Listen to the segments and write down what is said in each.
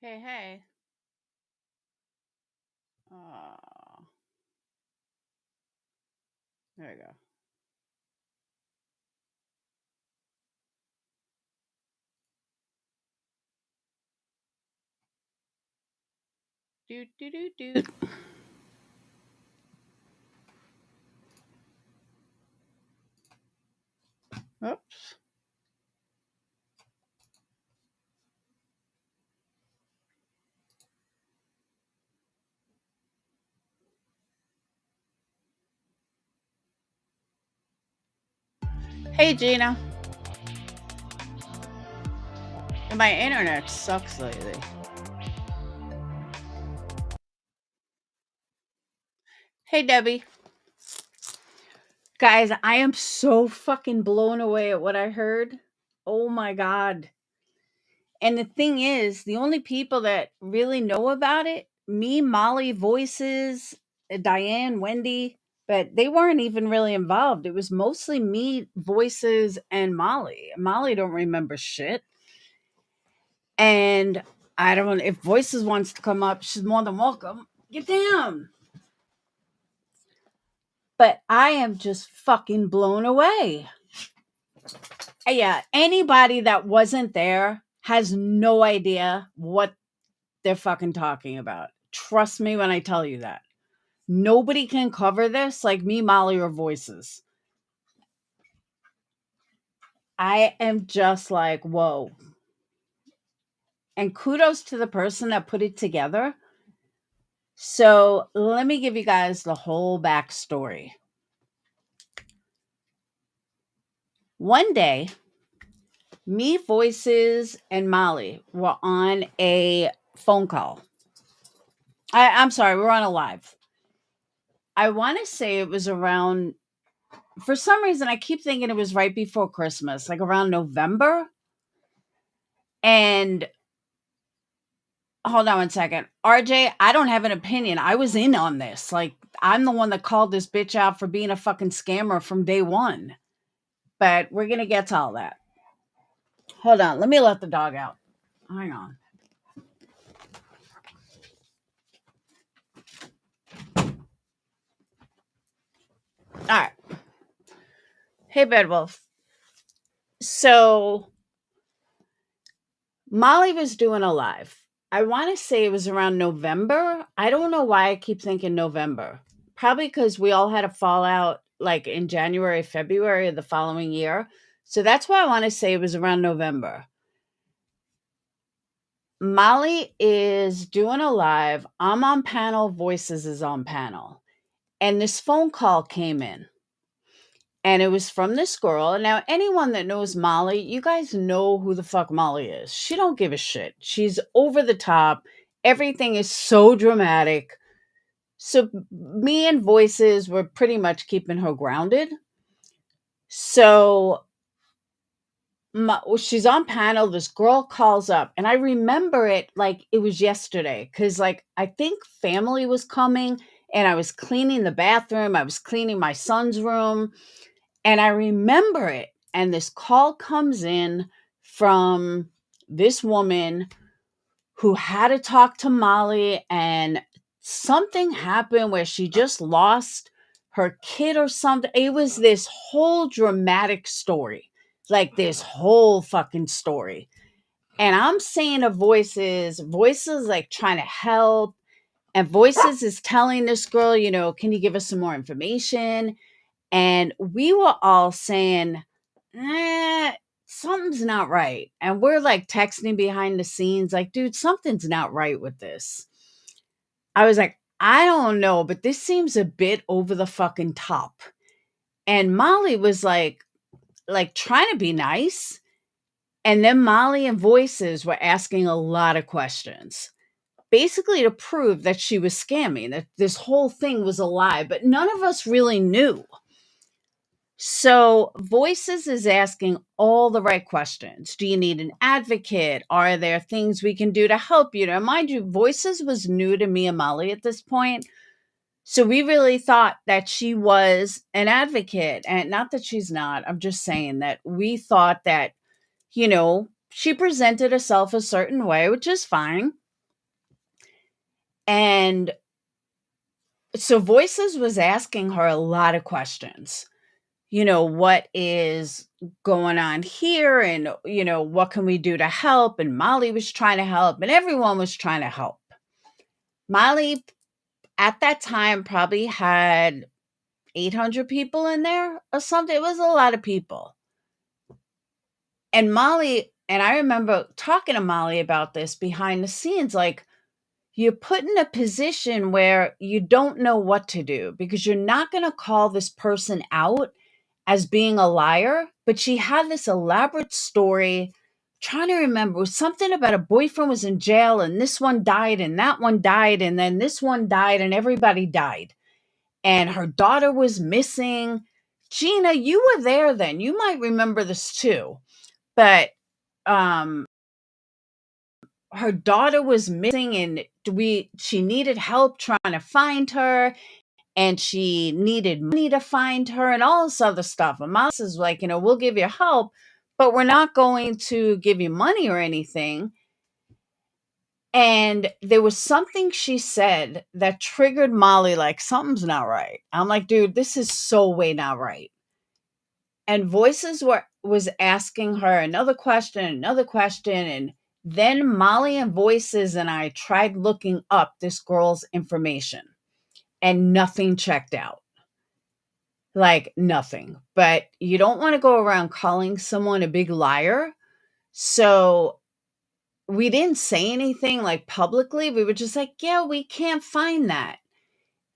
Hey, hey. Oh, there we go. Doot, doot, doot, doot. Oops. Hey, Gina. My internet sucks lately. Hey, Debbie. Guys, I am so fucking blown away at what I heard. Oh my God. And the thing is, the only people that really know about it, me, Molly, Voices, Diane, Wendy, but they weren't even really involved. It was mostly me, Voices, and Molly. Molly don't remember shit. And I don't, if Voices wants to come up, she's more than welcome. Get down. But I am just fucking blown away. Yeah, anybody that wasn't there has no idea what they're fucking talking about. Trust me when I tell you that. Nobody can cover this like me, Molly, or Voices. I am just like, whoa. And kudos to the person that put it together. So let me give you guys the whole backstory. One day, me, Voices, and Molly were on a phone call. I'm sorry, we were on a live. I want to say it was around, for some reason, I keep thinking it was right before Christmas, like around November. And hold on one second. RJ, I don't have an opinion. I was in on this. Like, I'm the one that called this bitch out for being a fucking scammer from day one. But we're going to get to all that. Hold on. Let me let the dog out. Hang on. All right. Hey, Bedwolf. So, Molly was doing a live. I want to say it was around November. I don't know why I keep thinking November. Probably because we all had a fallout like in January, February of the following year. So that's why I want to say it was around November. Molly is doing a live. I'm on panel. Voices is on panel. And this phone call came in. And it was from this girl. Now, anyone that knows Molly, you guys know who the fuck Molly is. She don't give a shit. She's over the top. Everything is so dramatic. So me and Voices were pretty much keeping her grounded. So she's on panel. This girl calls up, and I remember it like it was yesterday because, like, I think family was coming, and I was cleaning the bathroom. I was cleaning my son's room. And I remember it. And this call comes in from this woman who had to talk to Molly, and something happened where she just lost her kid or something. It was this whole dramatic story, like this whole fucking story. And I'm saying to Voices like trying to help. And Voices is telling this girl, can you give us some more information? And we were all saying, eh, something's not right. And we're like texting behind the scenes, like, dude, something's not right with this. I was like, I don't know, but this seems a bit over the fucking top. And Molly was like trying to be nice. And then Molly and Voices were asking a lot of questions, basically to prove that she was scamming, that this whole thing was a lie, but none of us really knew. So Voices is asking all the right questions. Do you need an advocate? Are there things we can do to help you? Now, mind you, Voices was new to me and Molly at this point. So we really thought that she was an advocate. And not that she's not. I'm just saying that we thought that, she presented herself a certain way, which is fine. And so Voices was asking her a lot of questions. What is going on here? And, what can we do to help? And Molly was trying to help, and everyone was trying to help. Molly, at that time, probably had 800 people in there or something. It was a lot of people. And Molly, and I remember talking to Molly about this behind the scenes, like, you're put in a position where you don't know what to do because you're not going to call this person out as being a liar, but she had this elaborate story. Trying to remember, it was something about a boyfriend was in jail and this one died and that one died and then this one died and everybody died. And her daughter was missing. Gina, you were there then. You might remember this too. But her daughter was missing and she needed help trying to find her, and she needed money to find her and all this other stuff. And Mouse is like, we'll give you help, but we're not going to give you money or anything. And there was something she said that triggered Molly, like, something's not right. I'm like, dude, this is so way not right. And Voices was asking her another question, and then Molly and Voices and I tried looking up this girl's information, and nothing checked out. Like, nothing. But you don't want to go around calling someone a big liar. So we didn't say anything like publicly. We were just like, yeah, we can't find that.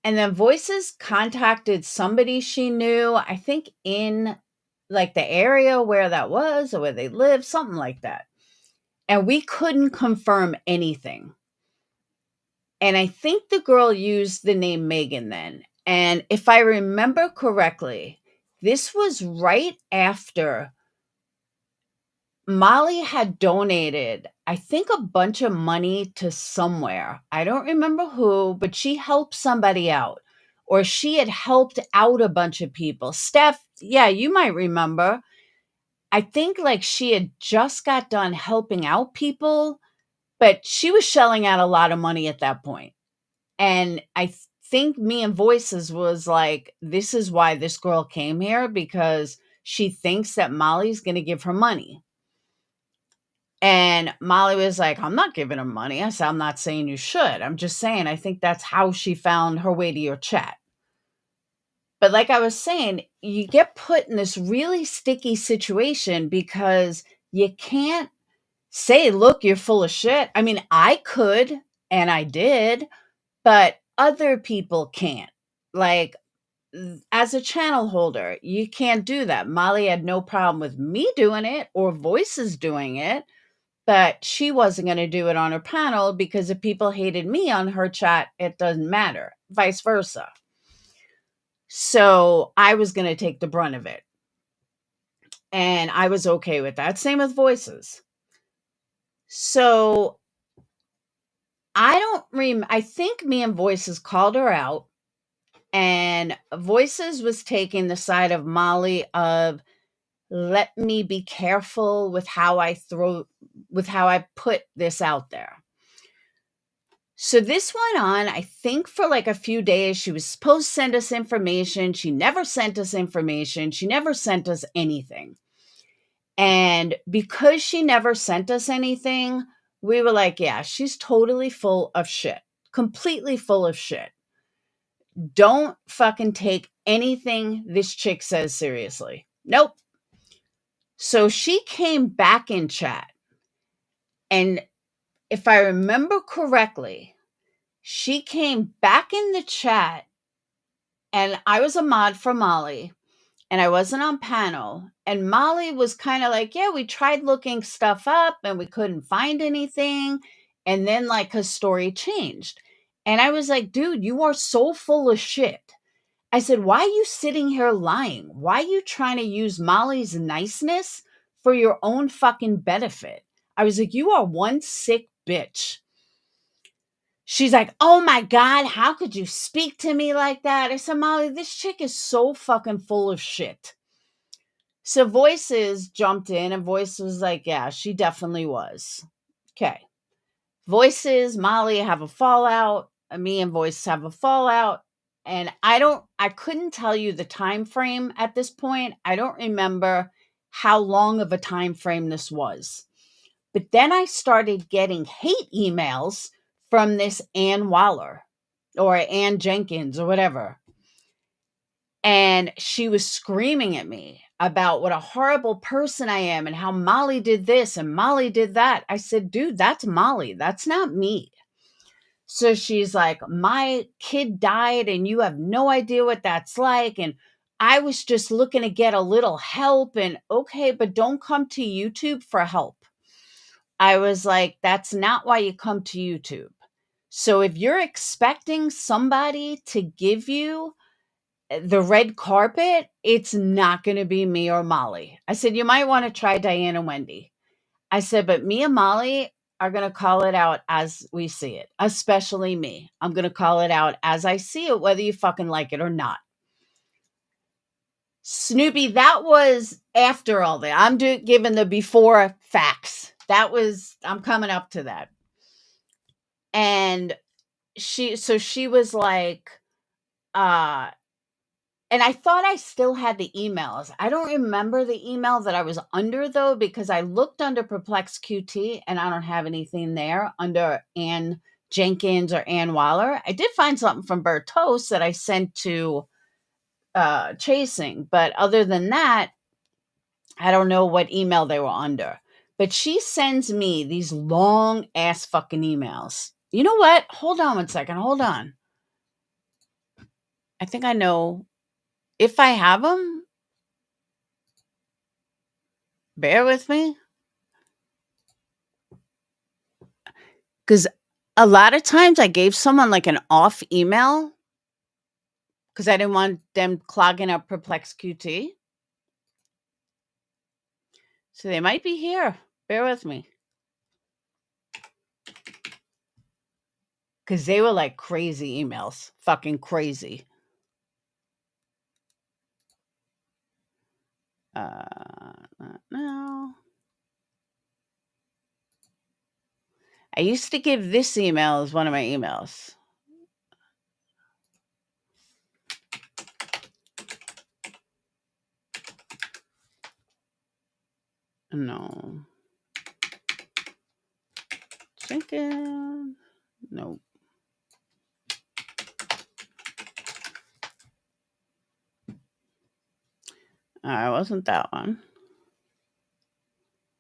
And then Voices contacted somebody she knew, I think in like the area where that was or where they lived, something like that. And we couldn't confirm anything. And I think the girl used the name Megan then. And if I remember correctly, this was right after Molly had donated, I think, a bunch of money to somewhere. I don't remember who, but she helped somebody out, or she had helped out a bunch of people. Steph, yeah, you might remember. I think like she had just got done helping out people, but she was shelling out a lot of money at that point. And I think me and Voices was like, this is why this girl came here, because she thinks that Molly's going to give her money. And Molly was like, I'm not giving her money. I said, I'm not saying you should. I'm just saying, I think that's how she found her way to your chat. But like I was saying, you get put in this really sticky situation because you can't say, look, you're full of shit. I mean, I could, and I did, but other people can't. Like, as a channel holder, you can't do that. Molly had no problem with me doing it or Voices doing it, but she wasn't going to do it on her panel because if people hated me on her chat, it doesn't matter, vice versa. So I was going to take the brunt of it. And I was okay with that. Same with Voices. So I think me and Voices called her out, and Voices was taking the side of Molly of, let me be careful with how I put this out there. So this went on, I think, for like a few days. She was supposed to send us information. She never sent us information. She never sent us anything. And because she never sent us anything, we were like, yeah, she's totally full of shit. completely full of shit. Don't fucking take anything this chick says seriously. Nope. So she came back in chat. And if I remember correctly, she came back in the chat, and I was a mod for Molly, and I wasn't on panel. And Molly was kind of like, yeah, we tried looking stuff up and we couldn't find anything. And then like her story changed. And I was like, dude, you are so full of shit. I said, why are you sitting here lying? Why are you trying to use Molly's niceness for your own fucking benefit? I was like, you are one sick bitch. She's like, oh my God, how could you speak to me like that? I said, Molly, this chick is so fucking full of shit. So Voices jumped in, and Voice was like, yeah, she definitely was. Okay. Voices, Molly have a fallout. Me and Voice have a fallout. And I couldn't tell you the time frame at this point. I don't remember how long of a time frame this was. But then I started getting hate emails from this Ann Waller or Ann Jenkins or whatever. And she was screaming at me about what a horrible person I am and how Molly did this and Molly did that. I said, dude, that's Molly. That's not me. So she's like, my kid died and you have no idea what that's like. And I was just looking to get a little help. And okay, but don't come to YouTube for help. I was like, that's not why you come to YouTube. So if you're expecting somebody to give you the red carpet, it's not going to be me or Molly. I said, you might want to try Diane and Wendy. I said, but me and Molly are going to call it out as we see it, especially me. I'm going to call it out as I see it, whether you fucking like it or not. Snoopy, that was after all that. I'm giving the before facts. I'm coming up to that. And she was like, and I thought I still had the emails. I don't remember the email that I was under, though, because I looked under Perplex QT and I don't have anything there under Ann Jenkins or Ann Waller. I did find something from Bertos that I sent to Chasing. But other than that, I don't know what email they were under. But she sends me these long ass fucking emails. You know what? Hold on one second. Hold on. I think I know. If I have them, bear with me. Because a lot of times I gave someone like an off email because I didn't want them clogging up Perplex QT. So they might be here. Bear with me. Because they were like crazy emails. Fucking crazy. No. I used to give this email as one of my emails. No. Chicken. Nope. It wasn't that one.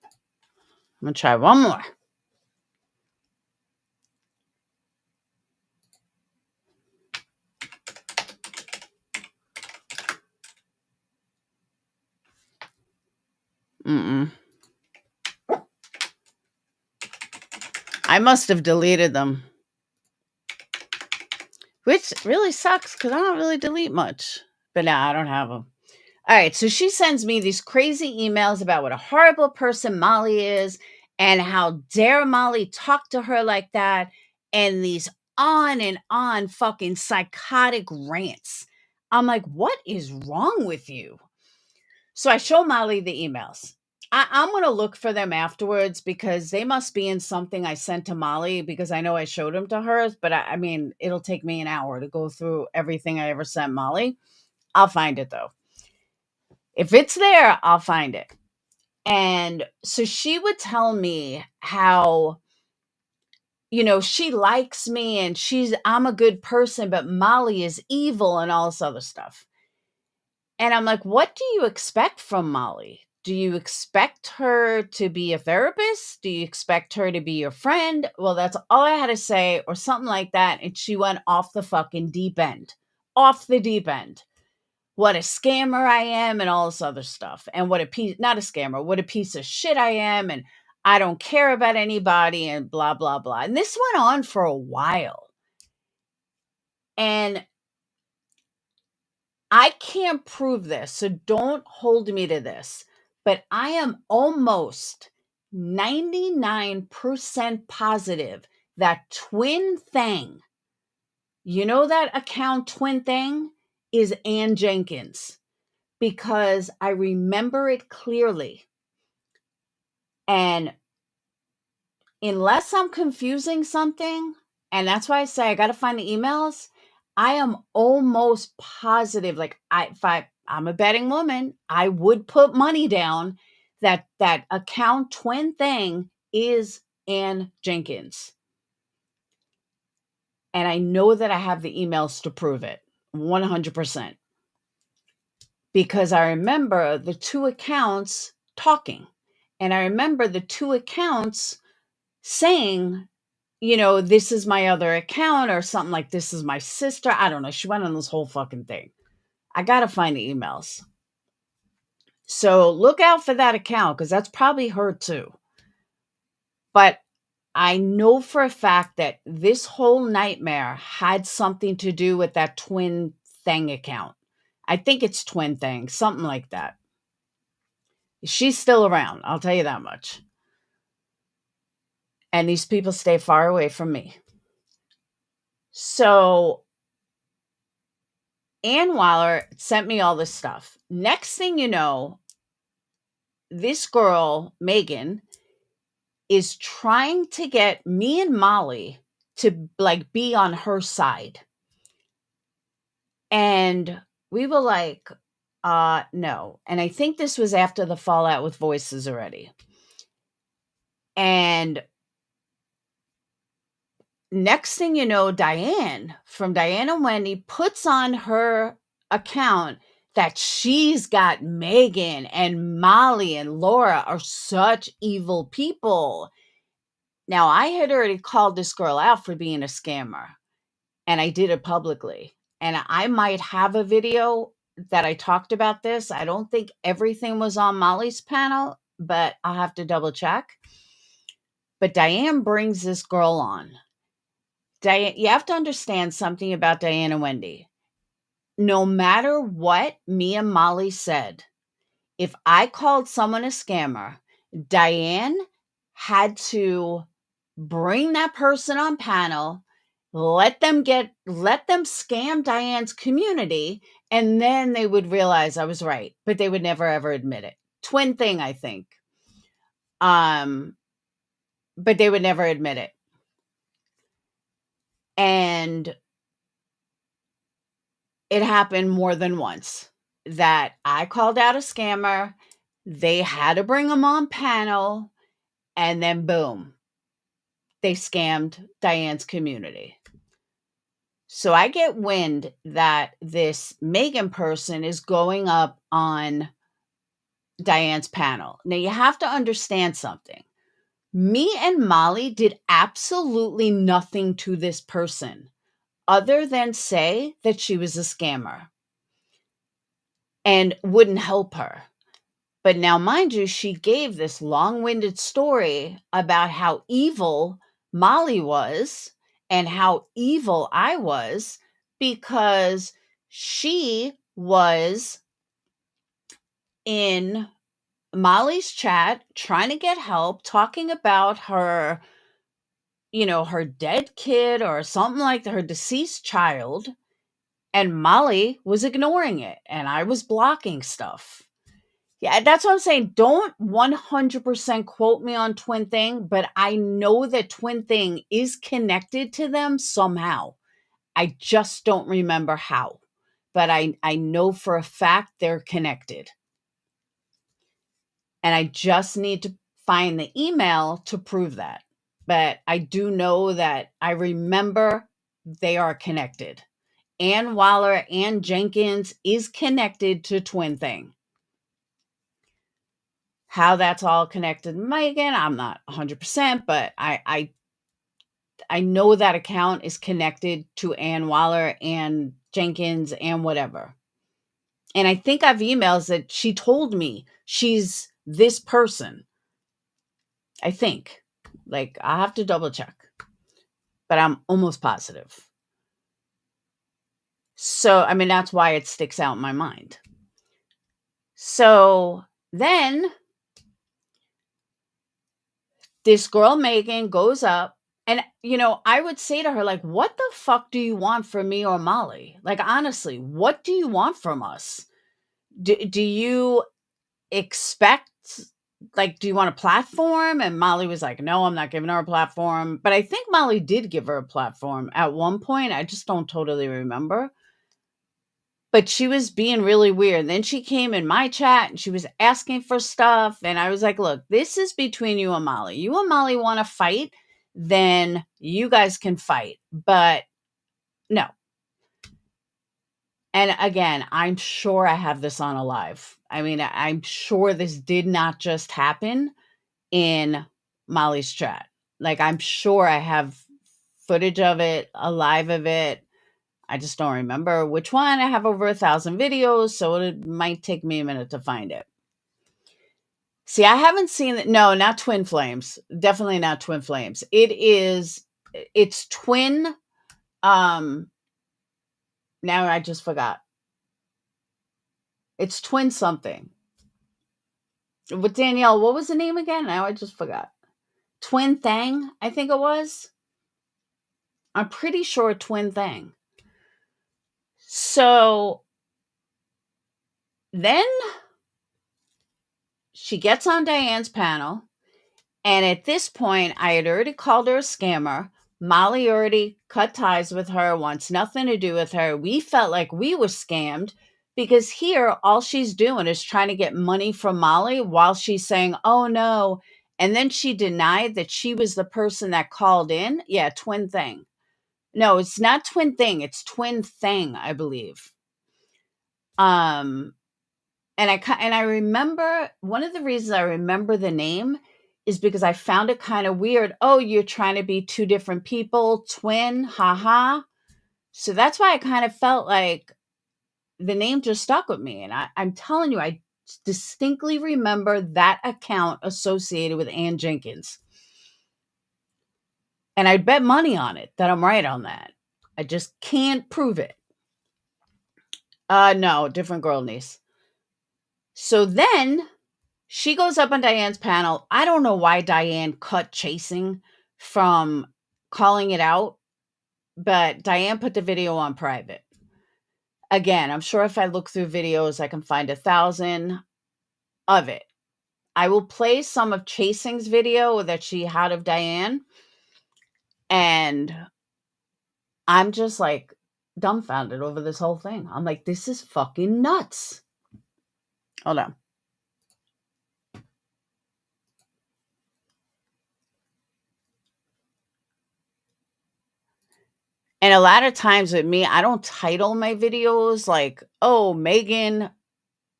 I'm going to try one more. I must have deleted them. Which really sucks because I don't really delete much. But now I don't have them. All right, so she sends me these crazy emails about what a horrible person Molly is and how dare Molly talk to her like that, and these on and on fucking psychotic rants. I'm like, what is wrong with you? So I show Molly the emails. I'm going to look for them afterwards because they must be in something I sent to Molly because I know I showed them to her. But I mean, it'll take me an hour to go through everything I ever sent Molly. I'll find it though. If it's there, I'll find it. And so she would tell me how she likes me and I'm a good person, but Molly is evil and all this other stuff. And I'm like, what do you expect from Molly? Do you expect her to be a therapist? Do you expect her to be your friend? Well, that's all I had to say, or something like that. And she went off the fucking deep end. Off the deep end. What a scammer I am and all this other stuff. And not a scammer, what a piece of shit I am. And I don't care about anybody and blah, blah, blah. And this went on for a while. And I can't prove this, so don't hold me to this, but I am almost 99% positive that Twin Thing, that account Twin Thing is Ann Jenkins, because I remember it clearly. And unless I'm confusing something, and that's why I say I got to find the emails, I am almost positive. Like I'm a betting woman, I would put money down that account Twin Thing is Ann Jenkins. And I know that I have the emails to prove it 100%. Because I remember the two accounts talking. And I remember the two accounts saying, this is my other account, or something like, this is my sister. I don't know. She went on this whole fucking thing. I got to find the emails. So look out for that account, because that's probably her too. But I know for a fact that this whole nightmare had something to do with that Twin Thing account. I think it's Twin Thing, something like that. She's still around, I'll tell you that much. And these people stay far away from me. So Ann Waller sent me all this stuff. Next thing you know, this girl, Megan, is trying to get me and Molly to be on her side. And we were like, no. And I think this was after the fallout with Voices already. And next thing you know, Diane from Diane and Wendy puts on her account that she's got Megan and Molly and Laura are such evil people. Now, I had already called this girl out for being a scammer, and I did it publicly. And I might have a video that I talked about this. I don't think everything was on Molly's panel, but I'll have to double check. But Diane brings this girl on. Diane, you have to understand something about Diane and Wendy. No matter what me and Molly said, if I called someone a scammer, Diane had to bring that person on panel, let them scam Diane's community, and then they would realize I was right, but they would never ever admit it. Twin Thing, I think. But they would never admit it. And it happened more than once that I called out a scammer, they had to bring them on panel, and then boom, they scammed Diane's community. So I get wind that this Megan person is going up on Diane's panel. Now you have to understand something. Me and Molly did absolutely nothing to this person other than say that she was a scammer and wouldn't help her. But now, mind you, she gave this long-winded story about how evil Molly was and how evil I was, because she was in Molly's chat trying to get help, talking about her, her dead kid or something like that, her deceased child. And Molly was ignoring it, and I was blocking stuff. Yeah, that's what I'm saying. Don't 100% quote me on Twin Thing, but I know that Twin Thing is connected to them somehow. I just don't remember how, but I know for a fact they're connected. And I just need to find the email to prove that. but I do know that I remember they are connected. Ann Waller and Jenkins is connected to Twin Thing. How that's all connected, Megan, I'm not 100%, but I know that account is connected to Ann Waller and Jenkins and whatever. And I think I've emails that she told me she's this person. I think. Like, I have to double check, but I'm almost positive. So, I mean, that's why it sticks out in my mind. So then this girl, Megan, goes up. And, I would say to her, like, what the fuck do you want from me or Molly? Like, honestly, what do you want from us? Do you expect, like, do you want a platform? And Molly was like, no, I'm not giving her a platform. But I think Molly did give her a platform at one point. I just don't totally remember. But she was being really weird. Then she came in my chat and she was asking for stuff. And I was like, look, this is between you and Molly. You and Molly want to fight, then you guys can fight. But no. And again, I'm sure I have this on a live. I mean, I'm sure this did not just happen in Molly's chat. Like, I'm sure I have footage of it, a live of it. I just don't remember which one. I have over 1,000 videos, so it might take me a minute to find it. See, I haven't seen it. No, not Twin Flames. Definitely not Twin Flames. It's Twin. Now I just forgot. It's Twin something. With Danielle, what was the name again? Now I just forgot. Twin Thing, I think it was. I'm pretty sure Twin Thing. So then she gets on Diane's panel. And at this point, I had already called her a scammer. Molly already cut ties with her, wants nothing to do with her. We felt like we were scammed because here, all she's doing is trying to get money from Molly while she's saying, oh no. And then she denied that she was the person that called in. Yeah, Twin Thing. No, it's not Twin Thing. It's Twin Thing, I believe. And I remember, one of the reasons I remember the name is because I found it kind of weird. Oh, you're trying to be two different people, twin, haha. So that's why I kind of felt like the name just stuck with me. And I'm telling you, I distinctly remember that account associated with Ann Jenkins. And I'd bet money on it that I'm right on that. I just can't prove it. No, different girl, niece. So then she goes up on Diane's panel. I don't know why Diane cut chasing from calling it out, but Diane put the video on private. Again, I'm sure if I look through videos, I can find 1,000 of it. I will play some of Chasing's video that she had of Diane, and I'm just like dumbfounded over this whole thing. I'm like, this is fucking nuts. Hold on. And a lot of times with me, I don't title my videos like, oh, Megan.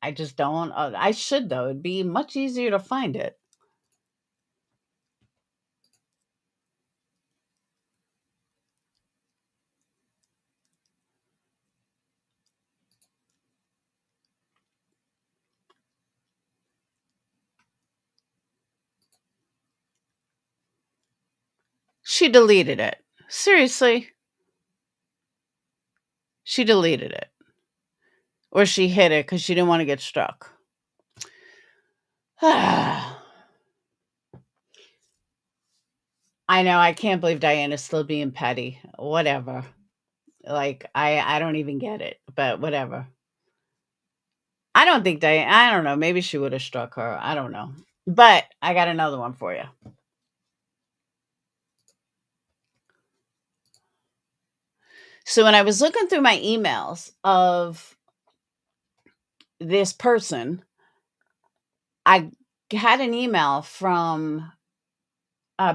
I just don't. I should, though. It'd be much easier to find it. She deleted it. Seriously. She deleted it. Or she hid it because she didn't want to get struck. I know. I can't believe Diana's still being petty. Whatever. Like, I don't even get it. But whatever. I don't think Diana... I don't know. Maybe she would have struck her. I don't know. But I got another one for you. So when I was looking through my emails of this person, I had an email from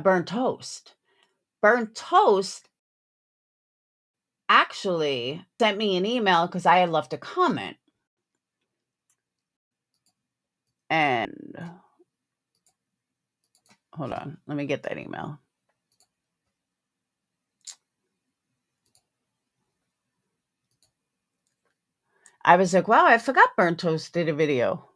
Burnt Toast. Burnt Toast actually sent me an email because I had left a comment. And hold on, let me get that email. I was like, wow, I forgot Burnt Toast did a video.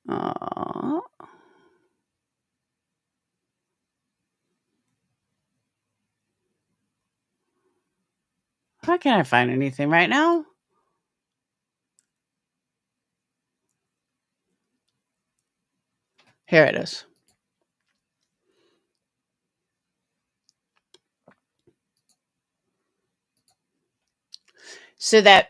Oh. Why can't I find anything right now? Here it is. So that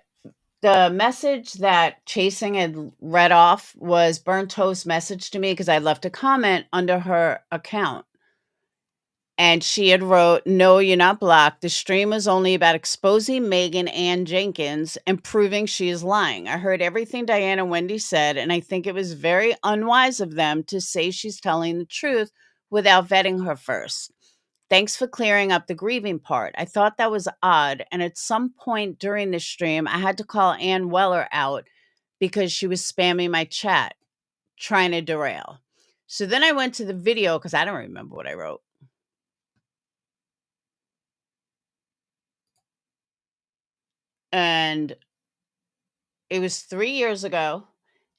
the message that Chasing had read off was Burnt Toast message to me because I left a comment under her account. And she had wrote, "No, you're not blocked. The stream is only about exposing Megan Ann Jenkins and proving she is lying. I heard everything Diane and Wendy said, and I think it was very unwise of them to say she's telling the truth without vetting her first. Thanks for clearing up the grieving part. I thought that was odd, and at some point during the stream, I had to call Ann Weller out because she was spamming my chat, trying to derail." So then I went to the video because I don't remember what I wrote. And it was 3 years ago,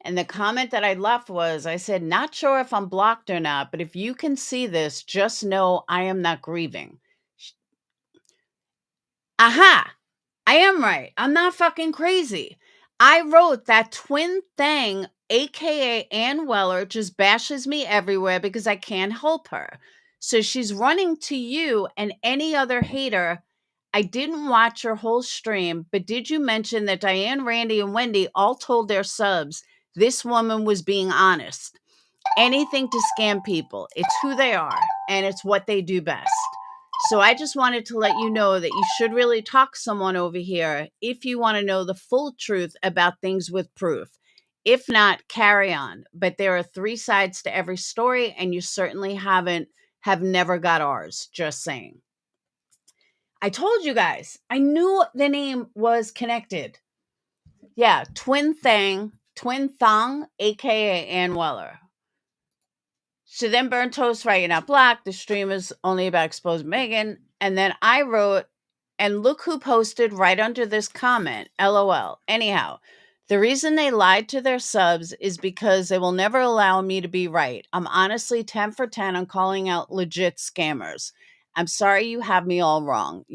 and the comment that I left was, I said, "Not sure if I'm blocked or not, but if you can see this, just know I am not grieving." Aha! I am right. I'm not fucking crazy. I wrote that twin thing, aka Ann Weller, just bashes me everywhere because I can't help her. So she's running to you and any other hater. I didn't watch your whole stream, but did you mention that Diane, Randy, and Wendy all told their subs this woman was being honest? Anything to scam people. It's who they are, and it's what they do best. So I just wanted to let you know that you should really talk to someone over here if you want to know the full truth about things with proof. If not, carry on. But there are 3 sides to every story, and you certainly have never got ours. Just saying. I told you guys. I knew the name was connected. Yeah, Twin Thong, aka Ann Weller. So then Burnt Toast, right? You're not blocked. The stream is only about exposed Megan. And then I wrote, and look who posted right under this comment. LOL. Anyhow, the reason they lied to their subs is because they will never allow me to be right. I'm honestly 10 for 10 on calling out legit scammers. I'm sorry you have me all wrong.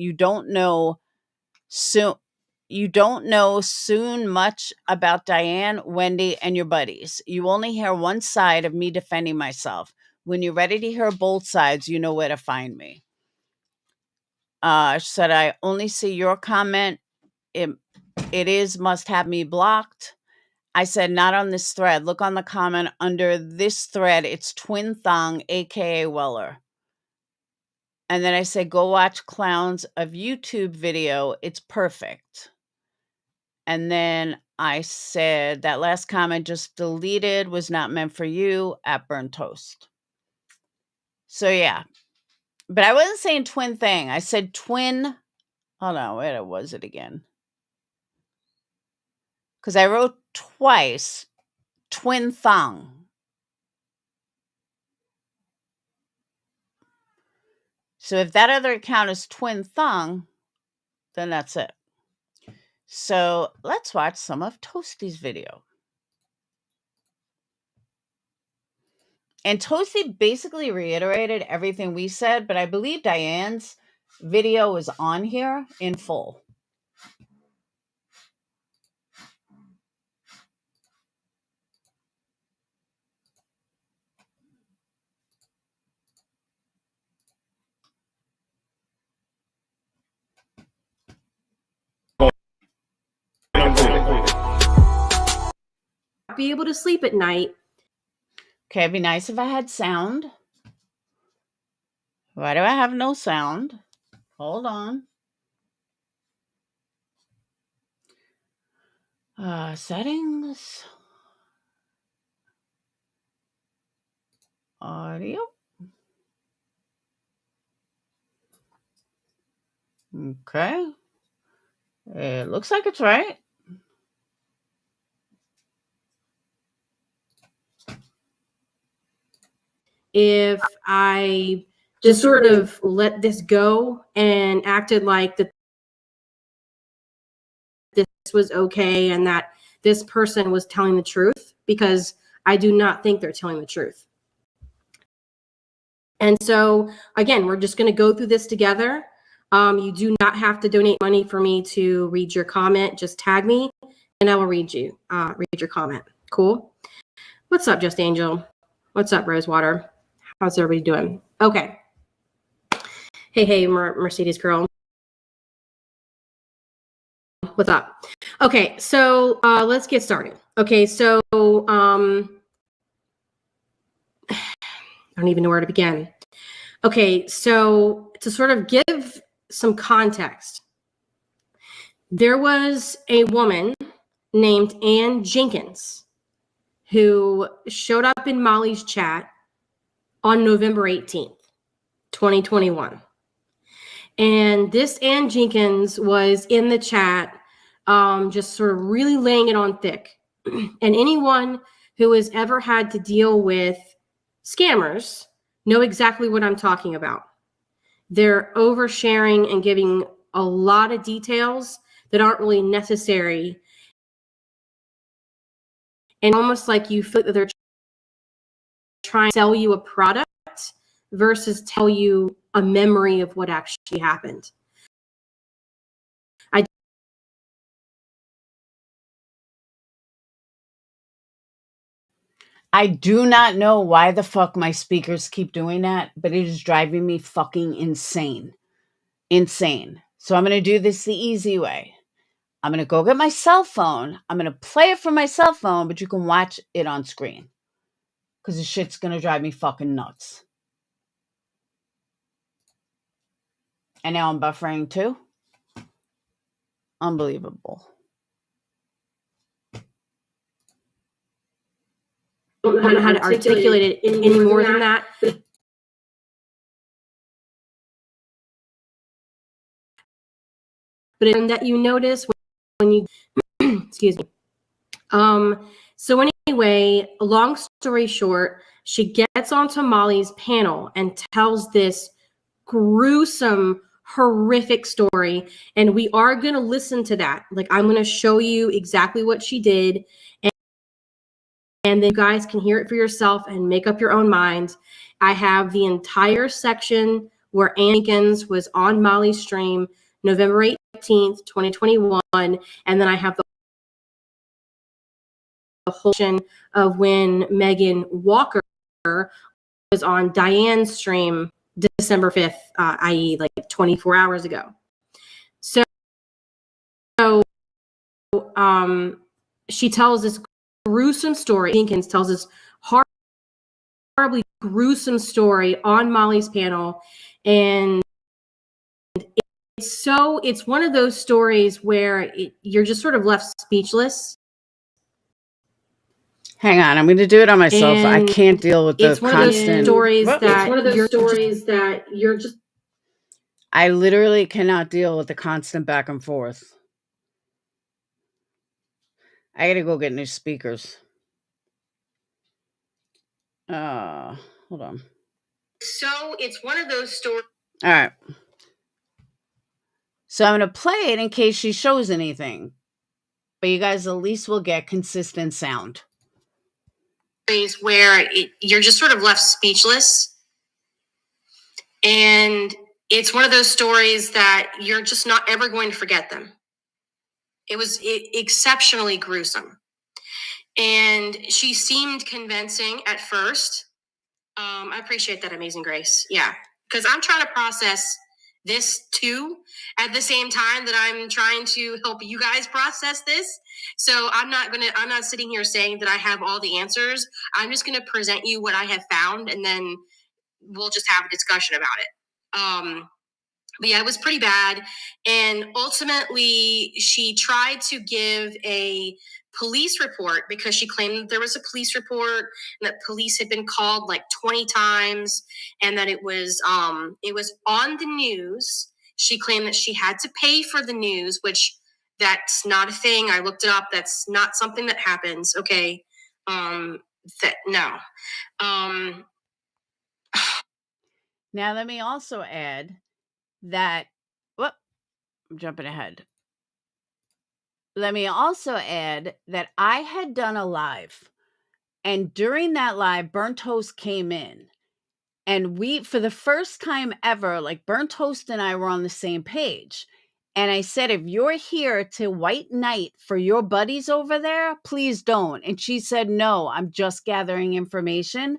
So you don't know soon much about Diane, Wendy, and your buddies. You only hear one side of me defending myself. When you're ready to hear both sides, you know where to find me. She said, I only see your comment. It is must have me blocked. I said, not on this thread. Look on the comment under this thread. It's Twin Thong, aka Weller. And then I said, go watch Clowns of YouTube video. It's perfect. And then I said, that last comment just deleted, was not meant for you, at Burnt Toast. So yeah. But I wasn't saying twin thing. I said twin. Hold on, where was it again? Because I wrote twice twin thong. So if that other account is twin thong, then that's it. So let's watch some of Toasty's video. And Toasty basically reiterated everything we said, but I believe Diane's video is on here in full. be able to sleep at night. Okay, it'd be nice if I had sound. Why do I have no sound? Hold on. Settings. Audio. Okay. It looks like it's right. If I just sort of let this go and acted like that this was okay and that this person was telling the truth, because I do not think they're telling the truth. And so, again, we're just going to go through this together. You do not have to donate money for me to read your comment. Just tag me, and I will read your comment. Cool. What's up, Just Angel? What's up, Rosewater? How's everybody doing? Okay. Hey, Mercedes girl. What's up? Okay, so let's get started. Okay, so I don't even know where to begin. Okay, so to sort of give some context, there was a woman named Ann Jenkins who showed up in Molly's chat on November 18th, 2021. And this Ann Jenkins was in the chat, just sort of really laying it on thick. And anyone who has ever had to deal with scammers know exactly what I'm talking about. They're oversharing and giving a lot of details that aren't really necessary. And almost like you feel that they're trying to sell you a product versus tell you a memory of what actually happened. I do not know why the fuck my speakers keep doing that, but it is driving me fucking insane. Insane. So I'm going to do this the easy way. I'm going to go get my cell phone. I'm going to play it from my cell phone, but you can watch it on screen. Because this shit's going to drive me fucking nuts. And now I'm buffering too. Unbelievable. I don't know how to articulate it any more than that. But that you notice when you, excuse me. So anyway, long story short, she gets onto Molly's panel and tells this gruesome, horrific story. And we are going to listen to that. Like, I'm going to show you exactly what she did. And then you guys can hear it for yourself and make up your own mind. I have the entire section where Ann Jenkins was on Molly's stream November 18th, 2021. And then I have the whole section of when Megan Walker was on Diane's stream December 5th, i.e. like 24 hours ago. So she tells this gruesome story. Jenkins tells this horribly gruesome story on Molly's panel. And it's one of those stories where you're just sort of left speechless. Hang on, I'm going to do it on myself. I can't deal with the constant stories that you're just. I literally cannot deal with the constant back and forth. I got to go get new speakers. Hold on. So it's one of those stories. All right. So I'm going to play it in case she shows anything. But you guys at least will get consistent sound. Where you're just sort of left speechless. And it's one of those stories that you're just not ever going to forget them. It was exceptionally gruesome. And she seemed convincing at first. I appreciate that, Amazing Grace. Yeah, because I'm trying to process this too at the same time that I'm trying to help you guys process this. So I'm not sitting here saying that I have all the answers. I'm just gonna present you what I have found, and then we'll just have a discussion about it. But yeah, it was pretty bad. And ultimately, she tried to give a police report because she claimed that there was a police report and that police had been called like 20 times and that it was on the news. She claimed that she had to pay for the news, which that's not a thing. I looked it up. That's not something that happens. Okay. No. Um, Now, let me also add that, whoop, I'm jumping ahead. Let me also add that I had done a live, and during that live, Burnt Toast came in. And we, for the first time ever, like Burnt Toast and I were on the same page. And I said, if you're here to white knight for your buddies over there, please don't. And she said, no, I'm just gathering information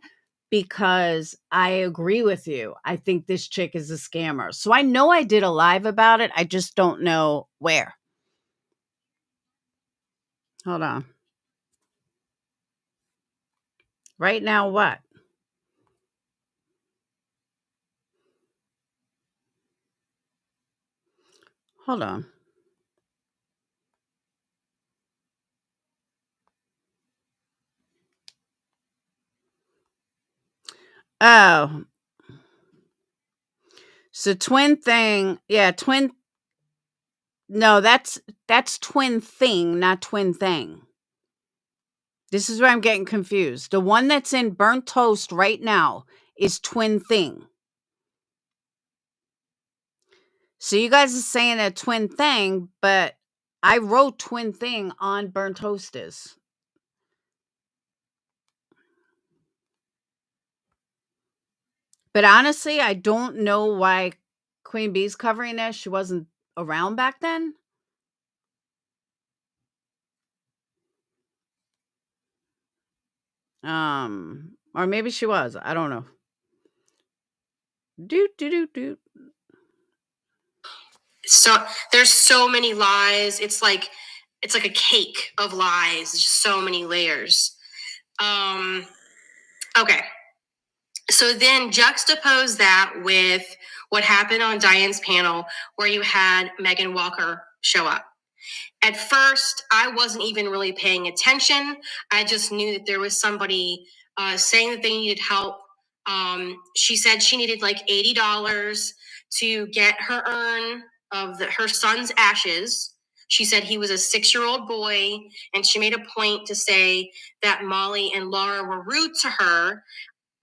because I agree with you. I think this chick is a scammer. So I know I did a live about it. I just don't know where. Hold on. Right now, what? Hold on. Oh, so twin thing. Yeah, twin. No, that's twin thing, not twin thing. This is where I'm getting confused. The one that's in Burnt Toast right now is twin thing. So you guys are saying a twin thing, but I wrote twin thing on Burnt Toasters. But honestly, I don't know why Queen Bee's covering this. She wasn't around back then. Or maybe she was. I don't know. Do. So there's so many lies. It's like a cake of lies. There's just so many layers. Okay. So then juxtapose that with what happened on Diane's panel where you had Megan Walker show up. At first, I wasn't even really paying attention. I just knew that there was somebody saying that they needed help. She said she needed like $80 to get her urn of her son's ashes. She said he was a 6-year-old boy, and she made a point to say that Molly and Laura were rude to her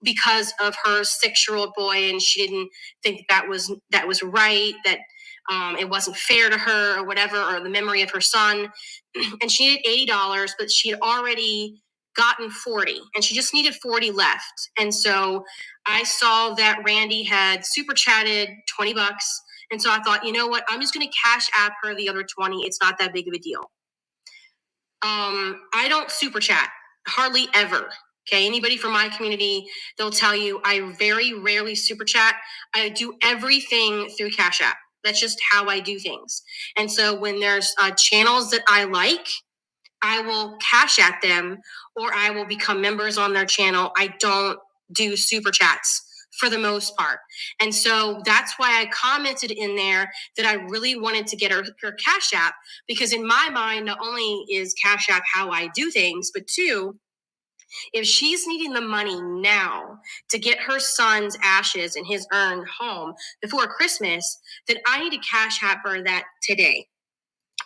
because of her 6-year-old boy, and she didn't think that was right, that it wasn't fair to her or whatever, or the memory of her son. And she needed $80, but she had already gotten 40, and she just needed 40 left. And so I saw that Randy had super chatted $20, and so I thought, you know what, I'm just going to cash app her the other 20. It's not that big of a deal. I don't super chat, hardly ever. Okay, anybody from my community, they'll tell you I very rarely super chat. I do everything through Cash App. That's just how I do things. And so when there's channels that I like, I will Cash App them, or I will become members on their channel. I don't do super chats for the most part. And so that's why I commented in there that I really wanted to get her Cash App, because in my mind, not only is Cash App how I do things, but two, if she's needing the money now to get her son's ashes and his urn home before Christmas, then I need to Cash App her that today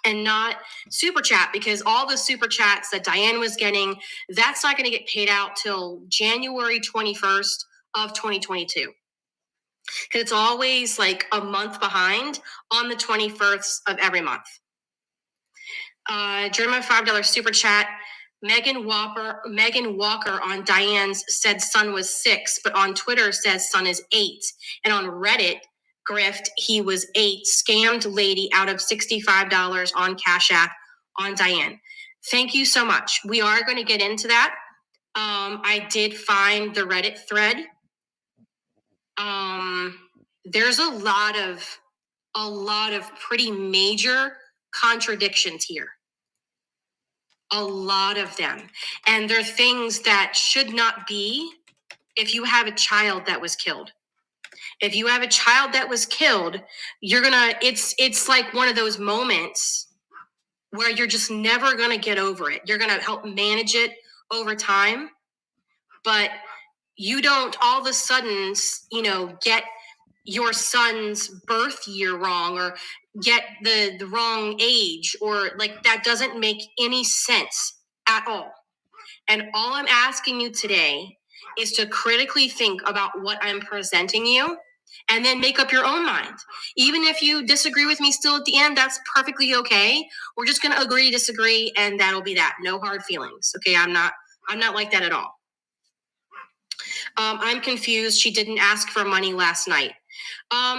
and not super chat, because all the super chats that Diane was getting, that's not going to get paid out till January 21st of 2022. Because it's always like a month behind on the 21st of every month. German $5 super chat. Megan Walker on Diane's said son was 6, but on Twitter says son is 8. And on Reddit, grift, he was 8. Scammed lady out of $65 on Cash App on Diane. Thank you so much. We are going to get into that. I did find the Reddit thread. There's a lot of a lot of pretty major contradictions here. A lot of them. And they're things that should not be if you have a child that was killed. If you have a child that was killed, it's like one of those moments where you're just never gonna get over it. You're gonna help manage it over time, but you don't all of a sudden, get your son's birth year wrong or get the wrong age, or like that doesn't make any sense at all. And all I'm asking you today is to critically think about what I'm presenting you and then make up your own mind. Even if you disagree with me still at the end, that's perfectly okay. We're just going to agree, disagree, and that'll be that. No hard feelings. Okay, I'm not like that at all. I'm confused. She didn't ask for money last night.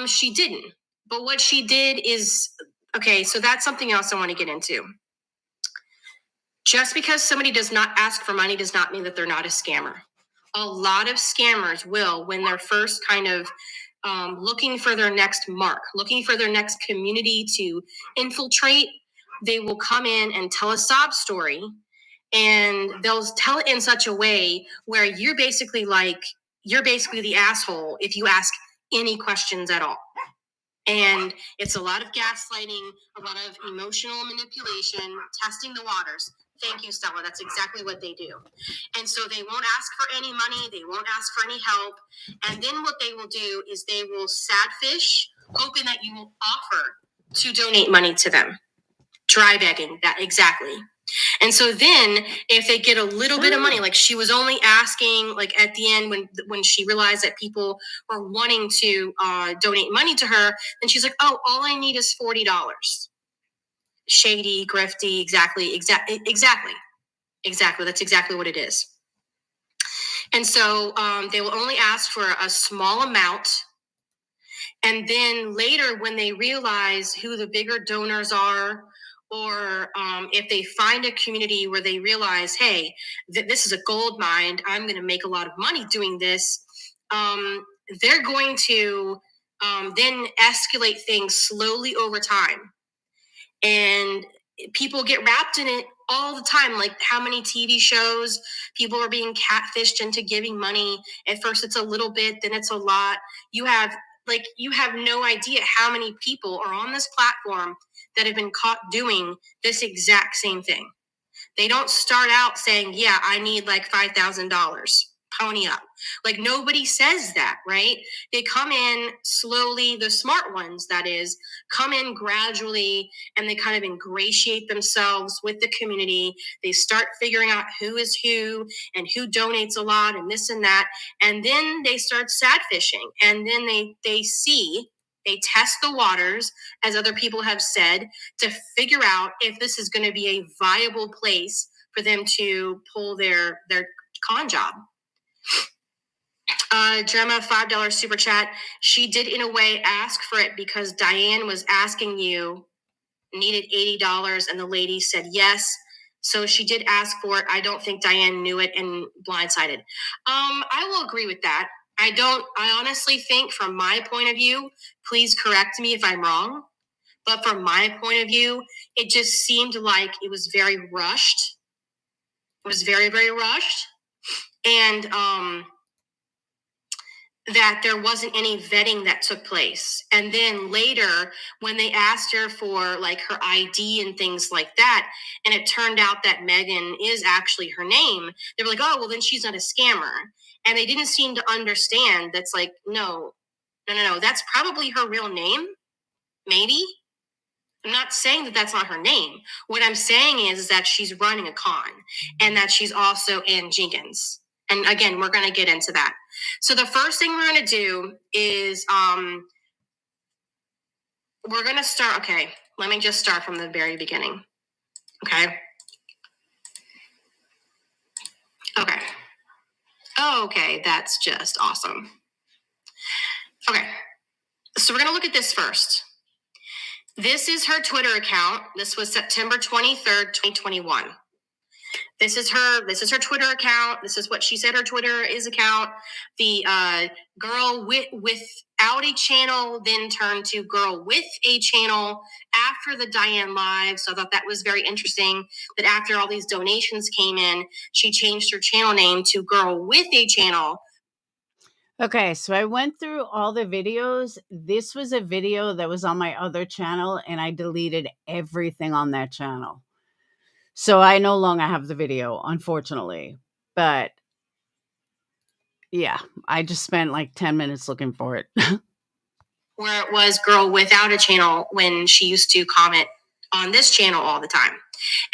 She didn't. But what she did is, okay, so that's something else I want to get into. Just because somebody does not ask for money does not mean that they're not a scammer. A lot of scammers will, when they're first kind of looking for their next mark, looking for their next community to infiltrate, they will come in and tell a sob story, and they'll tell it in such a way where you're basically the asshole if you ask any questions at all. And it's a lot of gaslighting, a lot of emotional manipulation, testing the waters. Thank you, Stella. That's exactly what they do. And so they won't ask for any money. They won't ask for any help. And then what they will do is they will sadfish, hoping that you will offer to donate money to them. Dry begging, that exactly. And so then if they get a little bit of money, like she was only asking, like at the end when she realized that people were wanting to donate money to her, then she's like, oh, all I need is $40. Shady, grifty, exactly. That's exactly what it is. And so they will only ask for a small amount. And then later, when they realize who the bigger donors are, or if they find a community where they realize, hey, this is a gold mine, I'm going to make a lot of money doing this, they're going to then escalate things slowly over time. And people get wrapped in it all the time. Like how many TV shows people are being catfished into giving money. At first it's a little bit, then it's a lot. You have no idea how many people are on this platform that have been caught doing this exact same thing. They don't start out saying, yeah, I need like $5,000. Pony up. Like nobody says that, right? They come in slowly, the smart ones, that is, come in gradually, and they kind of ingratiate themselves with the community. They start figuring out who is who and who donates a lot and this and that. And then they start sad fishing. And then they test the waters, as other people have said, to figure out if this is going to be a viable place for them to pull their con job. Gemma, $5 super chat. She did in a way ask for it because Diane was asking you, needed $80, and the lady said yes. So she did ask for it. I don't think Diane knew it and blindsided. I will agree with that. I honestly think, from my point of view, please correct me if I'm wrong, but from my point of view, it just seemed like it was very rushed. It was very, very rushed. And that there wasn't any vetting that took place. And then later, when they asked her for like her ID and things like that, and it turned out that Megan is actually her name, they were like, oh, well, then she's not a scammer. And they didn't seem to understand that's like, no, that's probably her real name, maybe. I'm not saying that that's not her name. What I'm saying is that she's running a con, and that she's also Ann Jenkins. And again, we're going to get into that. So the first thing we're going to do is we're going to start. Okay, let me just start from the very beginning. Okay. Okay, that's just awesome. Okay, so we're going to look at this first. This is her Twitter account. This was September 23rd, 2021. This is her Twitter account. This is what she said her Twitter is account. The girl without a channel then turned to girl with a channel after the Diane live. So I thought that was very interesting that after all these donations came in, she changed her channel name to girl with a channel. Okay, so I went through all the videos. This was a video that was on my other channel, and I deleted everything on that channel. So I no longer have the video, unfortunately. But yeah, I just spent like 10 minutes looking for it. Where it was girl without a channel when she used to comment on this channel all the time.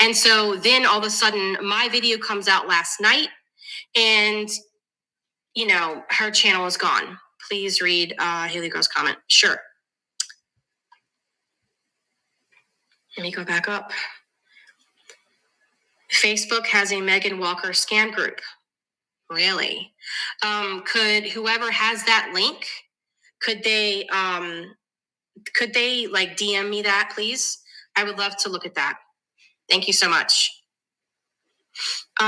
And so then all of a sudden my video comes out last night and, you know, her channel is gone. Please read Haley Girl's comment. Sure. Let me go back up. Facebook has a Megan Walker scan group. Really? Could whoever has that link, could they like DM me that, please? I would love to look at that. Thank you so much.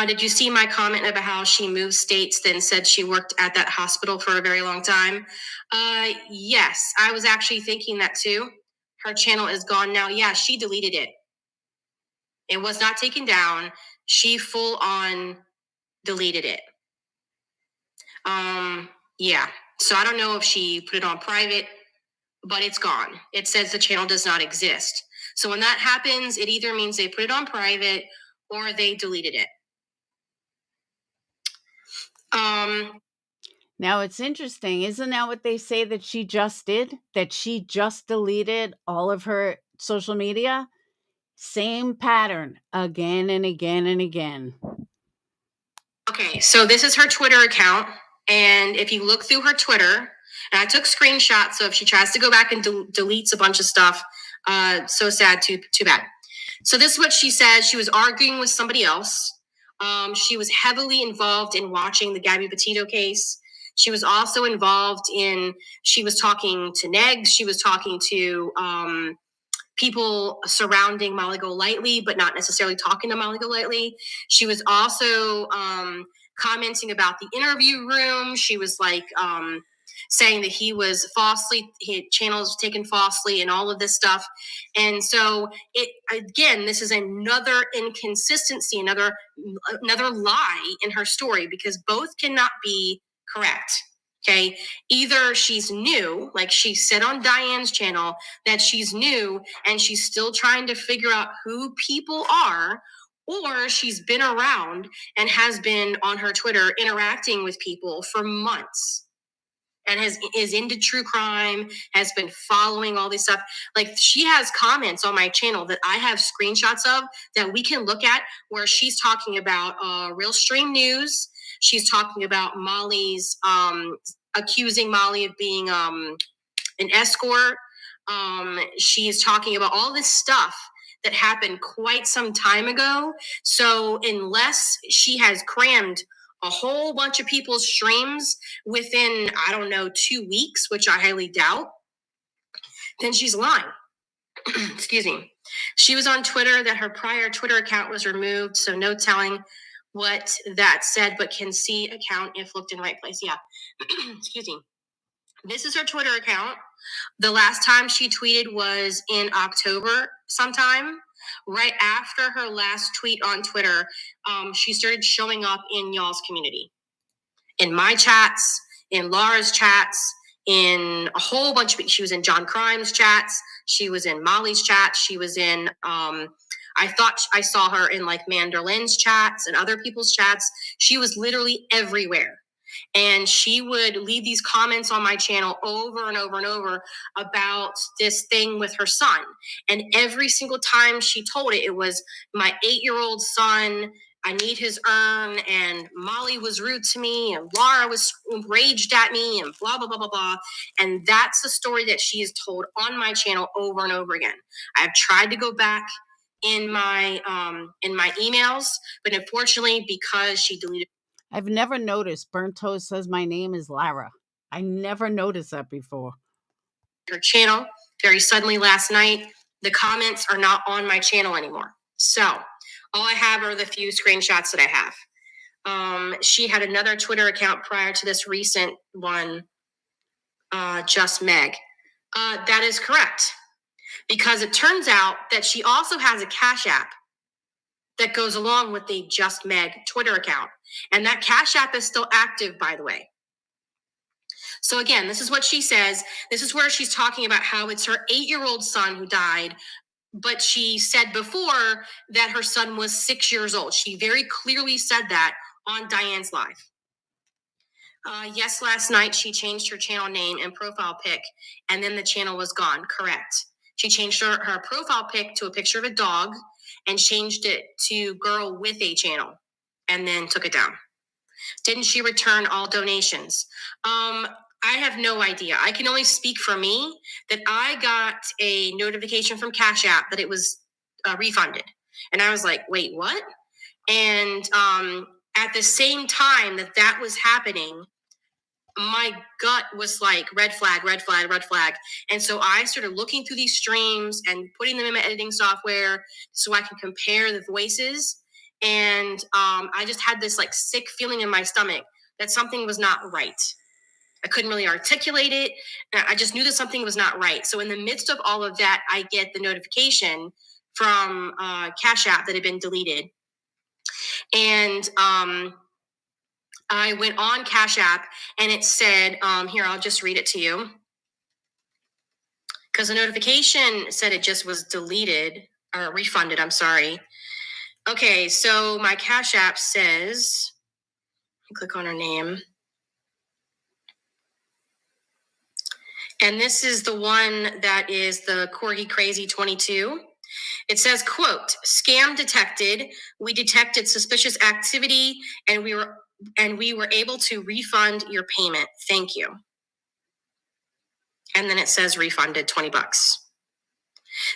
Did you see my comment about how she moved states, then said she worked at that hospital for a very long time? Yes, I was actually thinking that too. Her channel is gone now. Yeah, she deleted it. It was not taken down. She full on deleted it. Yeah. So I don't know if she put it on private, but it's gone. It says the channel does not exist. So when that happens, it either means they put it on private or they deleted it. Now it's interesting. Isn't that what they say that she just did? That she just deleted all of her social media? Same pattern again and again and again. Okay, so this is her Twitter account. And if you look through her Twitter, and I took screenshots, so if she tries to go back and deletes a bunch of stuff, so sad, too bad. So this is what she said. She was arguing with somebody else. She was heavily involved in watching the Gabby Petito case. She was also involved she was talking to Negs. She was talking to people surrounding Molly Golightly, but not necessarily talking to Molly Golightly. She was also commenting about the interview room. She was like saying that he was his channel was taken falsely and all of this stuff. And so this is another inconsistency, another lie in her story, because both cannot be correct. Okay, either she's new, like she said on Diane's channel that she's new and she's still trying to figure out who people are, or she's been around and has been on her Twitter interacting with people for months and is into true crime, has been following all this stuff. Like, she has comments on my channel that I have screenshots of that we can look at, where she's talking about Real Stream News. She's talking about Molly's accusing Molly of being an escort. She's talking about all this stuff that happened quite some time ago. So unless she has crammed a whole bunch of people's streams within, I don't know, 2 weeks, which I highly doubt, then she's lying. Excuse me. She was on Twitter that her prior Twitter account was removed, so no telling what that said, but can see account if looked in right place. Yeah. Excuse me. This is her Twitter account. The last time she tweeted was in October sometime. Right after her last tweet on Twitter, she started showing up in y'all's community. In my chats, in Laura's chats, in a whole bunch of, she was in John Crime's chats, she was in Molly's chats, she was in, I thought I saw her in like Manderlin's chats and other people's chats. She was literally everywhere. And she would leave these comments on my channel over and over and over about this thing with her son. And every single time she told it, it was my 8-year-old son, I need his urn, and Molly was rude to me, and Laura was raged at me, and blah, blah, blah, blah, blah. And that's the story that she has told on my channel over and over again. I've tried to go back in my emails, but unfortunately, because she deleted. I've never noticed Burnt Toast says my name is Lara. I never noticed that before. Her channel very suddenly last night, the comments are not on my channel anymore. So All I have are the few screenshots that I have. She had another Twitter account prior to this recent one, Just Meg. That is correct, because it turns out that she also has a Cash App that goes along with the Just Meg Twitter account. And that Cash App is still active, by the way. So again, this is what she says. This is where she's talking about how it's her 8-year-old son who died, but she said before that her son was 6 years old. She very clearly said that on Diane's live. Yes, last night she changed her channel name and profile pic, and then the channel was gone. Correct. She changed her profile pic to a picture of a dog and changed it to girl with a channel, and then took it down. Didn't she return all donations? I have no idea. I can only speak for me that I got a notification from Cash App that it was refunded. And I was like, wait, what? And at the same time that was happening, my gut was like, red flag, red flag, red flag. And so I started looking through these streams and putting them in my editing software so I can compare the voices. And I just had this like sick feeling in my stomach that something was not right. I couldn't really articulate it. I just knew that something was not right. So in the midst of all of that, I get the notification from Cash App that had been deleted. And I went on Cash App and it said, here, I'll just read it to you. Because the notification said it just was deleted or refunded, I'm sorry. Okay, so my Cash App says, click on her name. And this is the one that is the Corgi Crazy 22. It says, quote, scam detected. We detected suspicious activity and we were able to refund your payment. Thank you. And then it says refunded $20.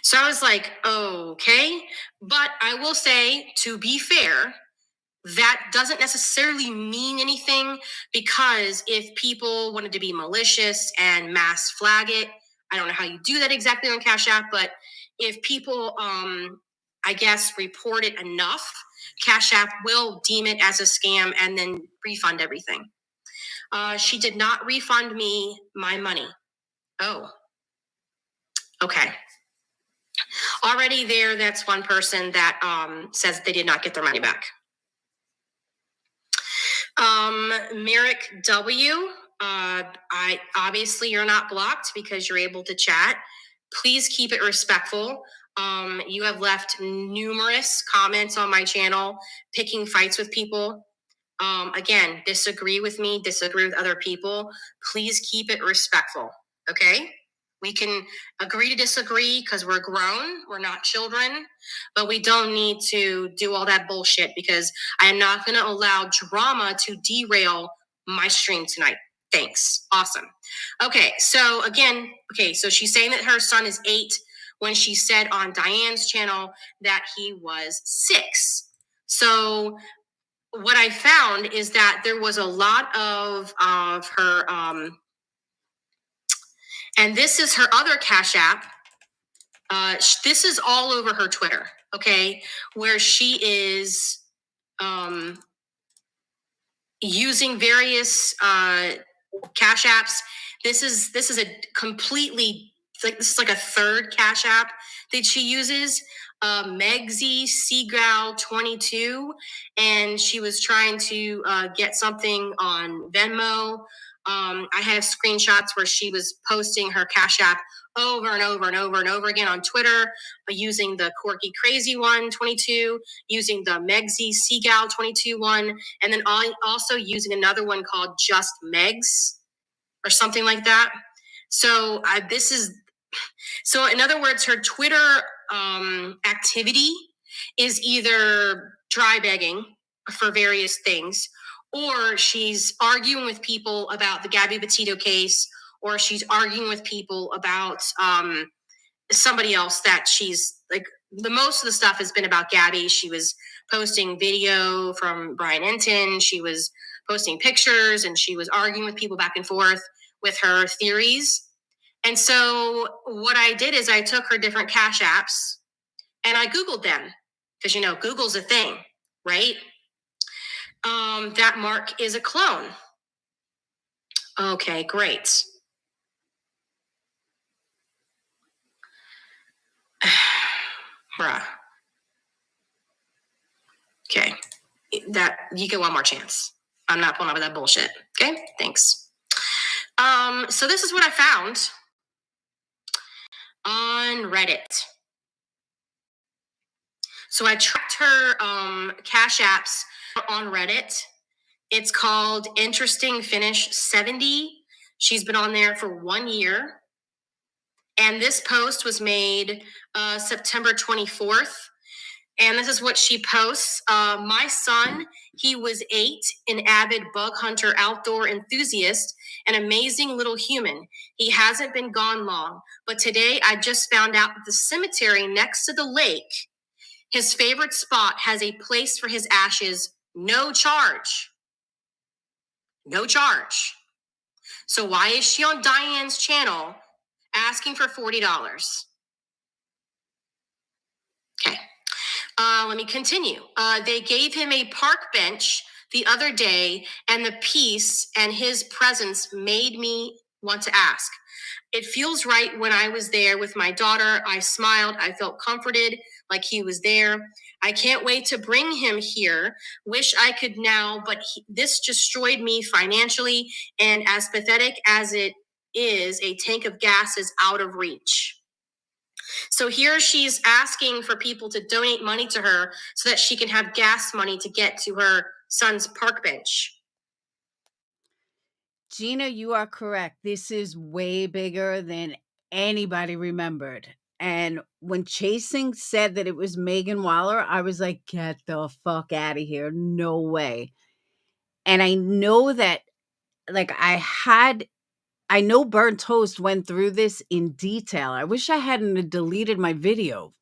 So I was like, okay. But I will say, to be fair, that doesn't necessarily mean anything, because if people wanted to be malicious and mass flag it, I don't know how you do that exactly on Cash App, but if people, I guess, report it enough, Cash App will deem it as a scam and then refund everything. She did not refund me my money. Oh, okay. Already there, that's one person that says they did not get their money back. Merrick W. I obviously you're not blocked because you're able to chat. Please keep it respectful. You have left numerous comments on my channel picking fights with people. Again, disagree with me, disagree with other people. Please keep it respectful, okay? We can agree to disagree because we're grown, we're not children, but we don't need to do all that bullshit because I am not going to allow drama to derail my stream tonight. Thanks. Awesome. Okay, so again, so she's saying that her son is 8 when she said on Diane's channel that he was 6. So what I found is that there was a lot of her, and this is her other Cash App. This is all over her Twitter, okay, where she is using various Cash Apps. This is a completely, this is like a third Cash App that she uses. Megzy Seagrowl 22, and she was trying to get something on Venmo. I have screenshots where she was posting her Cash App over and over and over and over again on Twitter, using the Corky Crazy 22, using the Megzy Seagal 22 one, and then also using another one called Just Megs or something like that. So so in other words, her Twitter activity is either dry begging for various things, or she's arguing with people about the Gabby Petito case, or she's arguing with people about somebody else that she's like, the most of the stuff has been about Gabby. She was posting video from Brian Enton. She was posting pictures and she was arguing with people back and forth with her theories. And so what I did is I took her different Cash Apps and I Googled them. because you know Google's a thing, right? That mark is a clone. Okay, great. Bruh. Okay, that you get one more chance. I'm not pulling up with that bullshit. Okay, thanks. So this is what I found on Reddit. So I tracked her Cash Apps on Reddit. It's called Interesting Finish 70. She's been on there for 1 year. And this post was made September 24th. And this is what she posts. My son, he was 8, an avid bug hunter, outdoor enthusiast, an amazing little human. He hasn't been gone long, but today I just found out that the cemetery next to the lake, his favorite spot, has a place for his ashes, no charge. No charge. So why is she on Diane's channel asking for $40? Okay. Let me continue. They gave him a park bench the other day, and the peace and his presence made me want to ask. It feels right. When I was there with my daughter, I smiled. I felt comforted, like he was there. I can't wait to bring him here. Wish I could now, but this destroyed me financially. And as pathetic as it is, a tank of gas is out of reach. So here she's asking for people to donate money to her so that she can have gas money to get to her son's park bench. Gina, you are correct. This is way bigger than anybody remembered. And when Chasing said that it was Megan Waller, I was like, get the fuck out of here. No way. And I know that, like, I know Burnt Toast went through this in detail. I wish I hadn't deleted my video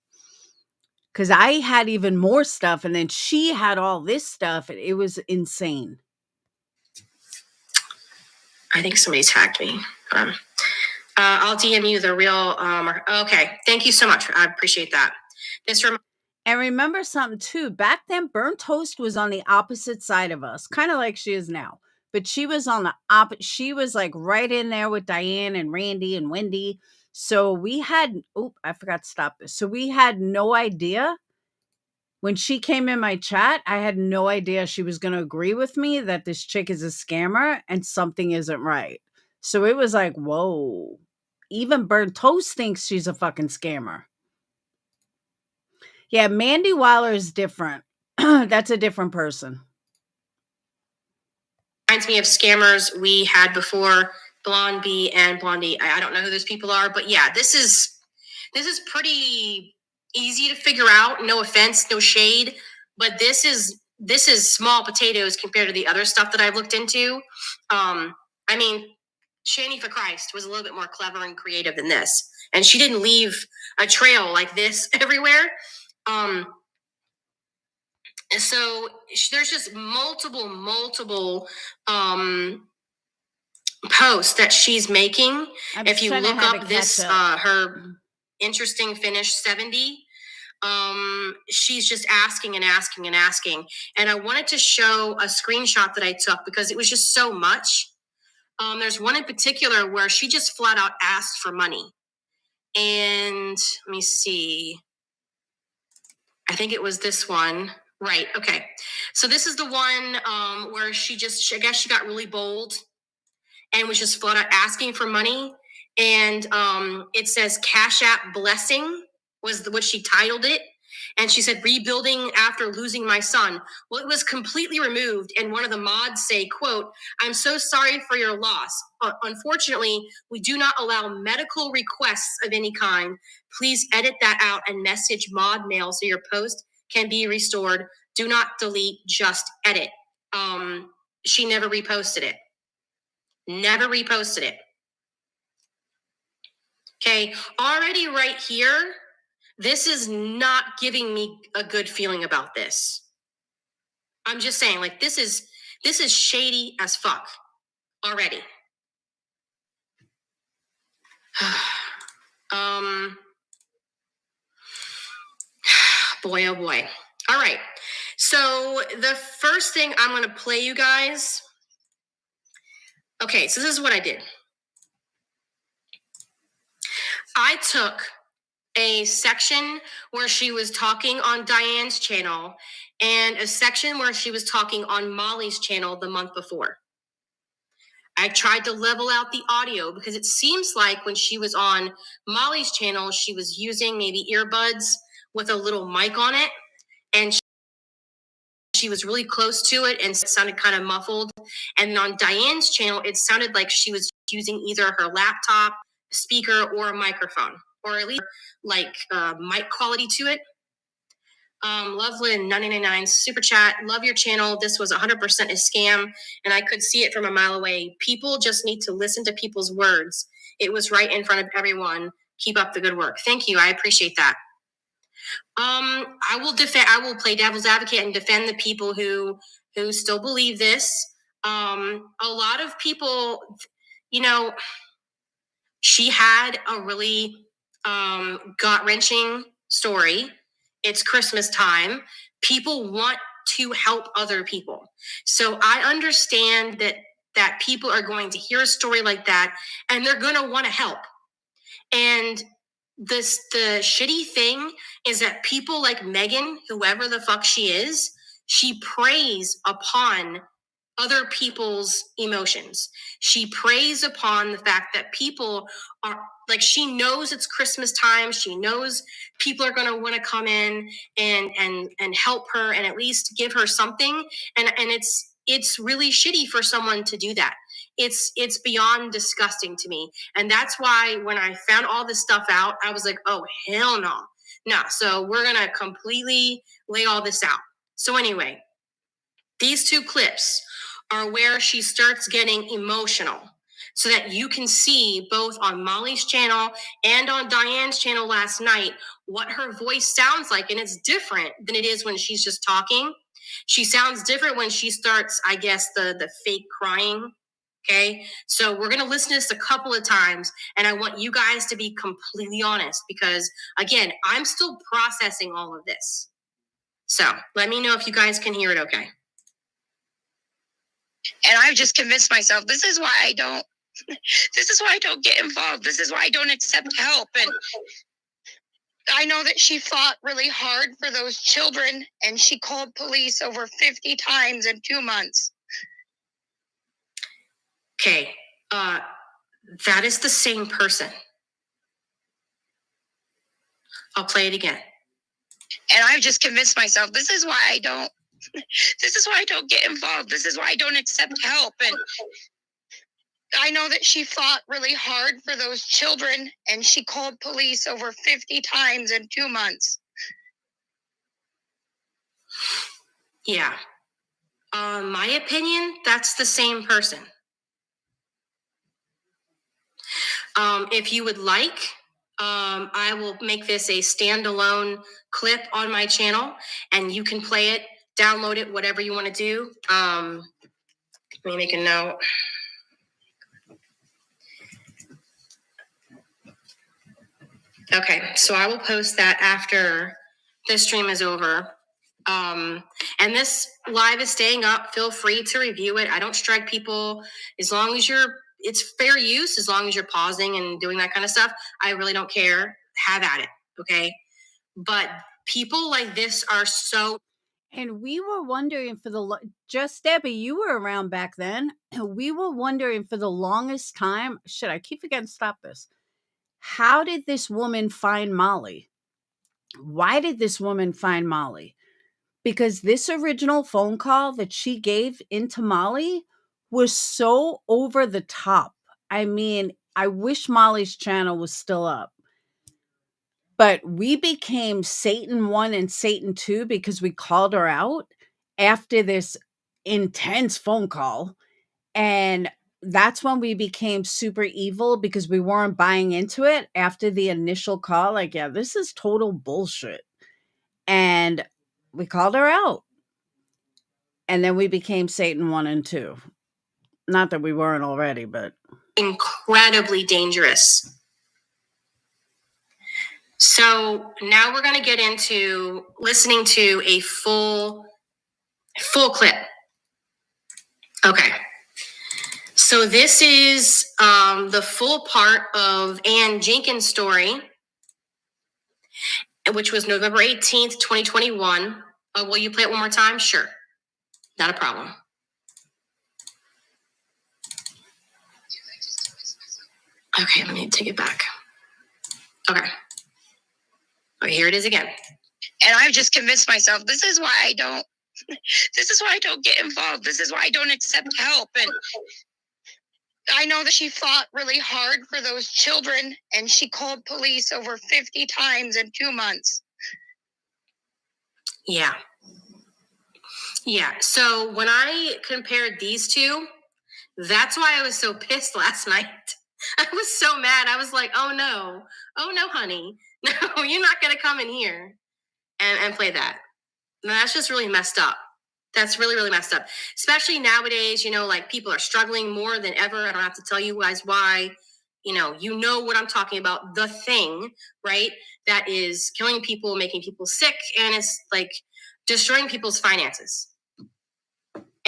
because I had even more stuff. And then she had all this stuff. And it was insane. I think somebody tagged me. I'll DM you the real. Okay, thank you so much. I appreciate that. And remember something too. Back then, Burnt Toast was on the opposite side of us, kind of like she is now. But she was on the opposite. She was like right in there with Diane and Randy and Wendy. So we had. Oh, I forgot to stop this. So we had no idea. When she came in my chat, I had no idea she was going to agree with me that this chick is a scammer and something isn't right. So it was like, whoa. Even Burnt Toast thinks she's a fucking scammer. Yeah, Mandy Waller is different. That's a different person. Reminds me of scammers we had before, Blonde Bee and Blondie. I don't know who those people are, but yeah, this is pretty easy to figure out. No offense, no shade, but this is small potatoes compared to the other stuff that I've looked into. I mean, Shani for Christ was a little bit more clever and creative than this, and she didn't leave a trail like this everywhere. So there's just multiple posts that she's making. If you look up this her Interesting Finish 70, she's just asking and asking and asking. And I wanted to show a screenshot that I took because it was just so much. There's one in particular where she just flat out asked for money. And let me see. I think it was this one. Right. Okay. So this is the one where I guess she got really bold and was just flat out asking for money. And it says Cash App Blessing was what she titled it. And she said, rebuilding after losing my son. Well, it was completely removed. And one of the mods say, quote, I'm so sorry for your loss. Unfortunately, we do not allow medical requests of any kind. Please edit that out and message mod mail so your post can be restored. Do not delete, just edit. She never reposted it. Never reposted it. Okay, already right here, this is not giving me a good feeling about this. I'm just saying, like, this is shady as fuck already. Boy, oh boy. All right. So the first thing I'm going to play you guys. Okay, so this is what I did. I took a section where she was talking on Diane's channel and a section where she was talking on Molly's channel the month before. I tried to level out the audio because it seems like when she was on Molly's channel, she was using maybe earbuds with a little mic on it, and she was really close to it and it sounded kind of muffled. And on Diane's channel, it sounded like she was using either her laptop, speaker, or a microphone, or at least like mic quality to it. Lovelyn 999 super chat. Love your channel. This was 100% a scam, and I could see it from a mile away. People just need to listen to people's words. It was right in front of everyone. Keep up the good work. Thank you. I appreciate that. I will play devil's advocate and defend the people who still believe this. A lot of people, you know, she had a really gut-wrenching story. It's Christmas time. People want to help other people. So I understand that people are going to hear a story like that and they're going to want to help. And the shitty thing is that people like Megan, whoever the fuck she is, she preys upon other people's emotions. She preys upon the fact that people are like, she knows it's Christmas time. She knows people are going to want to come in and help her and at least give her something. And it's really shitty for someone to do that. It's beyond disgusting to me. And that's why when I found all this stuff out, I was like, oh, hell no. No. So we're going to completely lay all this out. So anyway, these two clips are where she starts getting emotional so that you can see both on Molly's channel and on Diane's channel last night what her voice sounds like. And it's different than it is when she's just talking. She sounds different when she starts, I guess, the fake crying. Okay, so we're going to listen to this a couple of times, and I want you guys to be completely honest because, again, I'm still processing all of this. So let me know if you guys can hear it okay. And I've just convinced myself this is why I don't get involved. This is why I don't accept help. And I know that she fought really hard for those children and she called police over 50 times in 2 months. Okay, that is the same person. I'll play it again. And I've just convinced myself this is why I don't get involved. This is why I don't accept help. And I know that she fought really hard for those children and she called police over 50 times in 2 months. Yeah. My opinion, that's the same person. If you would like, I will make this a standalone clip on my channel and you can play it, download it, whatever you want to do. Let me make a note. Okay, so I will post that after this stream is over. And this live is staying up. Feel free to review it. I don't strike people as long as it's fair use, as long as you're pausing and doing that kind of stuff. I really don't care. Have at it, okay? But people like this are so... And we were wondering for just Debbie, you were around back then. We were wondering for the longest time, shit, I keep forgetting to stop this. How did this woman find Molly? Why did this woman find Molly? Because this original phone call that she gave into Molly was so over the top. I mean, I wish Molly's channel was still up. But we became Satan 1 and Satan 2 because we called her out after this intense phone call. And that's when we became super evil because we weren't buying into it after the initial call. Like, yeah, this is total bullshit. And we called her out. And then we became Satan 1 and 2. Not that we weren't already, but incredibly dangerous. So now we're going to get into listening to a full clip. Okay. So this is the full part of Ann Jenkins' story, which was November 18th, 2021. Will you play it one more time? Sure. Not a problem. Okay, let me take it back. Okay. Okay, here it is again. And I've just convinced myself this is why I don't get involved. This is why I don't accept help. And I know that she fought really hard for those children, and she called police over 50 times in 2 months. Yeah. Yeah. So when I compared these two, that's why I was so pissed last night. I was so mad. I was like, oh no, honey. No, you're not going to come in here and play that. No, that's just really messed up. That's really, really messed up. Especially nowadays, like people are struggling more than ever. I don't have to tell you guys why. You know what I'm talking about. The thing, right? That is killing people, making people sick, and it's like destroying people's finances.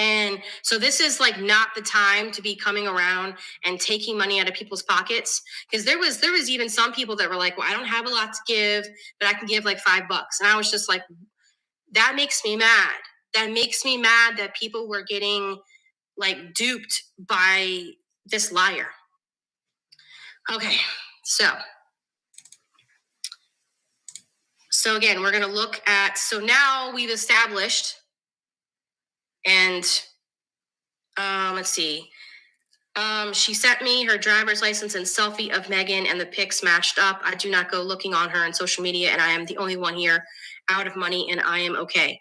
And so this is like not the time to be coming around and taking money out of people's pockets. Because there was even some people that were like, well, I don't have a lot to give, but I can give like $5. And I was just like, that makes me mad. That makes me mad that people were getting like duped by this liar. Okay, so again, we're going to look at, so now we've established, and let's see. She sent me her driver's license and selfie of Megan, and the pics matched up. I do not go looking on her on social media, and I am the only one here out of money, and I am okay.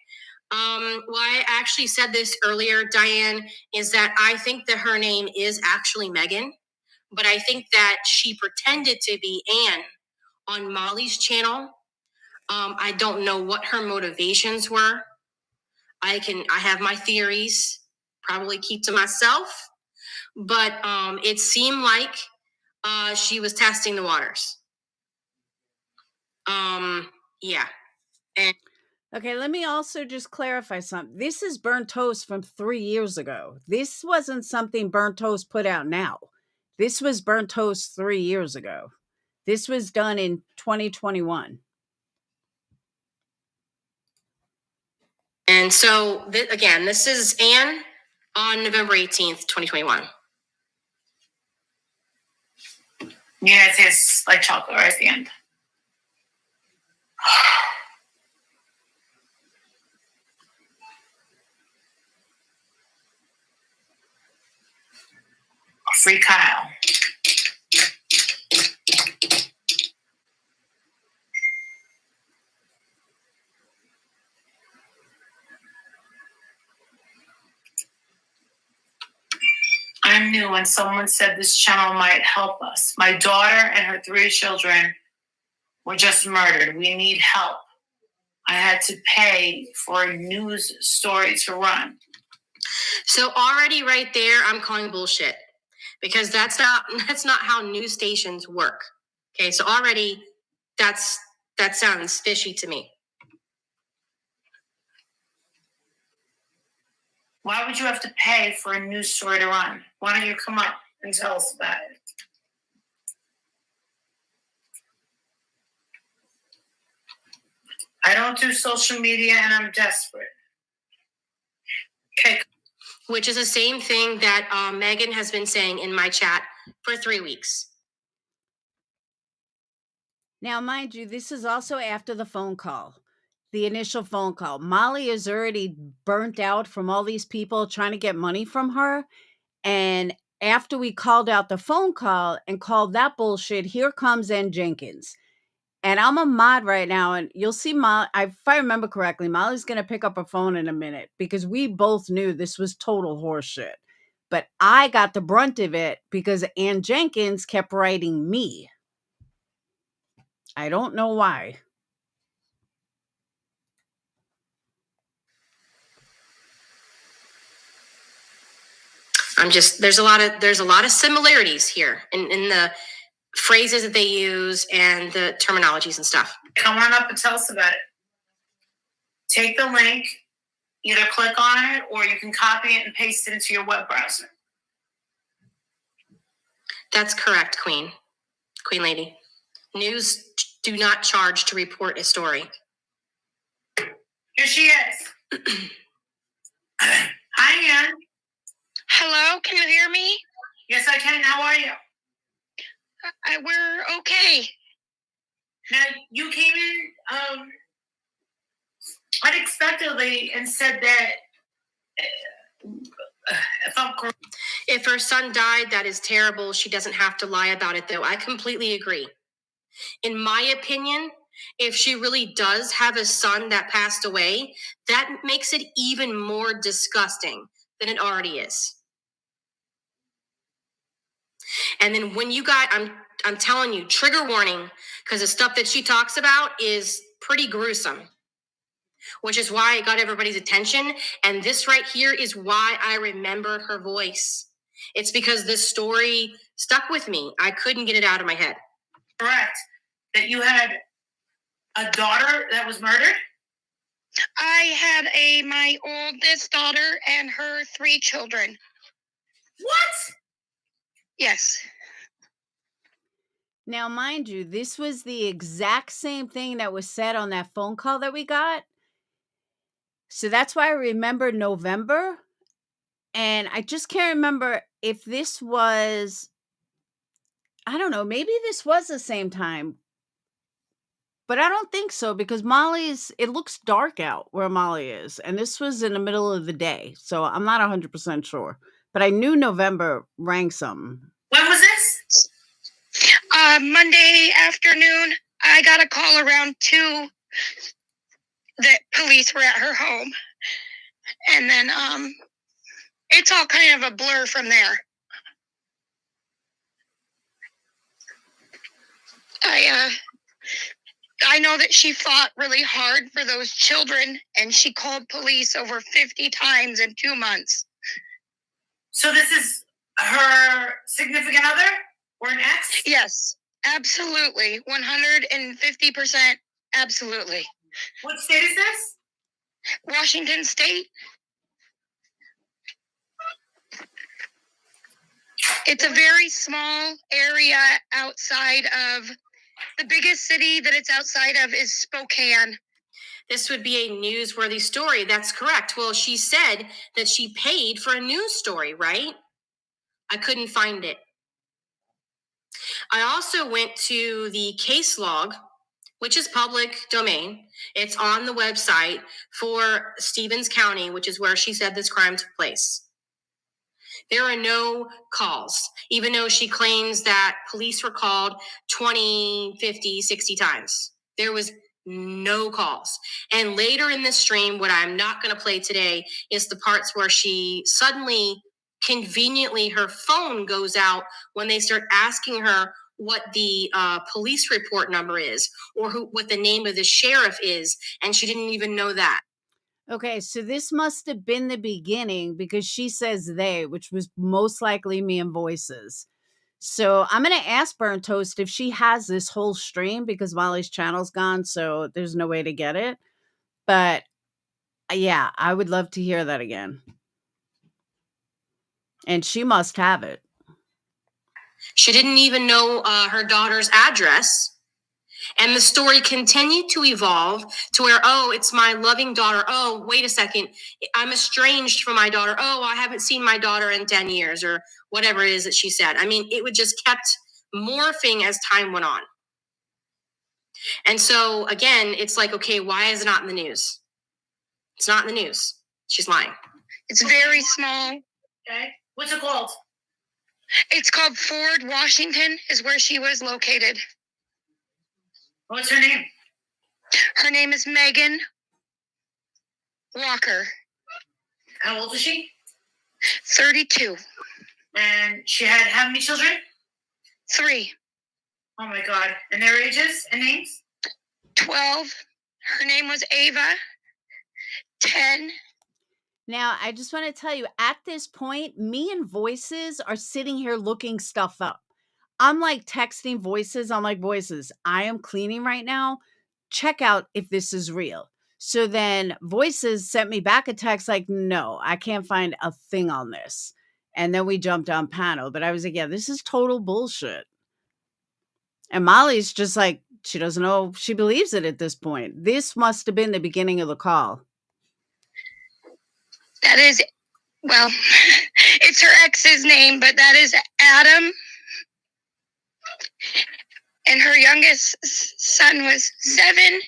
Why I actually said this earlier, Diane, is that I think that her name is actually Megan, but I think that she pretended to be Anne on Molly's channel. I don't know what her motivations were. I have my theories, probably keep to myself, but it seemed like she was testing the waters. Yeah. And Okay, let me also just clarify something. This is Burnt Toast from 3 years ago. This wasn't something Burnt Toast put out now. This was Burnt Toast 3 years ago. This was done in 2021. And so, again, this is Anne on November 18th, 2021. Yeah, it tastes like chocolate right at the end. Free Kyle. I knew when someone said this channel might help us. My daughter and her 3 children were just murdered. We need help. I had to pay for a news story to run. So already right there, I'm calling bullshit, because that's not how news stations work. Okay, so already that sounds fishy to me. Why would you have to pay for a news story to run? Why don't you come up and tell us about it? I don't do social media and I'm desperate. Okay. Which is the same thing that Megan has been saying in my chat for 3 weeks. Now, mind you, this is also after the phone call, the initial phone call. Molly is already burnt out from all these people trying to get money from her. And after we called out the phone call and called that bullshit, here comes Ann Jenkins. And I'm a mod right now, and you'll see Molly. If I remember correctly, Molly's going to pick up her phone in a minute, because we both knew this was total horseshit. But I got the brunt of it because Ann Jenkins kept writing me. I don't know why. There's a lot of similarities here in the phrases that they use and the terminologies and stuff. Come on up and tell us about it. Take the link, either click on it or you can copy it and paste it into your web browser. That's correct, Queen Lady. News do not charge to report a story. Here she is. Hi, Ann. Hello, can you hear me? Yes, I can. How are you? We're okay. Now, you came in unexpectedly and said that if I'm correct. If her son died, that is terrible. She doesn't have to lie about it, though. I completely agree. In my opinion, if she really does have a son that passed away, that makes it even more disgusting than it already is. And then when you got, I'm telling you, trigger warning, because the stuff that she talks about is pretty gruesome, which is why it got everybody's attention. And this right here is why I remember her voice. It's because this story stuck with me. I couldn't get it out of my head. Correct. That you had a daughter that was murdered? I had my oldest daughter and her 3 children. What? Yes. Now, mind you, this was the exact same thing that was said on that phone call that we got. So that's why I remember November. And I just can't remember if this was, I don't know, maybe this was the same time. But I don't think so because it looks dark out where Molly is. And this was in the middle of the day. So I'm not 100% sure. But I knew November rang something. When was this? Monday afternoon. I got a call around 2 that police were at her home. And then it's all kind of a blur from there. I know that she fought really hard for those children, and she called police over 50 times in 2 months. So this is her significant other or an ex? Yes, absolutely. 150%. Absolutely. What state is this? Washington State. It's a very small area outside of the biggest city that it's outside of is Spokane. This would be a newsworthy story. That's correct. Well, she said that she paid for a news story, right? I couldn't find it. I also went to the case log, which is public domain. It's on the website for Stevens County, which is where she said this crime took place. There are no calls, even though she claims that police were called 20, 50, 60 times. There was no calls. And later in this stream, what I'm not going to play today is the parts where she suddenly, conveniently, her phone goes out when they start asking her what the police report number is or what the name of the sheriff is. And she didn't even know that. Okay, so this must have been the beginning because she says they, which was most likely me and Voices. So I'm going to ask Burnt Toast if she has this whole stream because Molly's channel's gone, so there's no way to get it. But yeah, I would love to hear that again. And she must have it. She didn't even know her daughter's address. And the story continued to evolve to where, oh, it's my loving daughter. Oh, wait a second. I'm estranged from my daughter. Oh, I haven't seen my daughter in 10 years or whatever it is that she said. I mean, it would just kept morphing as time went on. And so, again, it's like, okay, why is it not in the news? It's not in the news. She's lying. It's very small. Okay. What's it called? It's called Ford, Washington, is where she was located. What's her name? Her name is Megan Walker. How old is she? 32. And she had how many children? 3. Oh my God. And their ages and names? 12. Her name was Ava. 10. Now, I just want to tell you, at this point, me and Voices are sitting here looking stuff up. I'm like texting Voices. I'm like, Voices, I am cleaning right now. Check out if this is real. So then Voices sent me back a text like, no, I can't find a thing on this. And then we jumped on panel. But I was like, yeah, this is total bullshit. And Molly's just like, she doesn't know. She believes it at this point. This must have been the beginning of the call. That is, well, it's her ex's name, but that is Adam. And her youngest son was 7.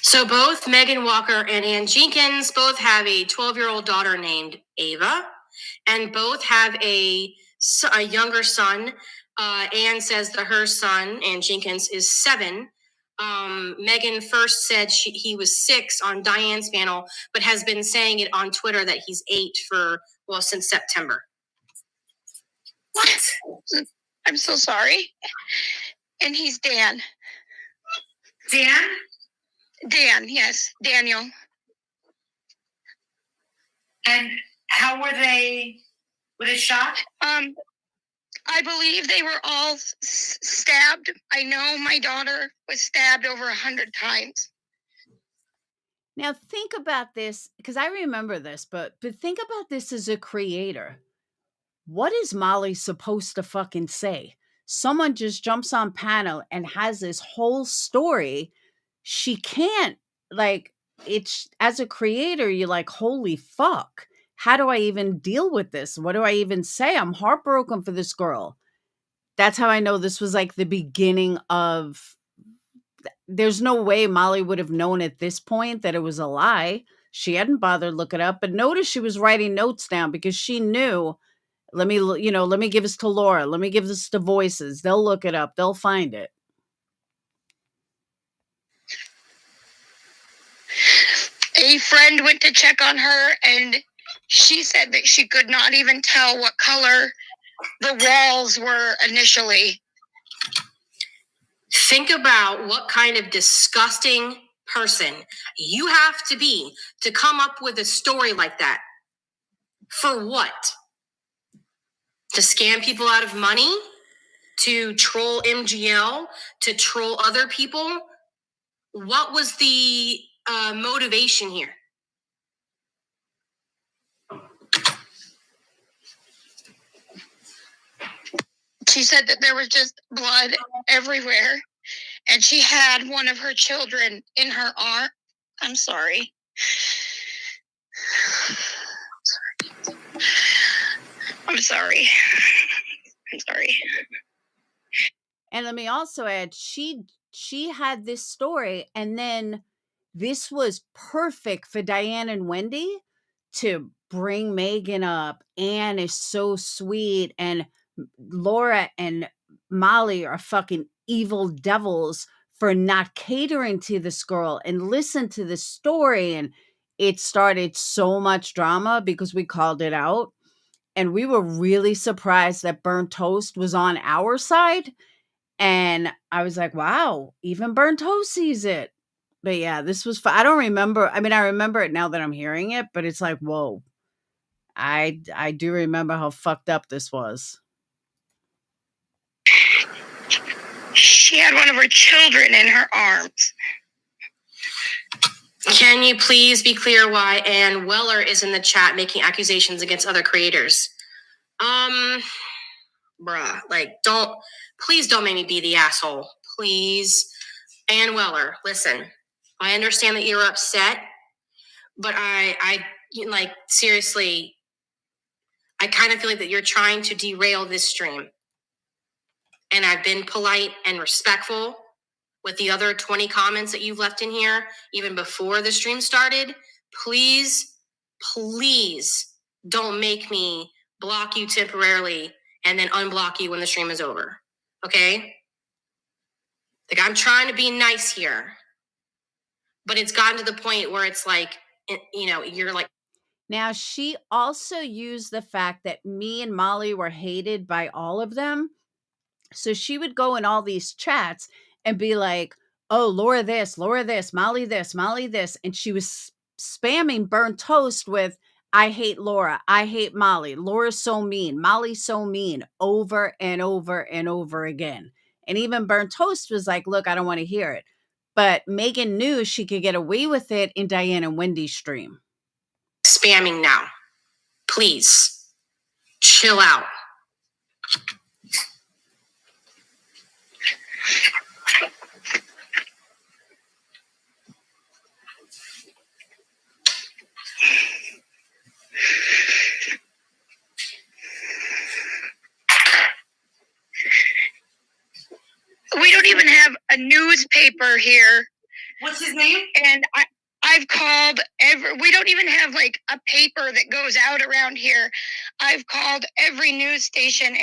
So both Megan Walker and Ann Jenkins both have a 12-year-old daughter named Ava, and both have a younger son. Ann says that her son, Ann Jenkins, is 7. Megan first said he was 6 on Diane's panel, but has been saying it on Twitter that he's 8 since September. What? I'm so sorry. And he's Dan. Dan? Dan, yes, Daniel. And how were they? Were they shot? I believe they were all stabbed. I know my daughter was stabbed over 100 times. Now think about this, because I remember this, but think about this as a creator. What is Molly supposed to fucking say? Someone just jumps on panel and has this whole story. She can't, like, it's, as a creator, you're like, holy fuck. How do I even deal with this? What do I even say? I'm heartbroken for this girl. That's how I know this was like the beginning of, there's no way Molly would have known at this point that it was a lie. She hadn't bothered looking it up, but notice she was writing notes down because she knew, let me give this to Laura. Let me give this to Voices. They'll look it up. They'll find it. A friend went to check on her, and she said that she could not even tell what color the walls were initially. Think about what kind of disgusting person you have to be to come up with a story like that. For what? To scam people out of money? To troll MGL? To troll other people? What was the motivation here? She said that there was just blood everywhere, and she had one of her children in her arm. I'm sorry. I'm sorry. I'm sorry. And let me also add, she had this story, and then this was perfect for Diane and Wendy to bring Megan up. Anne is so sweet, and Laura and Molly are fucking evil devils for not catering to this girl and listen to this story. And it started so much drama because we called it out. And we were really surprised that Burnt Toast was on our side. And I was like, wow, even Burnt Toast sees it. But yeah, this was I don't remember. I mean, I remember it now that I'm hearing it, but it's like, whoa. I do remember how fucked up this was. She had one of her children in her arms. Can you please be clear why Ann Weller is in the chat making accusations against other creators? Please don't make me be the asshole. Please. Ann Weller, listen, I understand that you're upset, but I seriously, I kind of feel like that you're trying to derail this stream. And I've been polite and respectful with the other 20 comments that you've left in here, even before the stream started. Please don't make me block you temporarily and then unblock you when the stream is over. Okay? Like, I'm trying to be nice here, but it's gotten to the point where it's like, you're like. Now, she also used the fact that me and Molly were hated by all of them. So she would go in all these chats and be like, oh, Laura this, Molly this, Molly this. And she was spamming Burnt Toast with, I hate Laura. I hate Molly. Laura's so mean. Molly's so mean, over and over and over again. And even Burnt Toast was like, look, I don't want to hear it. But Megan knew she could get away with it in Diane and Wendy's stream. Spamming now. Please chill out. We don't even have a newspaper here. What's his name? And I've called we don't even have like a paper that goes out around here. I've called every news station.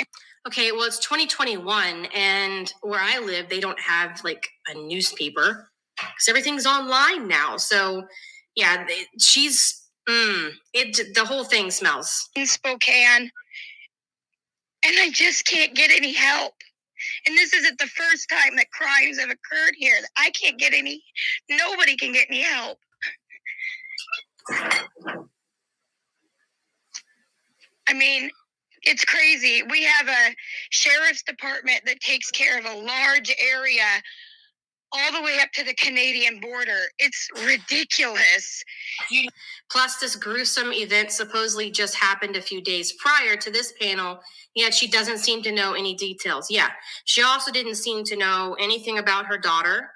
Okay, well, it's 2021, and where I live, they don't have like a newspaper because everything's online now. So, yeah, the whole thing smells. In Spokane, and I just can't get any help. And this isn't the first time that crimes have occurred here. I can't get nobody can get any help. I mean, it's crazy. We have a sheriff's department that takes care of a large area all the way up to the Canadian border. It's ridiculous. Plus, this gruesome event supposedly just happened a few days prior to this panel, yet she doesn't seem to know any details. Yeah, she also didn't seem to know anything about her daughter.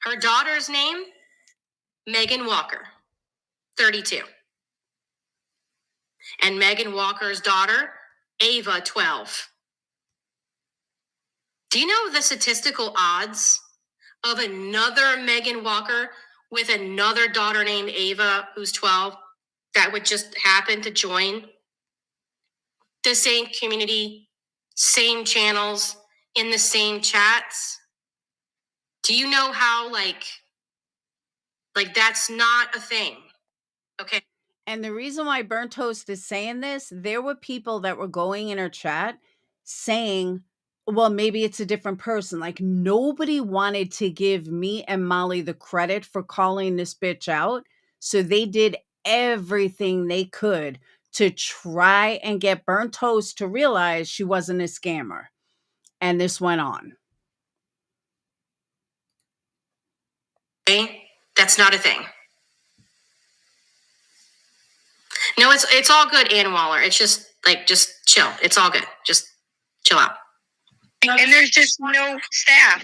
Her daughter's name, Megan Walker, 32. And Megan Walker's daughter, Ava, 12. Do you know the statistical odds of another Megan Walker with another daughter named Ava, who's 12, that would just happen to join the same community, same channels, in the same chats? Do you know how, like that's not a thing, okay? And the reason why Burnt Toast is saying this, there were people that were going in her chat saying, well, maybe it's a different person. Like, nobody wanted to give me and Molly the credit for calling this bitch out. So they did everything they could to try and get Burnt Toast to realize she wasn't a scammer. And this went on. Okay? That's not a thing. No, it's all good, Ann Waller. It's just chill. It's all good. Just chill out. And there's just no staff.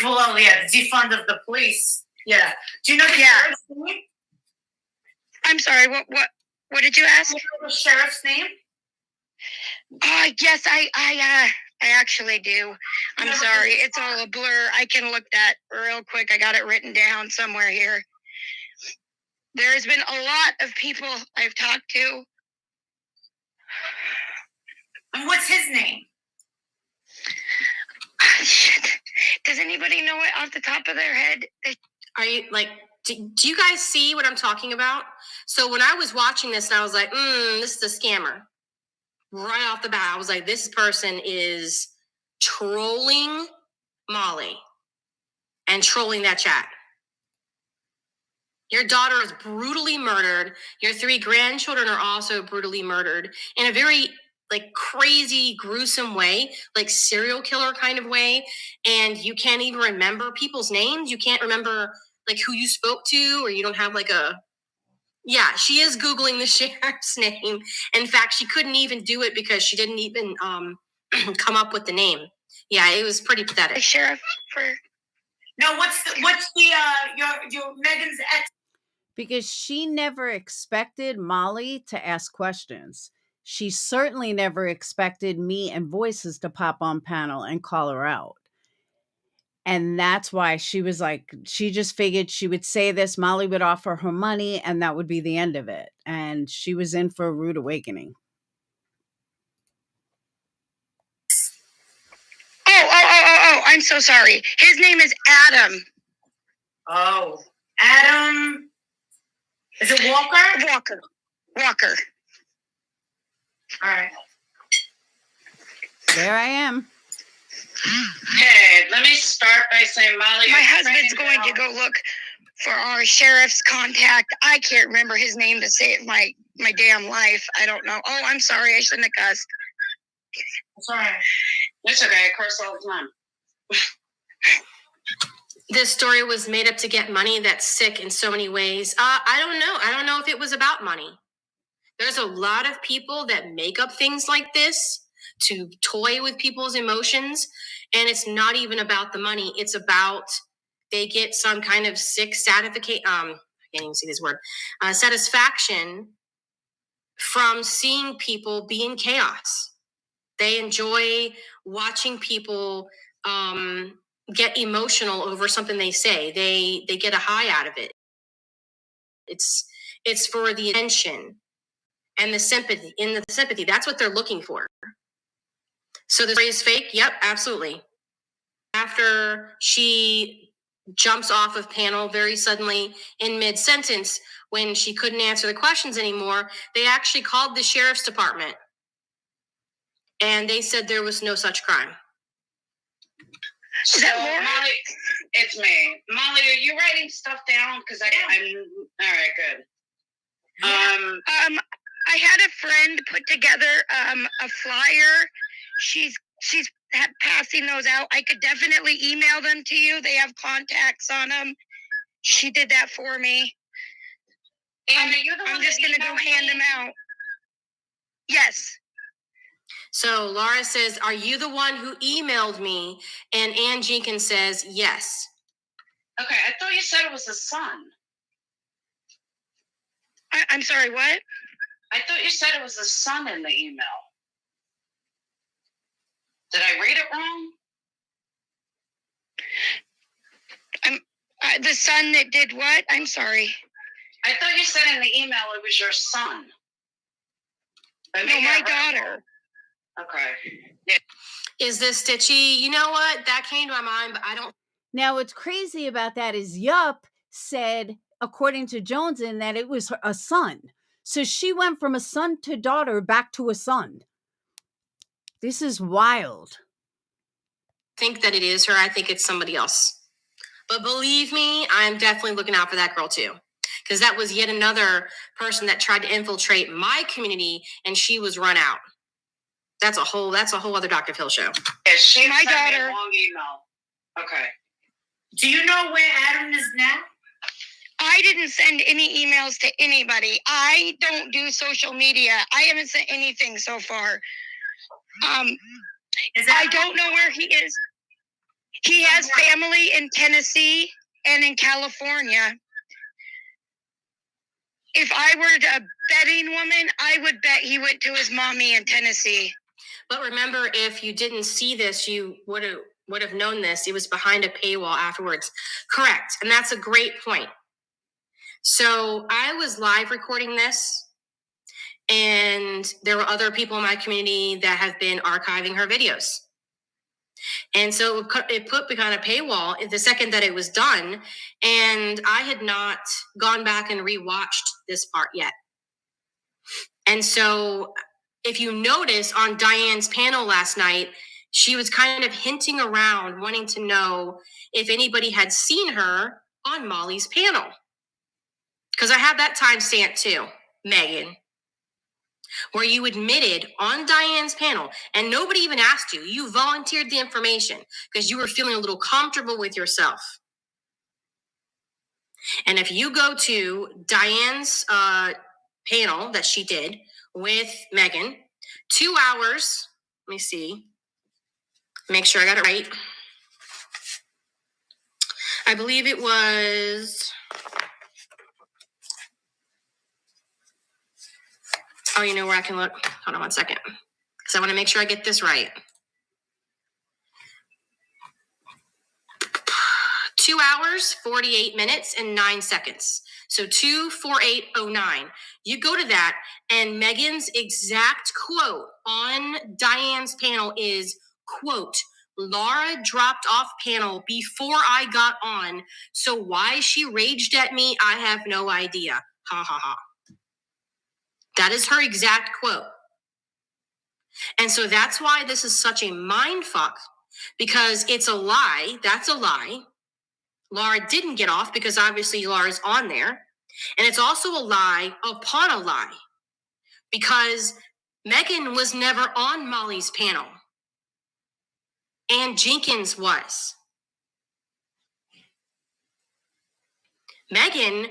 Well, yeah, the defund of the police. Yeah. Do you know the sheriff's name? I'm sorry, what did you ask? Do you know the sheriff's name? Yes, I actually do. I'm sorry. It's all a blur. I can look that real quick. I got it written down somewhere here. There's been a lot of people I've talked to. And what's his name? Shit. Does anybody know it off the top of their head? Are you do you guys see what I'm talking about? So when I was watching this, and I was like, this is a scammer. Right off the bat, I was like, this person is trolling Molly and trolling that chat. Your daughter is brutally murdered. Your 3 grandchildren are also brutally murdered in a very crazy, gruesome way, like serial killer kind of way. And you can't even remember people's names. You can't remember who you spoke to, or you don't have yeah, she is Googling the sheriff's name. In fact, she couldn't even do it because she didn't even come up with the name. Yeah, it was pretty pathetic. The sheriff for... No, what's the your Megan's ex? Because she never expected Molly to ask questions. She certainly never expected me and Voices to pop on panel and call her out. And that's why she was she just figured she would say this, Molly would offer her money, and that would be the end of it. And she was in for a rude awakening. Oh, I'm so sorry. His name is Adam. Oh, Adam. Is it Walker? Walker. All right. There I am. Okay, let me start by saying, Molly, my husband's going to go look for our sheriff's contact. I can't remember his name to save my damn life. I don't know. Oh, I'm sorry. I shouldn't have cussed. It's all right. It's okay. I curse all the time. This story was made up to get money. That's sick in so many ways. I don't know. I don't know if it was about money. There's a lot of people that make up things like this to toy with people's emotions. And it's not even about the money. It's about they get some kind of sick satisfaction. I can't even see this word. Satisfaction from seeing people be in chaos. They enjoy watching people get emotional over something they say. They get a high out of it. It's for the attention and the sympathy. In the sympathy, that's what they're looking for. So the story is fake? Yep, absolutely. After she jumps off of panel very suddenly in mid-sentence when she couldn't answer the questions anymore, they actually called the sheriff's department. And they said there was no such crime. So, Molly, it's me. Molly, are you writing stuff down? Because I'm all right, good. I had a friend put together a flyer. She's passing those out. I could definitely email them to you. They have contacts on them. She did that for me. And I'm just gonna go hand them out. Yes. So Laura says, "Are you the one who emailed me?" And Ann Jenkins says, "Yes." Okay, I thought you said it was the son. I'm sorry, what? I thought you said it was the son in the email. Did I read it wrong? The son that did what? I'm sorry. I thought you said in the email it was your son. No, my daughter. Okay. Yeah. Is this Stitchy? You know what? That came to my mind, but I don't. Now, what's crazy about that is Yup said, according to Joneson, that it was a son. So she went from a son to daughter back to a son. This is wild. think that it is her. I think it's somebody else. But believe me, I'm definitely looking out for that girl too. Because that was yet another person that tried to infiltrate my community and she was run out. That's a whole other Dr. Phil show. Yeah, she My sent me a daughter. long email. Okay. Do you know where Adam is now? I didn't send any emails to anybody. I don't do social media. I haven't sent anything so far. I don't know where he is. He has family in Tennessee and in California. If I were a betting woman, I would bet he went to his mommy in Tennessee. But remember, if you didn't see this, you would have known this. It was behind a paywall afterwards. Correct. And that's a great point. So I was live recording this, and there were other people in my community that have been archiving her videos. And so it put behind a paywall the second that it was done. And I had not gone back and rewatched this part yet. And so if you notice on Diane's panel last night, she was kind of hinting around, wanting to know if anybody had seen her on Molly's panel. Because I have that timestamp too, Megan, where you admitted on Diane's panel, and nobody even asked you. You volunteered the information because you were feeling a little comfortable with yourself. And if you go to Diane's panel that she did with Megan, 2 hours, let me see, make sure I got it right. I believe it was, oh, you know where I can look? Hold on one second, because I want to make sure I get this right. 2 hours, 48 minutes, and 9 seconds. So 2:48:09. You go to that, and Megan's exact quote on Diane's panel is, quote, "Laura dropped off panel before I got on, so why she raged at me, I have no idea. Ha ha ha." That is her exact quote. And so that's why this is such a mind fuck, because it's a lie. That's a lie. Laura didn't get off because obviously Laura's on there. And it's also a lie upon a lie because Megan was never on Molly's panel. Ann Jenkins was. Megan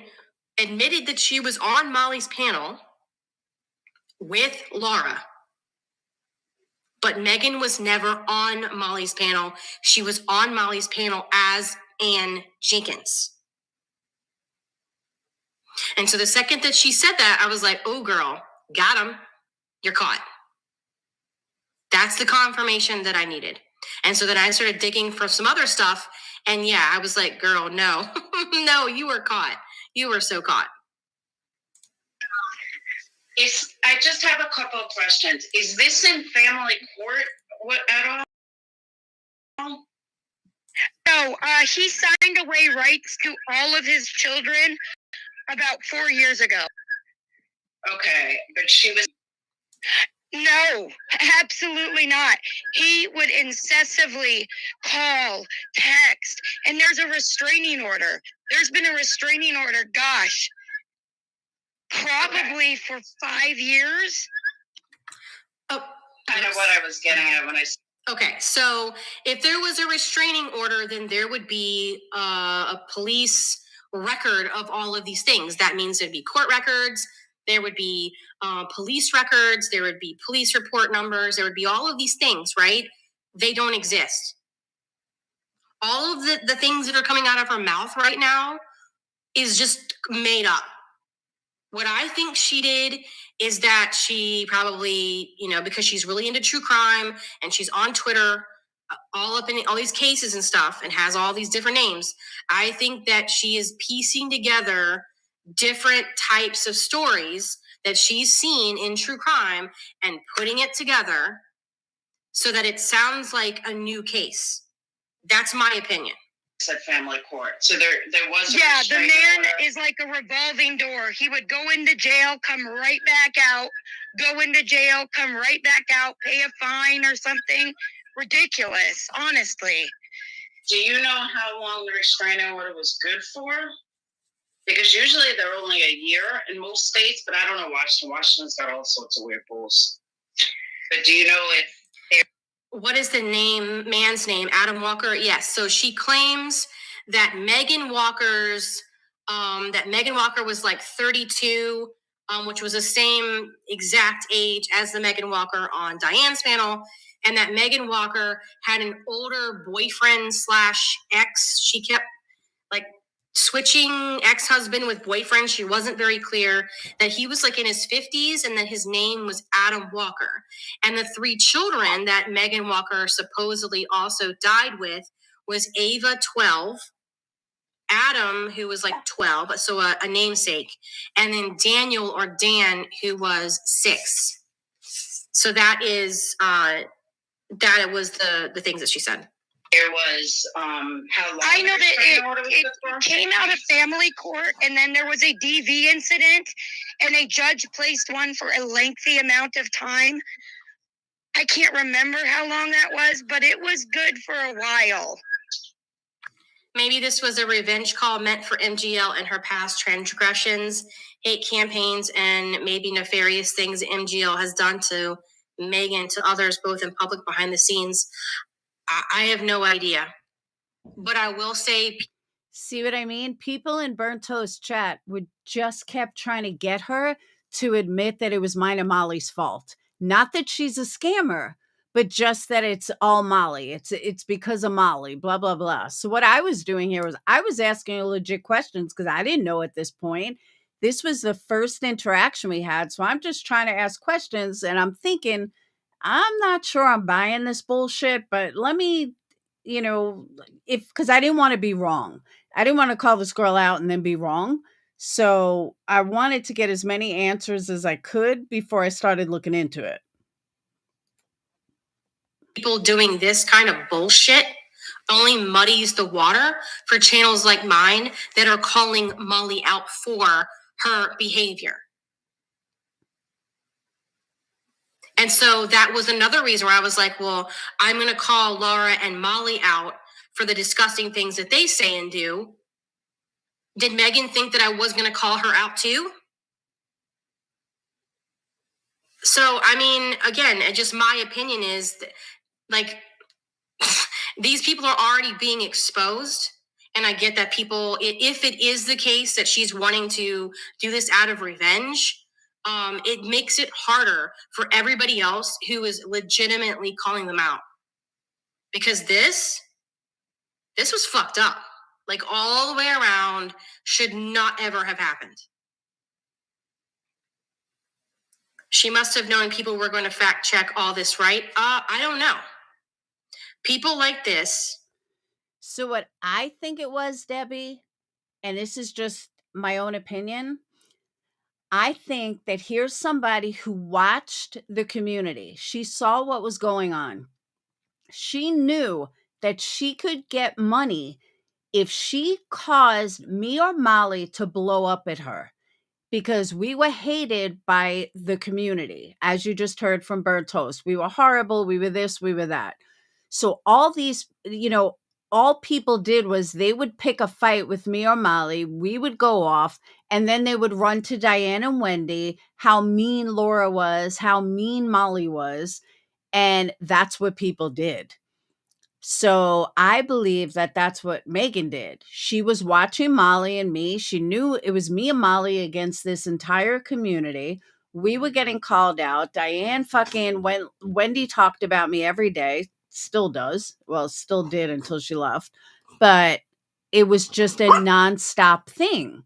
admitted that she was on Molly's panel with Laura. But Megan was never on Molly's panel. She was on Molly's panel as Ann Jenkins. And so the second that she said that, I was like, oh, girl, got him. You're caught. That's the confirmation that I needed. And so then I started digging for some other stuff. And yeah, I was like, girl, no, no, you were caught. You were so caught. I just have a couple of questions. Is this in family court at all? No, he signed away rights to all of his children about 4 years ago. Okay, but she was... No, absolutely not. He would incessantly call, text, and there's a restraining order. There's been a restraining order, gosh, probably for 5 years. Oh, kind of what I was getting at when I... Okay, so if there was a restraining order, then there would be a police record of all of these things. That means there'd be court records, there would be police records, there would be police report numbers, there would be all of these things, right? They don't exist. All of the things that are coming out of her mouth right now is just made up. What I think she did is that she probably, because she's really into true crime and she's on Twitter, all up in all these cases and stuff and has all these different names. I think that she is piecing together different types of stories that she's seen in true crime and putting it together so that it sounds like a new case. That's my opinion. Said family court. So there was a... Yeah, the man is like a revolving door. He would go into jail, come right back out, go into jail, come right back out, pay a fine or something. Ridiculous, honestly. Do you know how long the restraining order was good for? Because usually they're only a year in most states, but I don't know Washington. Washington's got all sorts of weird rules. But do you know if... What is the man's name? Adam Walker? Yes. So she claims that Megan Walker was like 32, which was the same exact age as the Megan Walker on Diane's panel. And that Megan Walker had an older boyfriend / ex. She kept like switching ex-husband with boyfriend. She wasn't very clear that he was like in his 50s and that his name was Adam Walker. And the 3 children that Megan Walker supposedly also died with was Ava, 12, Adam, who was like 12, so a namesake, and then Daniel or Dan, who was 6. So that is that it was the things that she said. There was how long? I know that it came out of family court, and then there was a DV incident, and a judge placed one for a lengthy amount of time. I can't remember how long that was, but it was good for a while. Maybe this was a revenge call meant for MGL and her past transgressions, hate campaigns, and maybe nefarious things MGL has done to Megan, to others, both in public, behind the scenes. I have no idea, but I will say... See what I mean? People in Burnt Toast chat would just kept trying to get her to admit that it was mine and Molly's fault. Not that she's a scammer, but just that it's all Molly. It's because of Molly, blah, blah, blah. So what I was doing here was I was asking legit questions because I didn't know at this point. This was the first interaction we had. So I'm just trying to ask questions and I'm thinking, I'm not sure I'm buying this bullshit, but let me, because I didn't want to be wrong. I didn't want to call this girl out and then be wrong. So I wanted to get as many answers as I could before I started looking into it. People doing this kind of bullshit only muddies the water for channels like mine that are calling Molly out for her behavior. And so that was another reason where I was like, well, I'm going to call Laura and Molly out for the disgusting things that they say and do. Did Megan think that I was going to call her out too? So, I mean, again, just my opinion is that, like, these people are already being exposed. And I get that people, if it is the case that she's wanting to do this out of revenge, it makes it harder for everybody else who is legitimately calling them out. Because this was fucked up. Like, all the way around, should not ever have happened. She must have known people were going to fact check all this, right? I don't know. People like this. So what I think it was, Debbie, and this is just my own opinion, I think that here's somebody who watched the community. She saw what was going on. She knew that she could get money if she caused me or Molly to blow up at her, because we were hated by the community. As you just heard from Bird Toast, we were horrible, we were this, we were that. So all these, all people did was they would pick a fight with me or Molly, we would go off, and then they would run to Diane and Wendy, how mean Laura was, how mean Molly was, and that's what people did. So I believe that that's what Megan did. She was watching Molly and me. She knew it was me and Molly against this entire community. We were getting called out. Diane fucking Wendy talked about me every day. Still does. Well, still did until she left. But it was just a nonstop thing.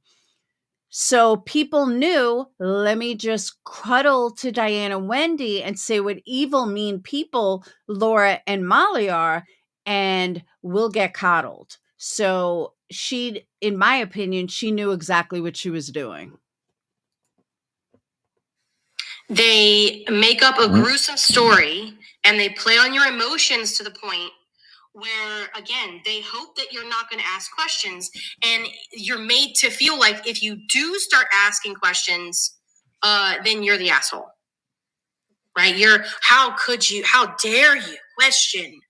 So people knew, let me just cuddle to Diane and Wendy and say what evil, mean people Laura and Molly are, and we'll get coddled. So she, in my opinion, she knew exactly what she was doing. They make up a gruesome story and they play on your emotions to the point where, again, they hope that you're not going to ask questions, and you're made to feel like if you do start asking questions, then you're the asshole, right? How dare you question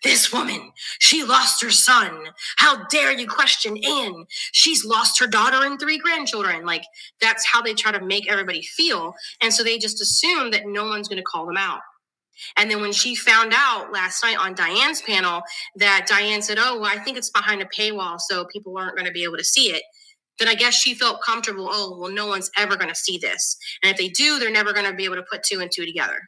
this woman? She lost her son. How dare you question Anne? She's lost her daughter and 3 grandchildren. Like, that's how they try to make everybody feel. And so they just assume that no one's going to call them out. And then when she found out last night on Diane's panel that Diane said, oh, well, I think it's behind a paywall, so people aren't going to be able to see it, then I guess she felt comfortable, oh, well, no one's ever going to see this. And if they do, they're never going to be able to put 2 and 2 together.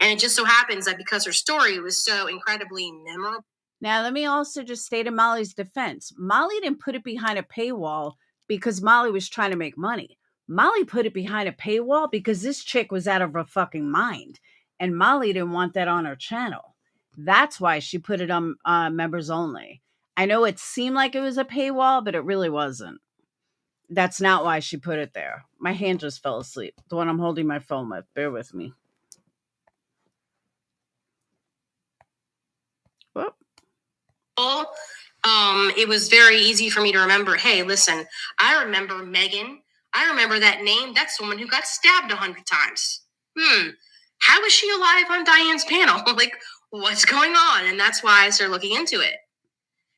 And it just so happens that because her story was so incredibly memorable. Now, let me also just state in Molly's defense, Molly didn't put it behind a paywall because Molly was trying to make money. Molly put it behind a paywall because this chick was out of her fucking mind. And Molly didn't want that on her channel. That's why she put it on members only. I know it seemed like it was a paywall, but it really wasn't. That's not why she put it there. My hand just fell asleep. The one I'm holding my phone with. Bear with me. Whoop. It was very easy for me to remember, hey, listen, I remember Megan. I remember that name. That's the woman who got stabbed 100 times. How is she alive on Diane's panel? Like, what's going on? And that's why I started looking into it.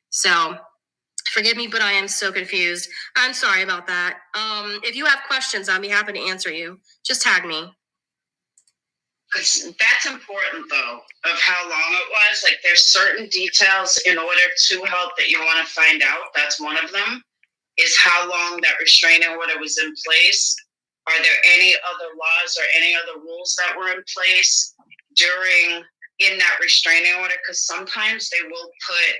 So, forgive me, but I am so confused. I'm sorry about that. If you have questions, I'll be happy to answer you. Just tag me. That's important, though, of how long it was. Like, there's certain details in order to help that you want to find out. That's one of them, is how long that restraining order was in place. Are there any other laws or any other rules that were in place in that restraining order? Because sometimes they will put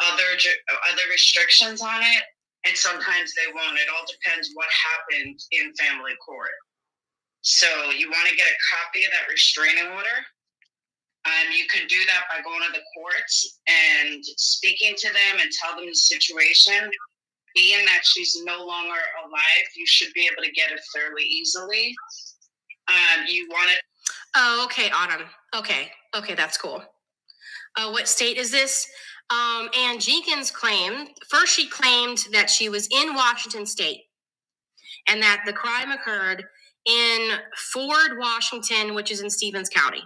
other restrictions on it, and sometimes they won't. It all depends what happened in family court. So you want to get a copy of that restraining order. You can do that by going to the courts and speaking to them and tell them the situation. Being that she's no longer alive, you should be able to get it fairly easily. You want it. Oh, okay, Autumn. Okay, that's cool. What state is this? Ann Jenkins claimed that she was in Washington State and that the crime occurred in Ford, Washington, which is in Stevens County.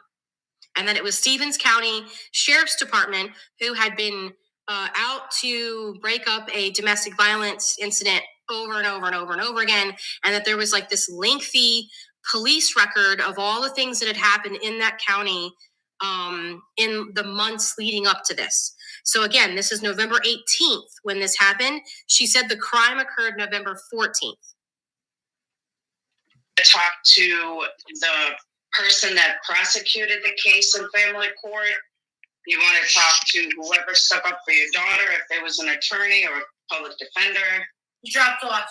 And that it was Stevens County Sheriff's Department who had been out to break up a domestic violence incident over and over and over and over again, and that there was like this lengthy police record of all the things that had happened in that county in the months leading up to this. So again, this is November 18th when this happened. She said the crime occurred November 14th. Talk to the person that prosecuted the case in family court. You want to talk to whoever stuck up for your daughter, if there was an attorney or a public defender. Dropped off.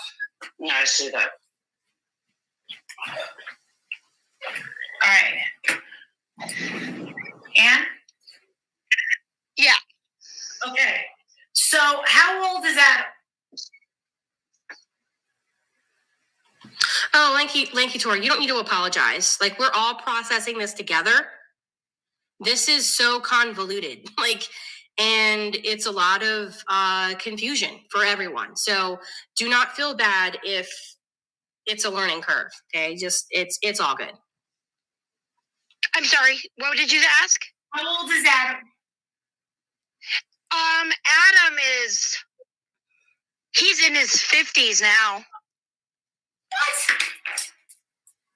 No, I see that. All right. Anne? Yeah. Okay. So how old is Adam? Oh, Lanky Tori, you don't need to apologize. Like, we're all processing this together. This is so convoluted, and it's a lot of confusion for everyone. So do not feel bad if it's a learning curve. Okay, just it's all good. I'm sorry. What did you ask? How old is Adam? Adam he's in his 50s now. What?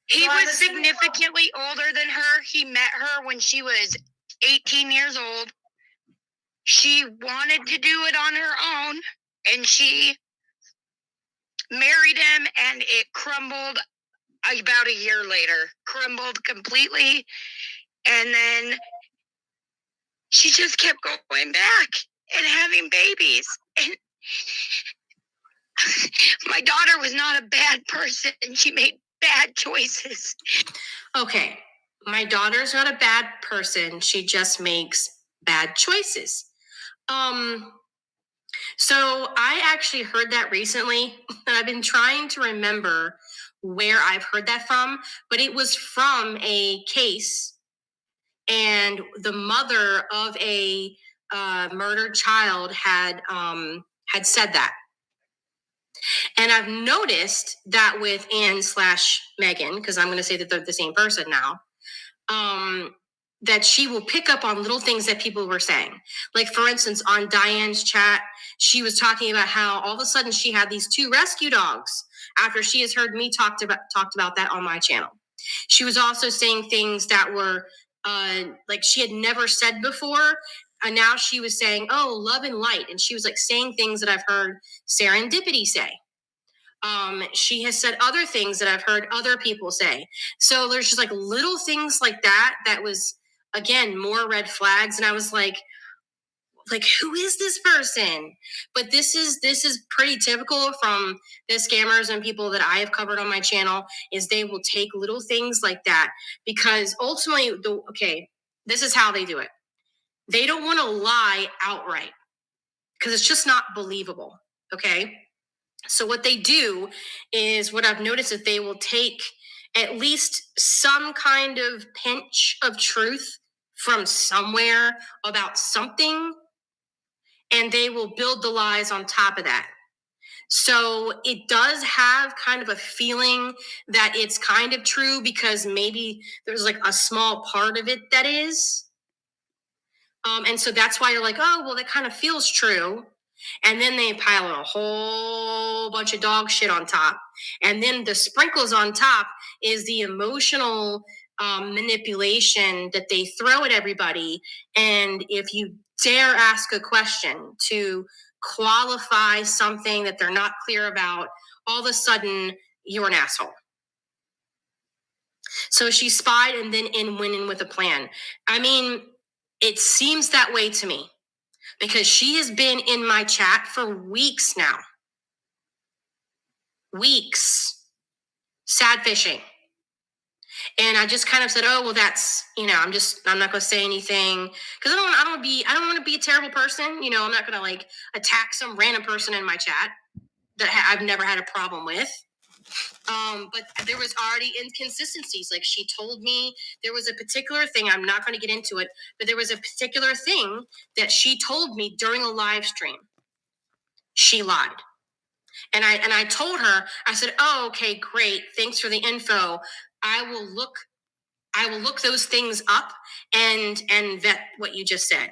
He was significantly older than her. He met her when she was 18 years old. She wanted to do it on her own, and she married him, and it crumbled about a year later. Crumbled completely, and then she just kept going back and having babies. And my daughter was not a bad person. She made bad choices. Okay, my daughter's not a bad person. She just makes bad choices. So I actually heard that recently, and I've been trying to remember where I've heard that from, but it was from a case, and the mother of a murdered child had said that. And I've noticed that with Anne/Megan, because I'm going to say that they're the same person now, that she will pick up on little things that people were saying. Like, for instance, on Diane's chat, she was talking about how all of a sudden she had these 2 rescue dogs after she has heard me talked about that on my channel. She was also saying things that were like she had never said before. And now she was saying, oh, love and light. And she was like saying things that I've heard Serendipity say. She has said other things that I've heard other people say. So there's just like little things like that was, again, more red flags. And I was like, who is this person? But this is pretty typical from the scammers and people that I have covered on my channel, is they will take little things like that because ultimately, this is how they do it. They don't want to lie outright because it's just not believable. Okay. So what they do is, what I've noticed is they will take at least some kind of pinch of truth from somewhere about something, and they will build the lies on top of that. So it does have kind of a feeling that it's kind of true because maybe there's like a small part of it that is. And so that's why you're like, oh, well, that kind of feels true. And then they pile a whole bunch of dog shit on top. And then the sprinkles on top is the emotional manipulation that they throw at everybody. And if you dare ask a question to qualify something that they're not clear about, all of a sudden you're an asshole. So she spied and then went in with a plan. I mean, it seems that way to me, because she has been in my chat for weeks now. Weeks. Sad fishing. And I just kind of said, oh, well, that's, I'm not going to say anything because I don't want to be a terrible person. I'm not going to like attack some random person in my chat that I've never had a problem with. But there was already inconsistencies. Like, she told me there was a particular thing, I'm not going to get into it, but there was a particular thing that she told me during a live stream. She lied. And I told her, I said, oh, okay, great. Thanks for the info. I will look those things up and vet what you just said.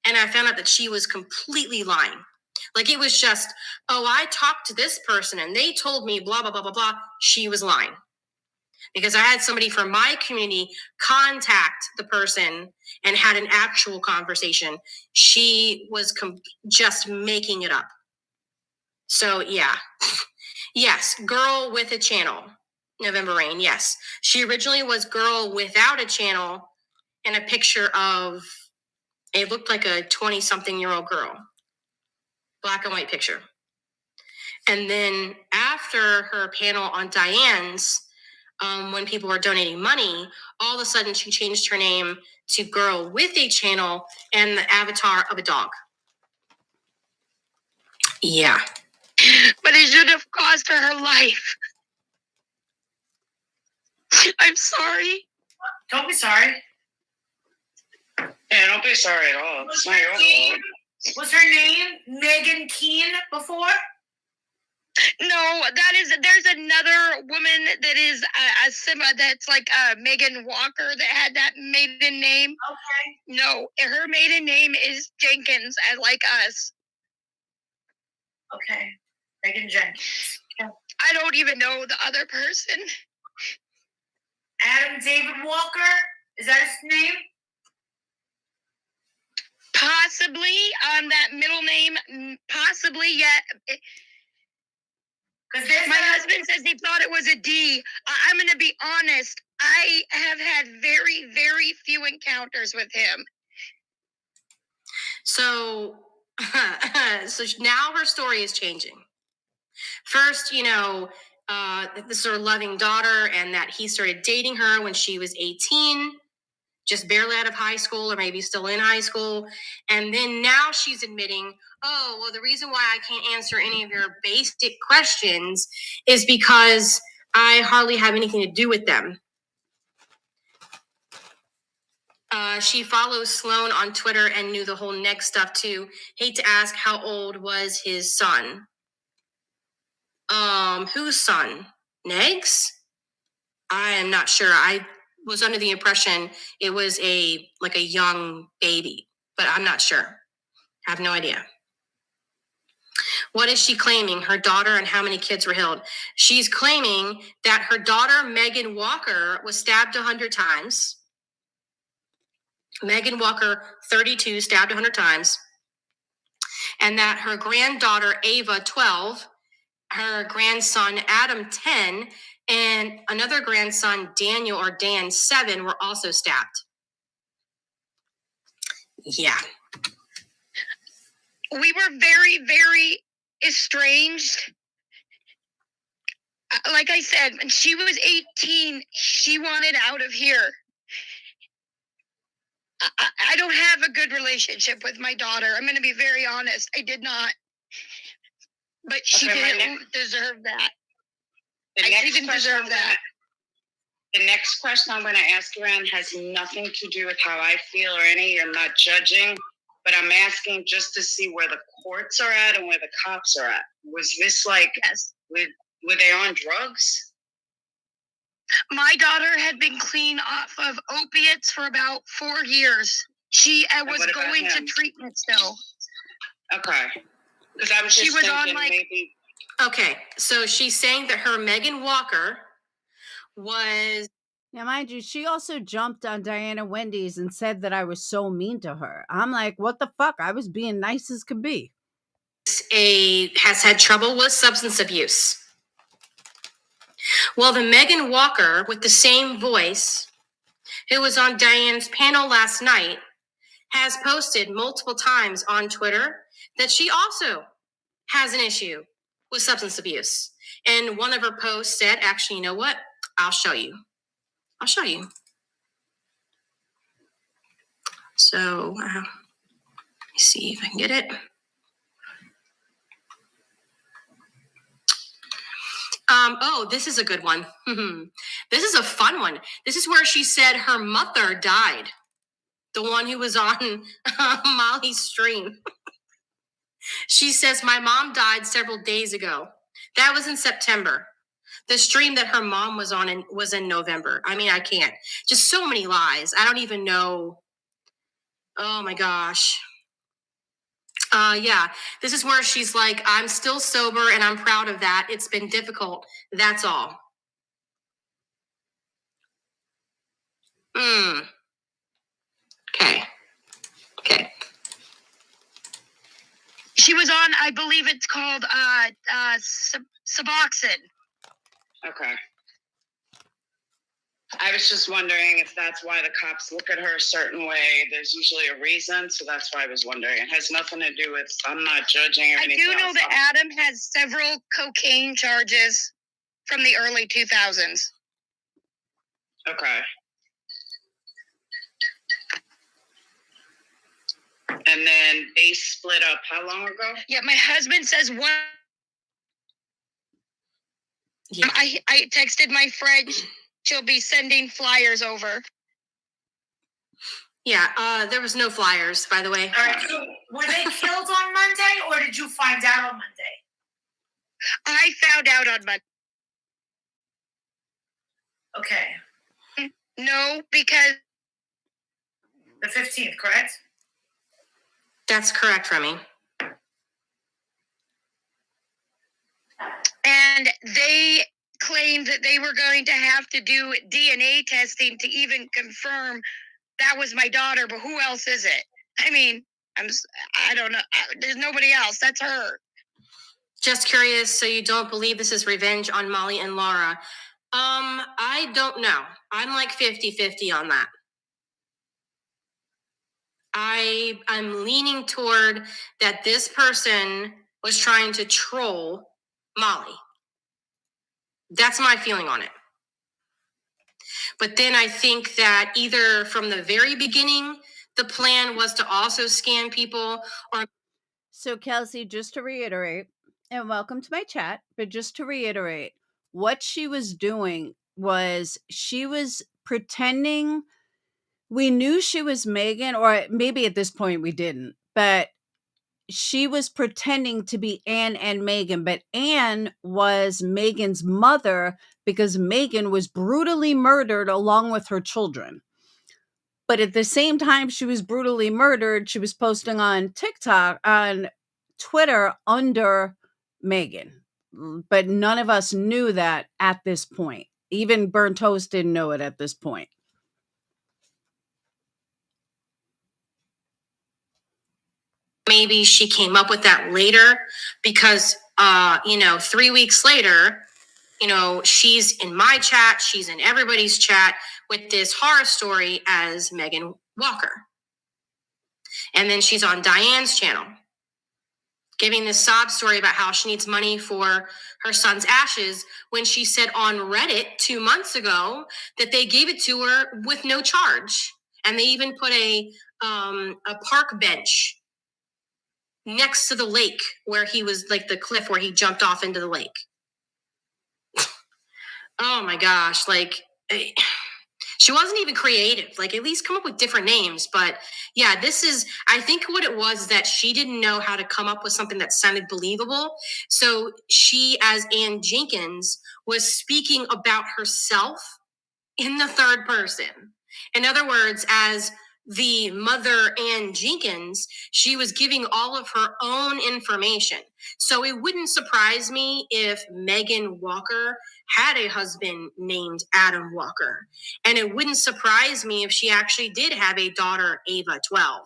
And I found out that she was completely lying. Like it was just, oh, I talked to this person and they told me blah, blah, blah, blah, blah. She was lying. Because I had somebody from my community contact the person and had an actual conversation. She was just making it up. So yeah. Yes, girl with a channel. November Rain, yes. She originally was girl without a channel and a picture of, it looked like a 20-something-year-old girl. Black and white picture. And then after her panel on Diane's, when people were donating money, all of a sudden she changed her name to girl with a channel and the avatar of a dog. Yeah. But it should have cost her her life. I'm sorry. Don't be sorry. Yeah, don't be sorry at all. It's not your fault. Was her name Megan Keane before? No, there's another woman that is a similar, that's like Megan Walker that had that maiden name. Okay. No, her maiden name is Jenkins, like us. Okay. Megan Jenkins. Okay. I don't even know the other person. Adam David Walker? Is that his name? Possibly, that middle name, possibly, yeah. My husband says he thought it was a D. I'm going to be honest. I have had very, very few encounters with him. So, so now her story is changing. First, this is her loving daughter and that he started dating her when she was 18, just barely out of high school or maybe still in high school. And then now she's admitting, oh, well, the reason why I can't answer any of your basic questions is because I hardly have anything to do with them. She follows Sloan on Twitter and knew the whole neck stuff too. Hate to ask, how old was his son? Whose son? Negs? I am not sure. I was under the impression it was a young baby, but I'm not sure. I have no idea. What is she claiming? Her daughter and how many kids were killed? She's claiming that her daughter, Megan Walker, was stabbed 100 times. Megan Walker, 32, stabbed 100 times. And that her granddaughter, Ava, 12, her grandson, Adam, 10, and another grandson, Daniel or Dan, 7, were also stabbed. Yeah. We were very, very estranged. Like I said, when she was 18, she wanted out of here. I don't have a good relationship with my daughter. I'm going to be very honest. I did not. But she didn't deserve that. She didn't deserve that. The next question I'm going to ask you, Ann, has nothing to do with how I feel or any. I'm not judging, but I'm asking just to see where the courts are at and where the cops are at. Was this Yes. Were they on drugs? My daughter had been clean off of opiates for about 4 years. She was going to treatment still. Okay. Because I was just thinking maybe. Okay, so she's saying that her Megan Walker was. Now, mind you, she also jumped on Diana Wendy's and said that I was so mean to her. I'm like, what the fuck? I was being nice as could be. Has had trouble with substance abuse. Well, the Megan Walker with the same voice who was on Diane's panel last night has posted multiple times on Twitter that she also has an issue with substance abuse. And one of her posts said, actually, you know what? I'll show you. So, let me see if I can get it. This is a good one. This is a fun one. This is where she said her mother died. The one who was on Molly's stream. She says, my mom died several days ago. That was in September. The stream that her mom was on was in November. I mean, I can't. Just so many lies. I don't even know. Oh my gosh. Yeah, this is where she's like, I'm still sober and I'm proud of that. It's been difficult. That's all. Okay. She was on, I believe it's called Suboxone. Okay. I was just wondering if that's why the cops look at her a certain way. There's usually a reason, so that's why I was wondering. It has nothing to do with, I'm not judging or anything. I do know that Adam has several cocaine charges from the early 2000s. Okay. And then they split up how long ago? Yeah, my husband says one. Yeah. I texted my friend. She'll be sending flyers over. Yeah, there was no flyers, by the way. All right, so were they killed on Monday, or did you find out on Monday? I found out on Monday. Okay. No, because The 15th, correct? That's correct, Remy. and they claimed that they were going to have to do DNA testing to even confirm that was my daughter, but who else is it? I mean, I don't know. There's nobody else. That's her. Just curious, so you don't believe this is revenge on Molly and Laura? I don't know. I'm like 50-50 on that. I'm leaning toward that this person was trying to troll Molly. That's my feeling on it. But then I think that either from the very beginning, the plan was to also scam people, or... So, Kelsey, just to reiterate, and welcome to my chat, but just to reiterate, what she was doing was she was pretending we knew she was Megan, or maybe at this point we didn't, but she was pretending to be Anne and Megan, but Anne was Megan's mother because Megan was brutally murdered along with her children. But at the same time she was brutally murdered, she was posting on TikTok, on Twitter under Megan. But none of us knew that at this point. Even Burnt Toast didn't know it at this point. Maybe she came up with that later because, 3 weeks later, she's in my chat, she's in everybody's chat with this horror story as Megan Walker. And then she's on Diane's channel, giving this sob story about how she needs money for her son's ashes when she said on Reddit 2 months ago that they gave it to her with no charge. And they even put a park bench next to the lake where he was, like the cliff where he jumped off into the lake. Oh my gosh, she wasn't even creative. At least come up with different names. But yeah, I think what it was that she didn't know how to come up with something that sounded believable. So she, as Ann Jenkins, was speaking about herself in the third person. In other words, as the mother Ann Jenkins, she was giving all of her own information. So it wouldn't surprise me if Megan Walker had a husband named Adam Walker. And it wouldn't surprise me if she actually did have a daughter, Ava 12.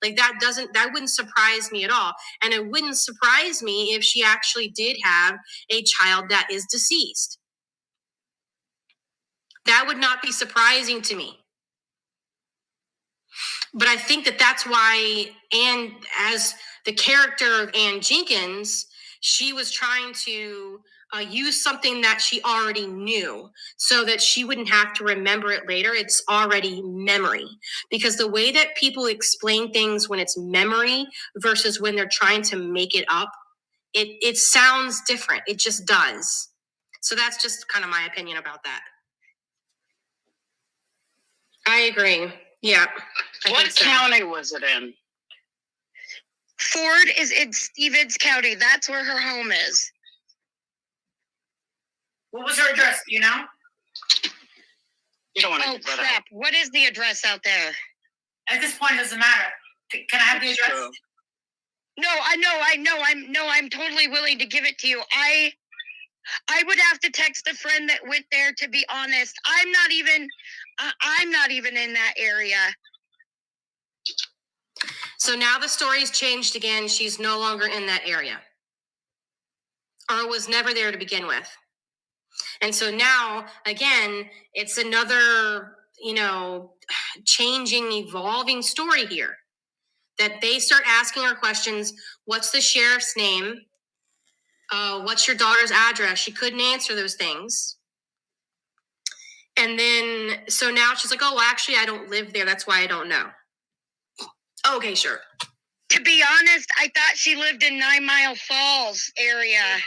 That wouldn't surprise me at all. And it wouldn't surprise me if she actually did have a child that is deceased. That would not be surprising to me. But I think that that's why Anne, as the character of Ann Jenkins, she was trying to use something that she already knew so that she wouldn't have to remember it later. It's already memory. Because the way that people explain things when it's memory versus when they're trying to make it up, it sounds different. It just does. So that's just kind of my opinion about that. I agree. Yeah. What county was it in? Ford is in Stevens County. That's where her home is. What was her address? Do you know? You don't want to Oh, give that crap. out. What is the address out there? At this point, it doesn't matter. Can I have the address? True. No, I'm totally willing to give it to you. I would have to text a friend that went there, to be honest. I'm not even in that area. So now the story's changed again. She's no longer in that area, or was never there to begin with. And so now, again, it's another, changing, evolving story here. That they start asking her questions. What's the sheriff's name? What's your daughter's address? She couldn't answer those things. And then, so now she's like, oh, well, actually, I don't live there. That's why I don't know. Okay, sure. To be honest, I thought she lived in 9 Mile Falls area,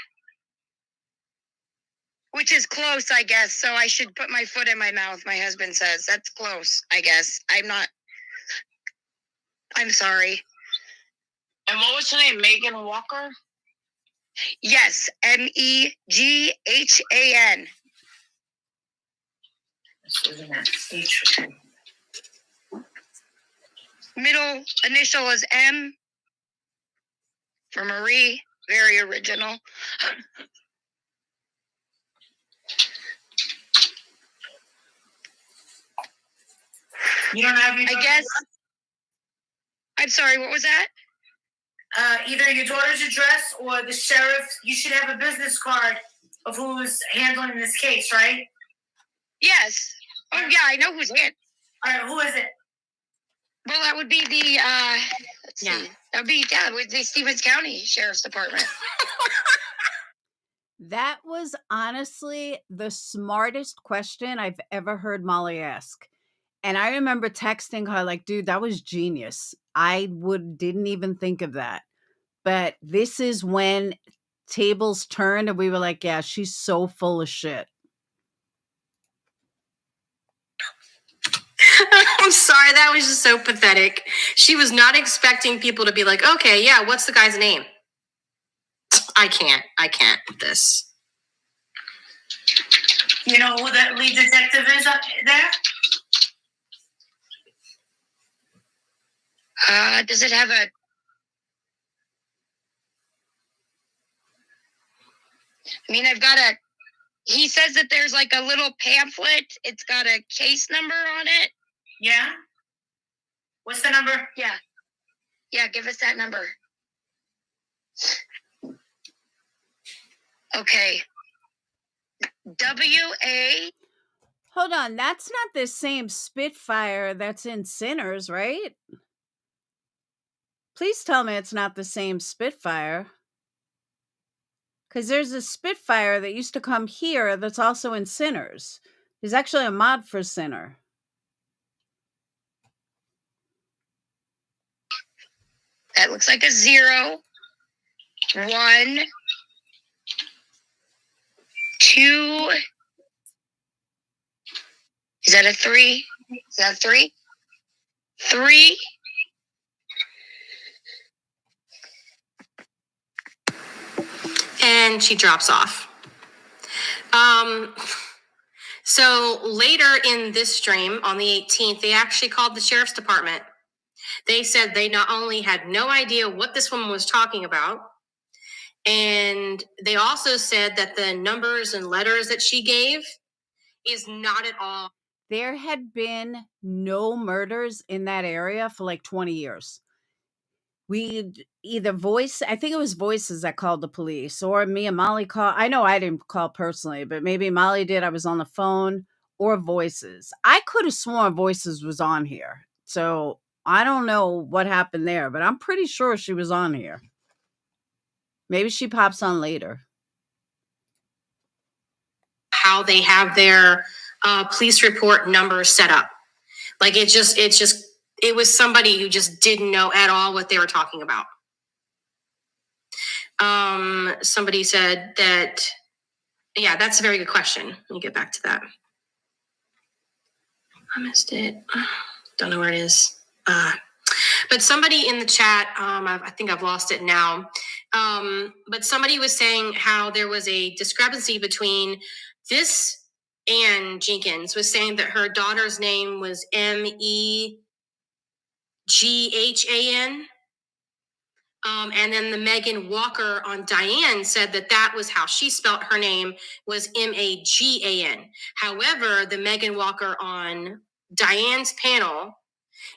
which is close, I guess. So I should put my foot in my mouth, my husband says. That's close, I guess. I'm sorry. And what was her name? Megan Walker? Yes, Meghan. Middle initial is M for Marie. Very original. You don't have your I guess. I'm sorry, what was that? either your daughter's address or the sheriff. You should have a business card of who's handling this case, right? Yes. Oh, yeah, I know who's it. All right, who is it? Well, that would be the, let's see. That would be, with the Stevens County Sheriff's Department. That was honestly the smartest question I've ever heard Molly ask. And I remember texting her like, dude, that was genius. I didn't even think of that. But this is when tables turned and we were like, yeah, she's so full of shit. I'm sorry, that was just so pathetic. She was not expecting people to be like, okay, yeah, what's the guy's name? I can't with this. You know who that lead detective is up there? Does it have he says that there's like a little pamphlet. It's got a case number on it. Yeah? What's the number? Yeah. Yeah, give us that number. Okay. WA. Hold on, that's not the same Spitfire that's in Sinners, right? Please tell me it's not the same Spitfire. Because there's a Spitfire that used to come here that's also in Sinners. There's actually a mod for Sinner. That looks like a 0, 1, 2. Is that a 3? Is that a 3? 3. And she drops off. So later in this stream on the 18th, they actually called the sheriff's department. They said they not only had no idea what this woman was talking about, and they also said that the numbers and letters that she gave is not at all. There had been no murders in that area for like 20 years. We either I think it was Voices that called the police, or me and Molly called. I know I didn't call personally, but maybe Molly did. I was on the phone, or Voices. I could have sworn Voices was on here. So I don't know what happened there, but I'm pretty sure she was on here. Maybe she pops on later. How they have their police report numbers set up. Like it was somebody who just didn't know at all what they were talking about. Somebody said that, yeah, that's a very good question. Let me get back to that. I missed it. Don't know where it is. But somebody in the chat, I think I've lost it now. But somebody was saying how there was a discrepancy between this. Ann Jenkins was saying that her daughter's name was Meghan. And then the Megan Walker on Diane said that was how she spelt her name, was Magan. However, the Megan Walker on Diane's panel,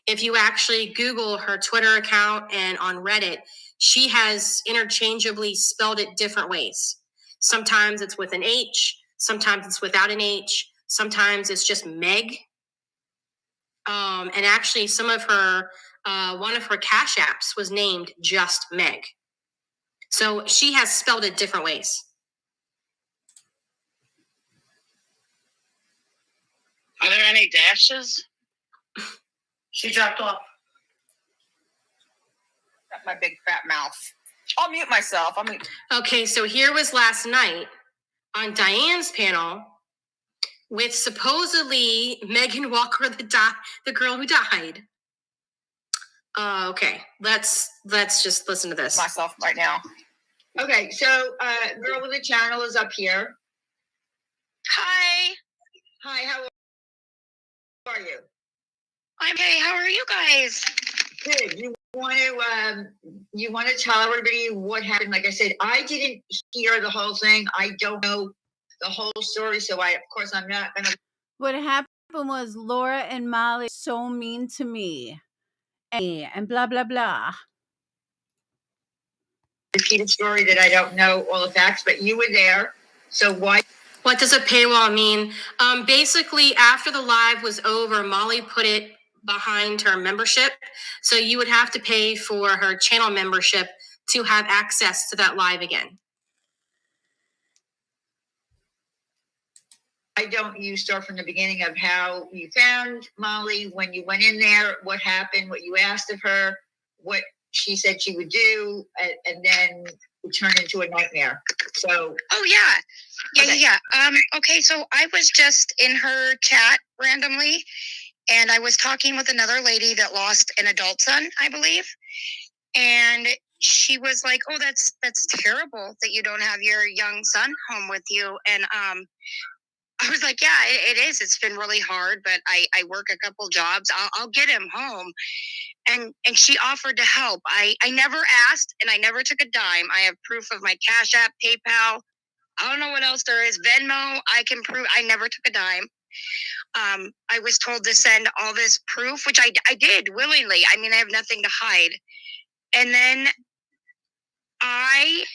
if you actually Google her Twitter account and on Reddit, she has interchangeably spelled it different ways. Sometimes it's with an H, sometimes it's without an H, sometimes it's just Meg. And actually some of her, one of her Cash Apps was named just Meg. So she has spelled it different ways. Are there any dashes? She dropped off. Got my big fat mouth. I'll mute myself. Okay, so here was last night on Diane's panel with supposedly Megan Walker, the girl who died. Okay, let's just listen to this. Myself right now. Okay, so girl with the channel is up here. Hi. Hi, how are you? I'm okay. How are you guys? Good. You want to tell everybody what happened? Like I said, I didn't hear the whole thing. I don't know the whole story, so of course I'm not gonna. What happened was Laura and Molly were so mean to me, and blah blah blah. Repeat a story that I don't know all the facts, but you were there, so why? What does a paywall mean? Basically, after the live was over, Molly put it behind her membership. So you would have to pay for her channel membership to have access to that live again. Why don't you start from the beginning of how you found Molly, when you went in there, what happened, what you asked of her, what she said she would do, and then it turned into a nightmare. So. Oh yeah. Okay, so I was just in her chat randomly, and I was talking with another lady that lost an adult son, I believe, and she was like, "Oh, that's terrible that you don't have your young son home with you," and I was like, "Yeah, it is. It's been really hard, but I work a couple jobs. I'll get him home." And she offered to help. I never asked, and I never took a dime. I have proof of my Cash App, PayPal. I don't know what else there is. Venmo. I can prove. I never took a dime. I was told to send all this proof, which I did willingly. I mean, I have nothing to hide. And then I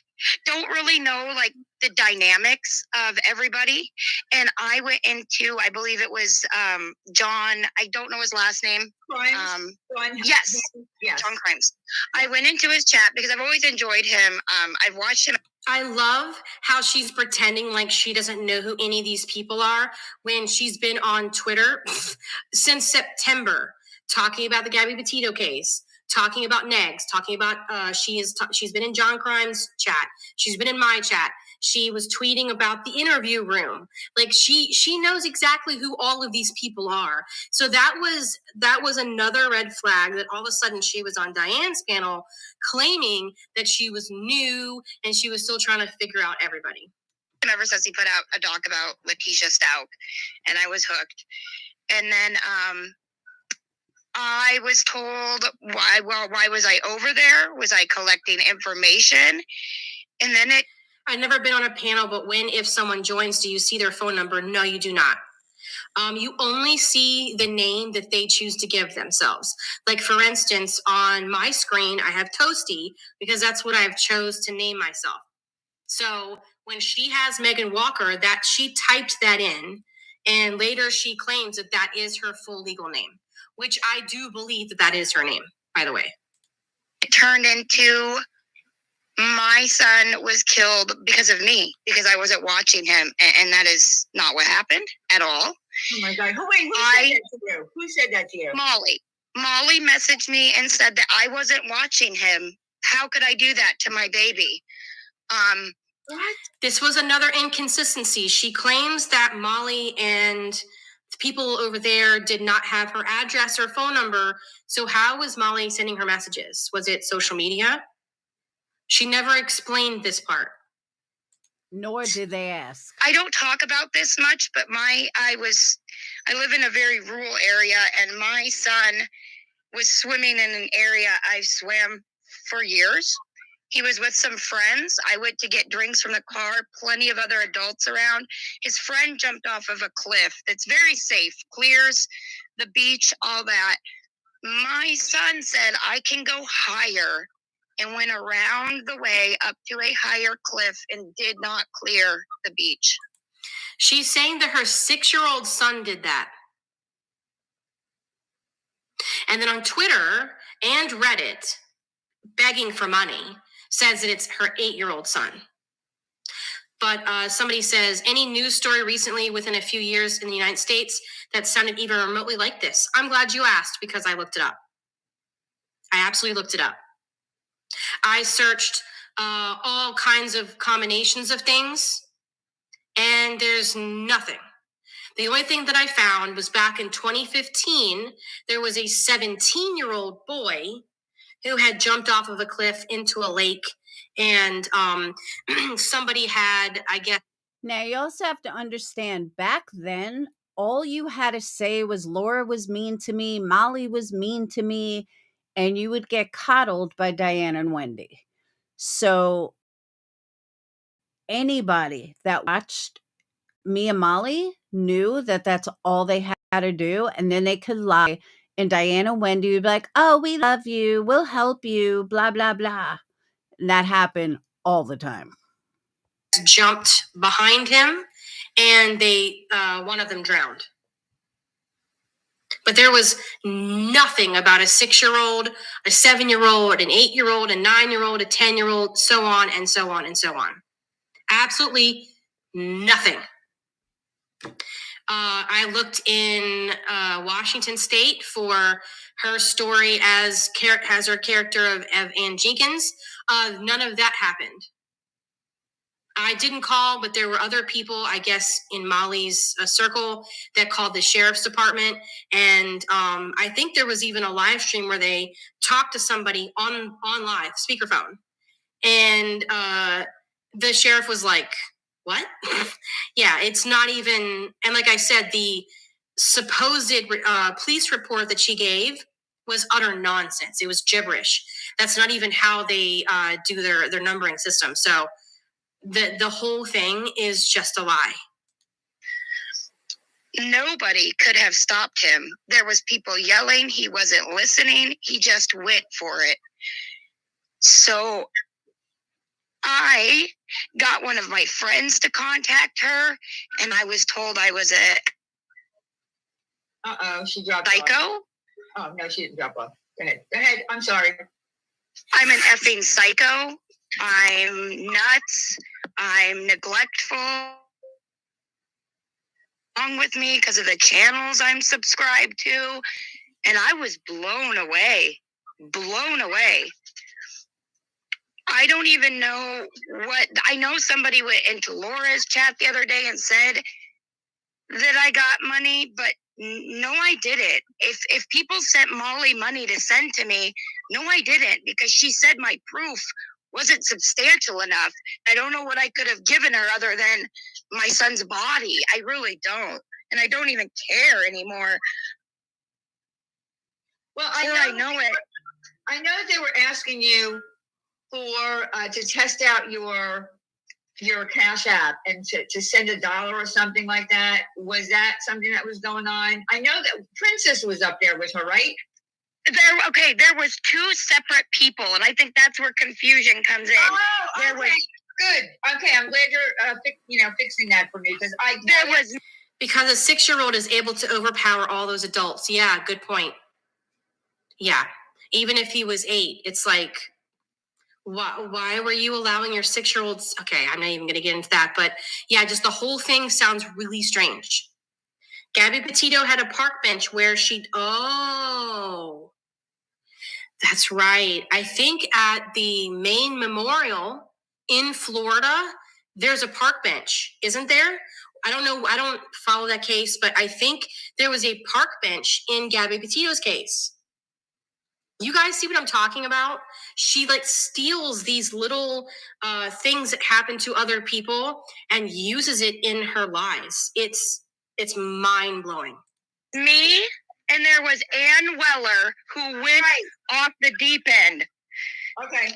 don't really know like the dynamics of everybody. And I went into, I believe it was John, I don't know his last name. Yes, John Crimes. I went into his chat because I've always enjoyed him. I've watched him. I love how she's pretending like she doesn't know who any of these people are when she's been on Twitter since September talking about the Gabby Petito case, talking about Negs, talking about she's been in John Crimes' chat. She's been in my chat. She was tweeting about the interview room. Like she knows exactly who all of these people are. So that was another red flag that all of a sudden she was on Diane's panel claiming that she was new and she was still trying to figure out everybody. Ever since he put out a doc about Letitia Stout, and I was hooked. And then I was told why was I over there? Was I collecting information? And then I've never been on a panel, but if someone joins, do you see their phone number? No, you do not. You only see the name that they choose to give themselves. Like for instance, on my screen, I have Toasty because that's what I've chose to name myself. So when she has Megan Walker, that she typed that in, and later she claims that is her full legal name, which I do believe that is her name, by the way. It turned into my son was killed because of me, because I wasn't watching him, and that is not what happened at all. Oh my God! Who said that to you? Who said that to you? Molly. Molly messaged me and said that I wasn't watching him. How could I do that to my baby? What? This was another inconsistency. She claims that Molly and the people over there did not have her address or phone number. So how was Molly sending her messages? Was it social media? She never explained this part. Nor did they ask. I don't talk about this much, but I live in a very rural area, and my son was swimming in an area I swam for years. He was with some friends. I went to get drinks from the car, plenty of other adults around. His friend jumped off of a cliff that's very safe, clears the beach, all that. My son said, I can go higher, and went around the way up to a higher cliff and did not clear the beach. She's saying that her 6-year-old son did that. And then on Twitter and Reddit, begging for money, says that it's her 8-year-old son. But somebody says, any news story recently within a few years in the United States that sounded even remotely like this? I'm glad you asked, because I looked it up. I absolutely looked it up. I searched all kinds of combinations of things, and there's nothing. The only thing that I found was back in 2015, there was a 17-year-old boy who had jumped off of a cliff into a lake, and somebody had, I guess. Now, you also have to understand, back then, all you had to say was Laura was mean to me, Molly was mean to me, and you would get coddled by Diane and Wendy. So anybody that watched me and Molly knew that that's all they had to do, and then they could lie, and Diane and Wendy would be like, oh, we love you, we'll help you, blah, blah, blah. And that happened all the time. Jumped behind him, and they one of them drowned. But there was nothing about a 6-year-old, a 7-year-old, an 8-year-old, a 9-year-old, a 10-year-old, so on and so on and so on. Absolutely nothing. I looked in Washington State for her story as her character of Ann Jenkins. None of that happened. I didn't call, but there were other people, I guess, in Molly's circle that called the sheriff's department. And I think there was even a live stream where they talked to somebody on live speakerphone. And the sheriff was like, what? Yeah, it's not even, and like I said, the supposed police report that she gave was utter nonsense. It was gibberish. That's not even how they do their numbering system. So the whole thing is just a lie. Nobody could have stopped him. There was people yelling. He wasn't listening. He just went for it. So I got one of my friends to contact her, and I was told I was a she dropped psycho. Off. Oh, no, she didn't drop off. Go ahead. I'm sorry. I'm an effing psycho. I'm nuts. I'm neglectful. Wrong with me because of the channels I'm subscribed to. And I was blown away. Blown away. I don't even know what, I know somebody went into Laura's chat the other day and said that I got money, but no, I didn't. If people sent Molly money to send to me, no, I didn't, because she said my proof wasn't substantial enough. I don't know what I could have given her other than my son's body. I really don't. And I don't even care anymore. Well, I know they were asking you for to test out your Cash App and to send $1 or something like that. Was that something that was going on? I know that Princess was up there with her, right? There was 2 separate people, and I think that's where confusion comes in. Oh, okay. Good. Okay, I'm glad you're fixing that for me, because a 6-year-old is able to overpower all those adults. Yeah, good point. Yeah, even if he was 8, it's like, why were you allowing your 6-year-olds? Okay, I'm not even going to get into that, but yeah, just the whole thing sounds really strange. Gabby Petito had a park bench where that's right. I think at the Maine Memorial in Florida, there's a park bench, isn't there? I don't know. I don't follow that case, but I think there was a park bench in Gabby Petito's case. You guys see what I'm talking about? She steals these little things that happen to other people and uses it in her lies. It's mind-blowing. Me, and there was Ann Weller, who went off the deep end. Okay.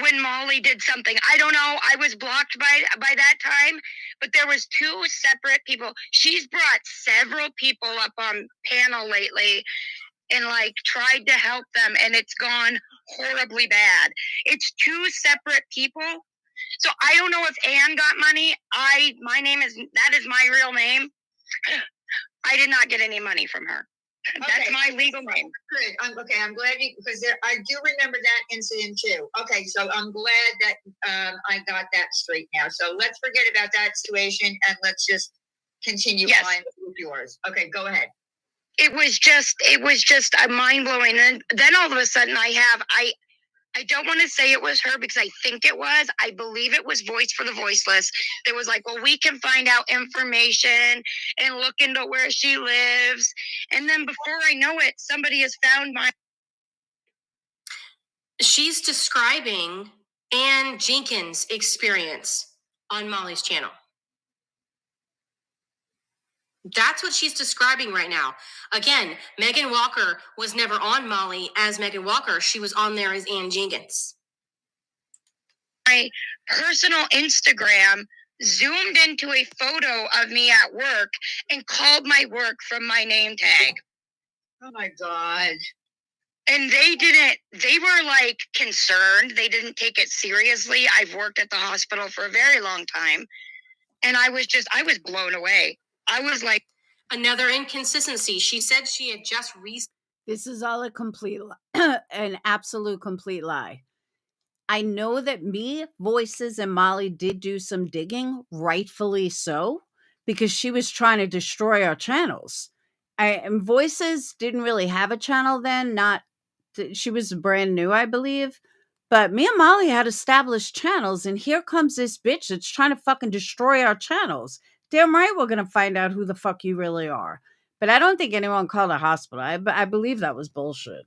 When Molly did something. I don't know. I was blocked by that time, but there was 2 separate people. She's brought several people up on panel lately and like tried to help them, and it's gone horribly bad. It's 2 separate people. So I don't know if Anne got money. My name is my real name. I did not get any money from her. That's my legal name. Good. I'm glad because I do remember that incident too. Okay, so I'm glad that I got that straight now. So let's forget about that situation and let's just continue on with yours. Okay, go ahead. It was just mind blowing. And then all of a sudden I don't want to say it was her because I think it was. I believe it was Voice for the Voiceless. It was like, well, we can find out information and look into where she lives. And then before I know it, somebody has found my. She's describing Ann Jenkins' experience on Molly's channel. That's what she's describing right now. Again, Megan Walker was never on Molly as Megan Walker. She was on there as Ann Jenkins. My personal Instagram zoomed into a photo of me at work and called my work from my name tag. Oh my God. And they were like concerned. They didn't take it seriously. I've worked at the hospital for a very long time. And I was blown away. I was like. Another inconsistency. She said she had just This is all a complete, an absolute complete lie. I know that me, Voices, and Molly did do some digging, rightfully so, because she was trying to destroy our channels. And Voices didn't really have a channel then. She was brand new, I believe. But me and Molly had established channels, and here comes this bitch that's trying to fucking destroy our channels. Damn right we're going to find out who the fuck you really are. But I don't think anyone called a hospital. I believe that was bullshit.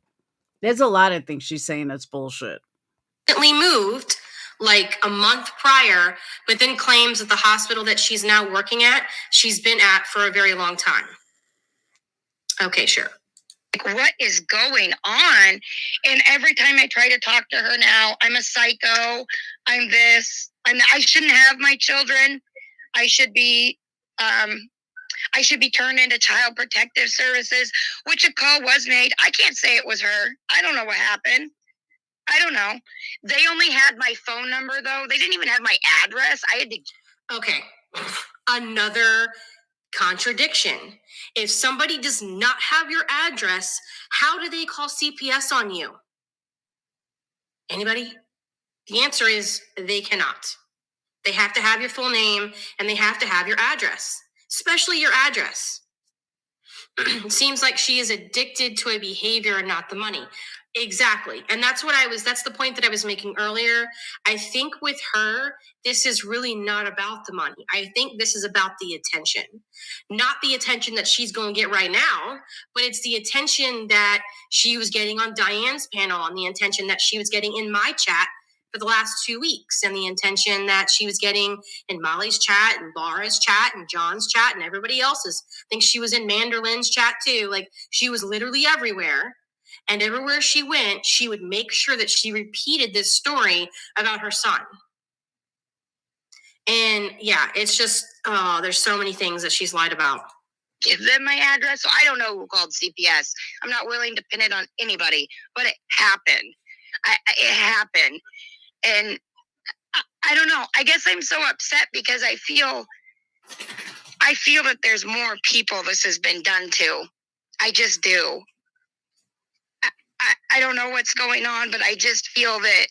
There's a lot of things she's saying that's bullshit. Moved like a month prior, but then claims that the hospital that she's now working at, she's been at for a very long time. Okay, sure. What is going on? And every time I try to talk to her now, I'm a psycho. I'm this. I shouldn't have my children. I should be turned into child protective services, which a call was made. I can't say it was her. I don't know what happened. I don't know. They only had my phone number, though. They didn't even have my address. I had to. Okay. Another contradiction. If somebody does not have your address, how do they call CPS on you? Anybody? The answer is they cannot. They have to have your full name and they have to have your address, especially your address. It seems like she is addicted to a behavior and not the money. Exactly. And that's the point that I was making earlier. I think with her, this is really not about the money. I think this is about the attention. Not the attention that she's going to get right now, but it's the attention that she was getting on Diane's panel, and the attention that she was getting in my chat for the last 2 weeks, and the intention that she was getting in Molly's chat and Laura's chat and John's chat and everybody else's. I think she was in Manderlin's chat too. Like, she was literally everywhere. And everywhere she went, she would make sure that she repeated this story about her son. And yeah, it's just, there's so many things that she's lied about. Give them my address. So I don't know who called CPS. I'm not willing to pin it on anybody, but it happened. It happened. And I don't know. I guess I'm so upset because I feel that there's more people this has been done to. I just do. I don't know what's going on, but I just feel that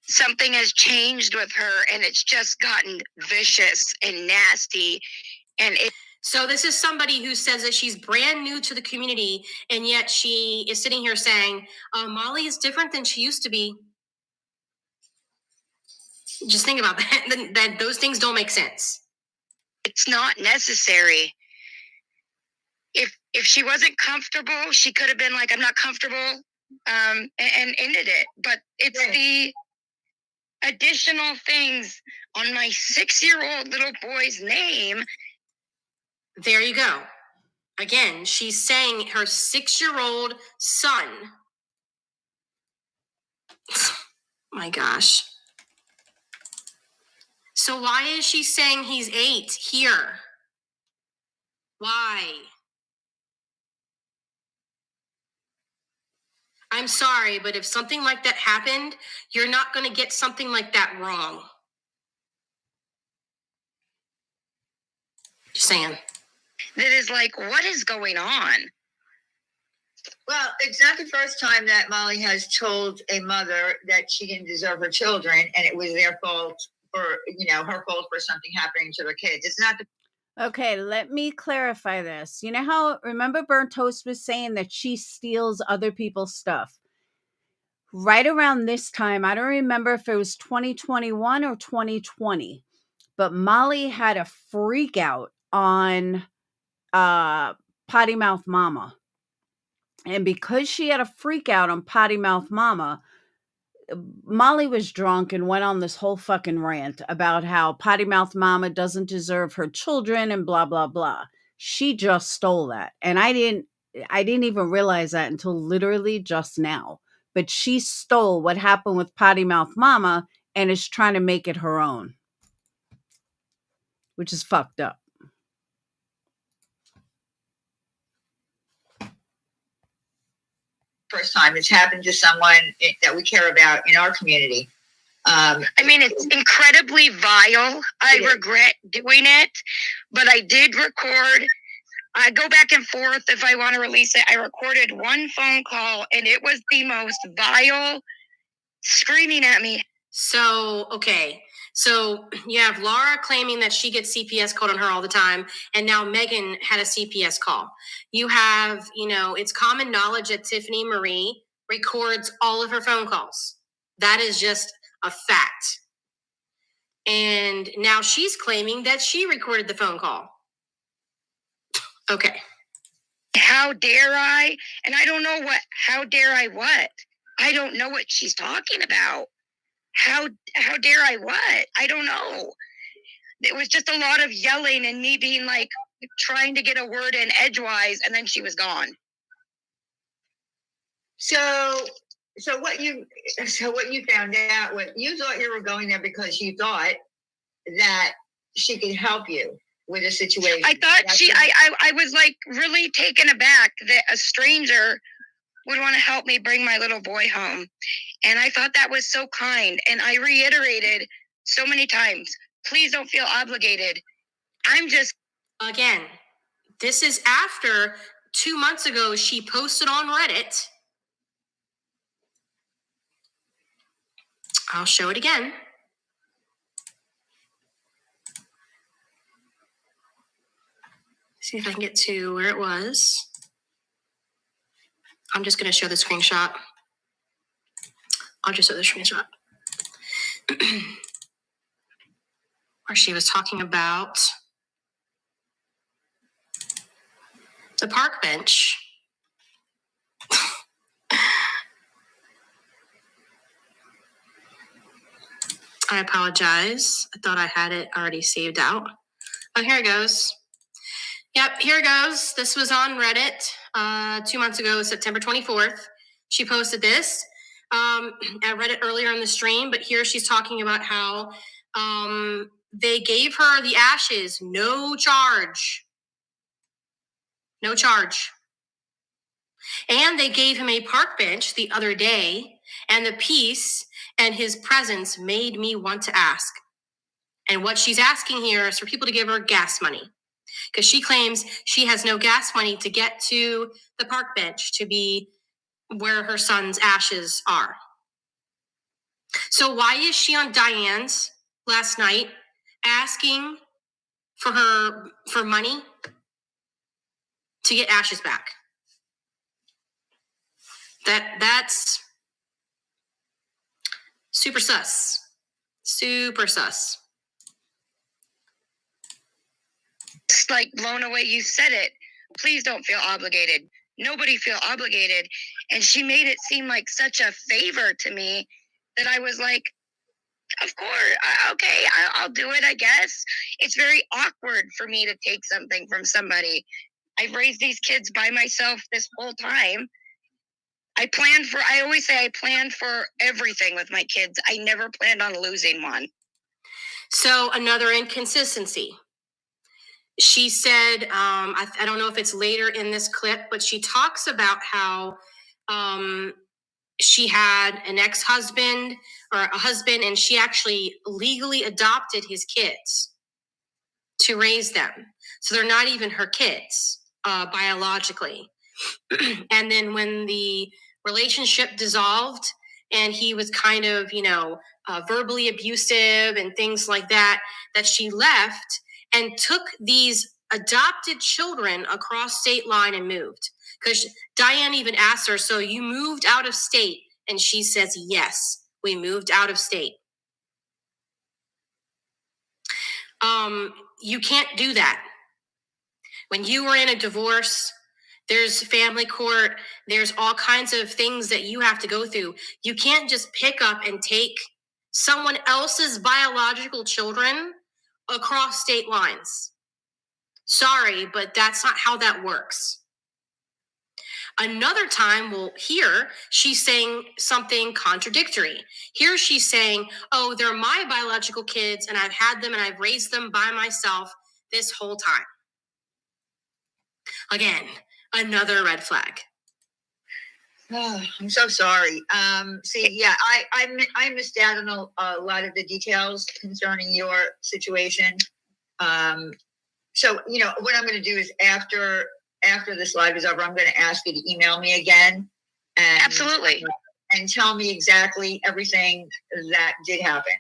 something has changed with her, and it's just gotten vicious and nasty. So this is somebody who says that she's brand new to the community, and yet she is sitting here saying, Molly is different than she used to be. Just think about that. That those things don't make sense. It's not necessary. If she wasn't comfortable, she could have been like, I'm not comfortable, and ended it. But it's the additional things on my 6-year-old little boy's name. There you go. Again, she's saying her 6-year-old son My gosh. So why is she saying he's 8 here? Why? I'm sorry, but if something like that happened, you're not going to get something like that wrong. Just saying. That is like, what is going on? Well, it's not the first time that Molly has told a mother that she didn't deserve her children and it was their fault for, her fault for something happening to their kids. It's not the Okay, let me clarify this. You know how, remember Burnt Toast was saying that she steals other people's stuff? Right around this time, I don't remember if it was 2021 or 2020, but Molly had a freak out on Potty Mouth Mama. And because she had a freak out on Potty Mouth Mama, Molly was drunk and went on this whole fucking rant about how Potty Mouth Mama doesn't deserve her children and blah blah blah. She just stole that. And I didn't even realize that until literally just now. But she stole what happened with Potty Mouth Mama and is trying to make it her own, which is fucked up. first time it's happened to someone that we care about in our community. I mean, it's incredibly vile. I regret doing it, but I did record. I go back and forth if I want to release it. I recorded one phone call, and it was the most vile, screaming at me. So, okay. So you have Laura claiming that she gets CPS called on her all the time. And now Megan had a CPS call. You have, it's common knowledge that Tiffany Marie records all of her phone calls. That is just a fact. And now she's claiming that she recorded the phone call. Okay. How dare I? And I don't know how dare I what? I don't know what she's talking about. How dare I what? I don't know. It was just a lot of yelling and me being like trying to get a word in edgewise, and then she was gone. So what you found out, you thought you were going there because you thought that she could help you with a situation. I thought I was like really taken aback that a stranger would want to help me bring my little boy home. And I thought that was so kind. And I reiterated so many times, please don't feel obligated. I'm just... Again, this is after 2 months ago, she posted on Reddit. I'll show it again. See if I can get to where it was. I'm just going to show the screenshot. I'll just show the screenshot. Where she was talking about the park bench. I apologize. I thought I had it already saved out. Oh, here it goes. Yep, here it goes. This was on Reddit 2 months ago, September 24th. She posted this. I read it earlier in the stream, but here she's talking about how they gave her the ashes, no charge. No charge. And they gave him a park bench the other day, and the peace and his presence made me want to ask. And what she's asking here is for people to give her gas money, because she claims she has no gas money to get to the park bench to be where her son's ashes are. So why is she on Diane's last night asking for money to get ashes back? That's super sus. Super sus. It's like blown away. You said it. Please don't feel obligated. Nobody feel obligated. And she made it seem like such a favor to me that I was like, of course, okay, I'll do it, I guess. It's very awkward for me to take something from somebody. I've raised these kids by myself this whole time. I always say I plan for everything with my kids. I never planned on losing one. So another inconsistency. She said, I don't know if it's later in this clip, but she talks about how she had an ex-husband or a husband, and she actually legally adopted his kids to raise them. So they're not even her kids biologically. And then when the relationship dissolved and he was kind of, verbally abusive and things like that, that she left and took these adopted children across state line and moved. Because Diane even asked her, so you moved out of state? And she says, yes, we moved out of state. You can't do that. When you are in a divorce, there's family court, there's all kinds of things that you have to go through. You can't just pick up and take someone else's biological children across state lines. Sorry, but that's not how that works. Another time we'll hear she's saying something contradictory. Here she's saying, oh, they're my biological kids and I've had them and I've raised them by myself this whole time. Again, another red flag. I'm so sorry. I missed out on a lot of the details concerning your situation. So, what I'm going to do is after this live is over, I'm going to ask you to email me again. And, absolutely. And tell me exactly everything that did happen.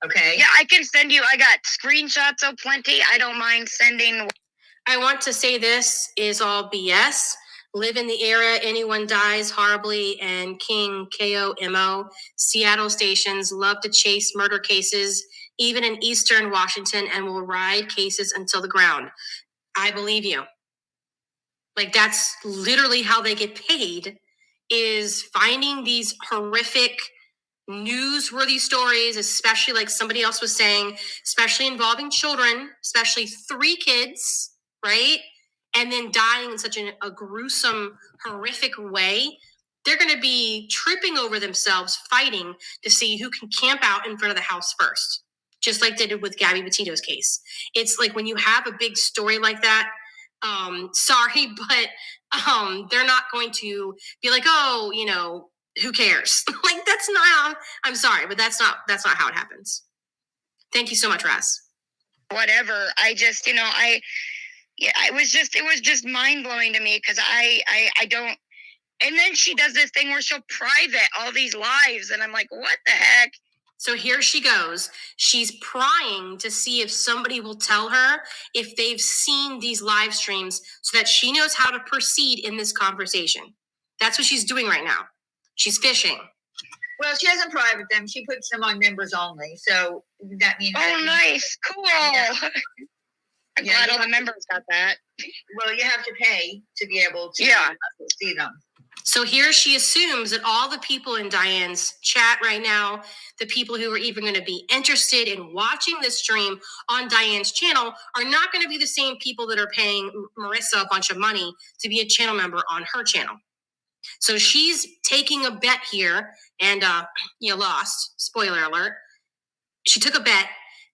Okay? Yeah, I can send you. I got screenshots of plenty. I don't mind sending. I want to say this is all BS. Live in the era anyone dies horribly, and King KOMO. Seattle stations love to chase murder cases, even in Eastern Washington, and will ride cases until the ground. I believe you. Like, that's literally how they get paid, is finding these horrific newsworthy stories, especially like somebody else was saying, especially involving children, especially 3 kids, right? And then dying in such a gruesome, horrific way. They're going to be tripping over themselves, fighting to see who can camp out in front of the house first, just like they did with Gabby Petito's case. It's like when you have a big story like that, sorry, but they're not going to be like, oh, who cares? Like, that's not, I'm sorry, but that's not how it happens. Thank you so much, Raz. Whatever. I just, it was just mind blowing to me because I don't. And then she does this thing where she'll private all these lives. And I'm like, what the heck? So here she goes. She's prying to see if somebody will tell her if they've seen these live streams so that she knows how to proceed in this conversation. That's what she's doing right now. She's fishing. Well, she doesn't private them. She puts them on members only. So that means. Oh, nice. Cool. Yeah. I'm glad all the members got that. Well, you have to pay to be able to see them. So here she assumes that all the people in Diane's chat right now, the people who are even going to be interested in watching this stream on Diane's channel, are not going to be the same people that are paying Marissa a bunch of money to be a channel member on her channel. So she's taking a bet here, and you lost. Spoiler alert. She took a bet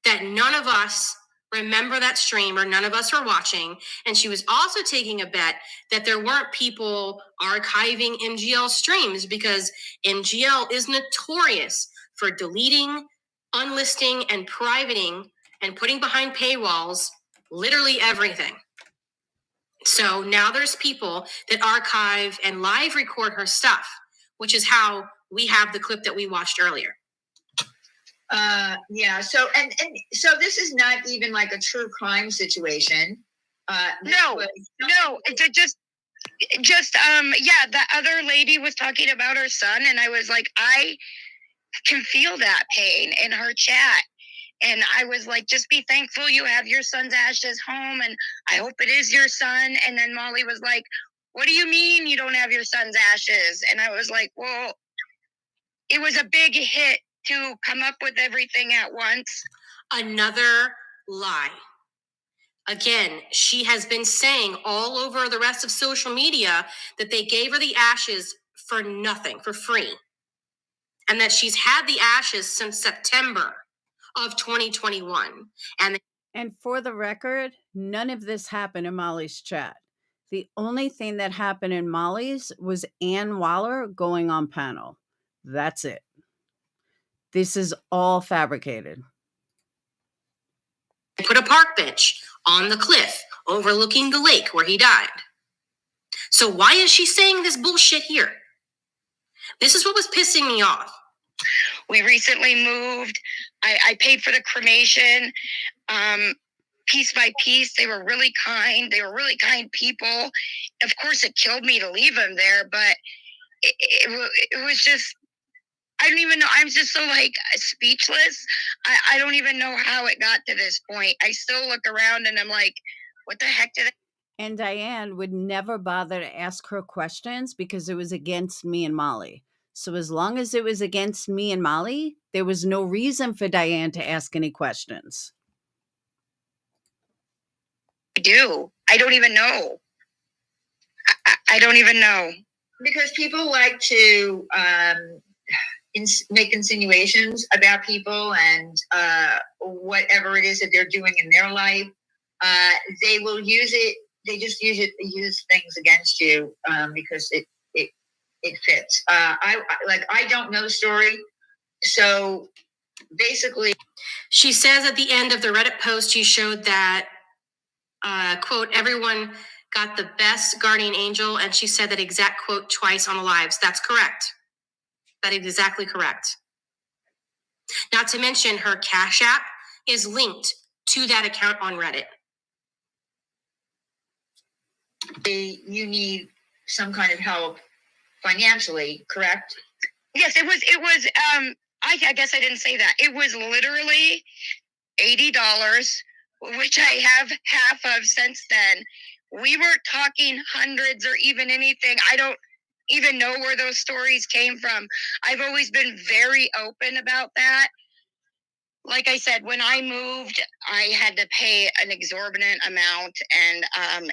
that none of us remember that stream, or none of us are watching. And she was also taking a bet that there weren't people archiving MGL streams, because MGL is notorious for deleting, unlisting, and privating and putting behind paywalls literally everything. So now there's people that archive and live record her stuff, which is how we have the clip that we watched earlier. So and so this is not even like a true crime situation. No, the other lady was talking about her son, and I was like, I can feel that pain in her chat. And I was like, just be thankful you have your son's ashes home, and I hope it is your son. And then Molly was like, what do you mean you don't have your son's ashes? And I was like, well, it was a big hit to come up with everything at once. Another lie. Again, she has been saying all over the rest of social media that they gave her the ashes for nothing, for free. And that she's had the ashes since September of 2021. And for the record, none of this happened in Molly's chat. The only thing that happened in Molly's was Ann Waller going on panel. That's it. This is all fabricated. Put a park bench on the cliff overlooking the lake where he died. So why is she saying this bullshit here? This is what was pissing me off. We recently moved. I paid for the cremation. Piece by piece, they were really kind. They were really kind people. Of course, it killed me to leave them there, but it was just, I don't even know. I'm just so like speechless. I don't even know how it got to this point. I still look around and I'm like, what the heck did I? And Diane would never bother to ask her questions because it was against me and Molly. So as long as it was against me and Molly, there was no reason for Diane to ask any questions. I don't even know. I don't even know. Because people like to make insinuations about people and whatever it is that they're doing in their life. They will use it. They just use things against you because it fits. I don't know the story, so basically, she says at the end of the Reddit post she showed that quote, everyone got the best guardian angel, and she said that exact quote twice on the lives. That's correct. That is exactly correct. Not to mention her Cash App is linked to that account on Reddit. You need some kind of help financially, correct? Yes, it was I guess I didn't say that. It was literally $80, which I have half of since then. We weren't talking hundreds or even anything. I don't even know where those stories came from. I've always been very open about that. Like I said, when I moved, I had to pay an exorbitant amount, and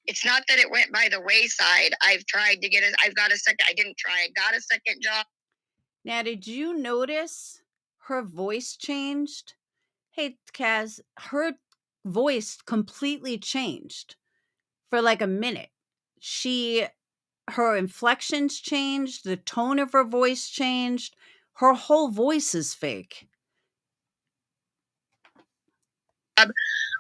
it's not that it went by the wayside. I've tried to get it. I got a second job. Now, did you notice her voice changed? Hey, Kaz, her voice completely changed for like a minute. Her inflections changed, the tone of her voice changed. Her whole voice is fake.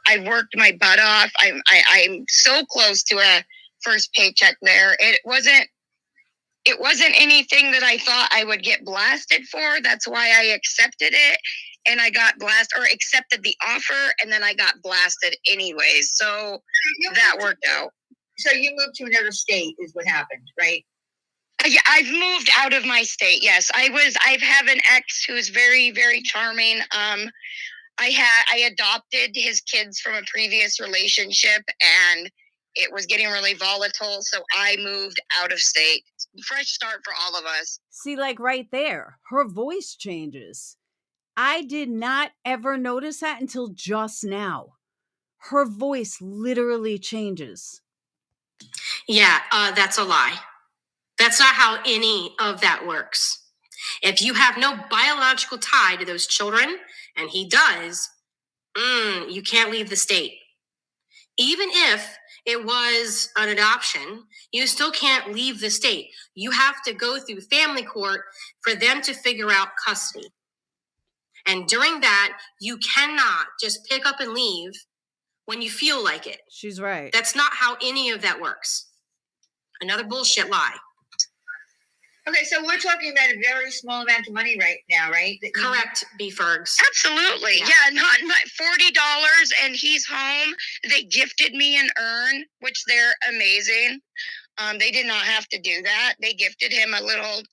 I worked my butt off. I'm so close to a first paycheck there. It wasn't anything that I thought I would get blasted for. That's why I accepted it. And I got accepted the offer, and then I got blasted anyways. So that worked out. So you moved to another state is what happened, right? Yeah, I've moved out of my state. Yes, I have an ex who's very, very charming. I adopted his kids from a previous relationship, and it was getting really volatile. So I moved out of state. Fresh start for all of us. See, like right there, her voice changes. I did not ever notice that until just now. Her voice literally changes. Yeah, that's a lie. That's not how any of that works. If you have no biological tie to those children, and he does, you can't leave the state. Even if it was an adoption, you still can't leave the state. You have to go through family court for them to figure out custody. And during that, you cannot just pick up and leave when you feel like it. She's right. That's not how any of that works. Another bullshit lie. Okay, so we're talking about a very small amount of money right now, right? Correct, B. Fergs. Absolutely. Yeah, not $40, and he's home. They gifted me an urn, which they're amazing. They did not have to do that. They gifted him a little,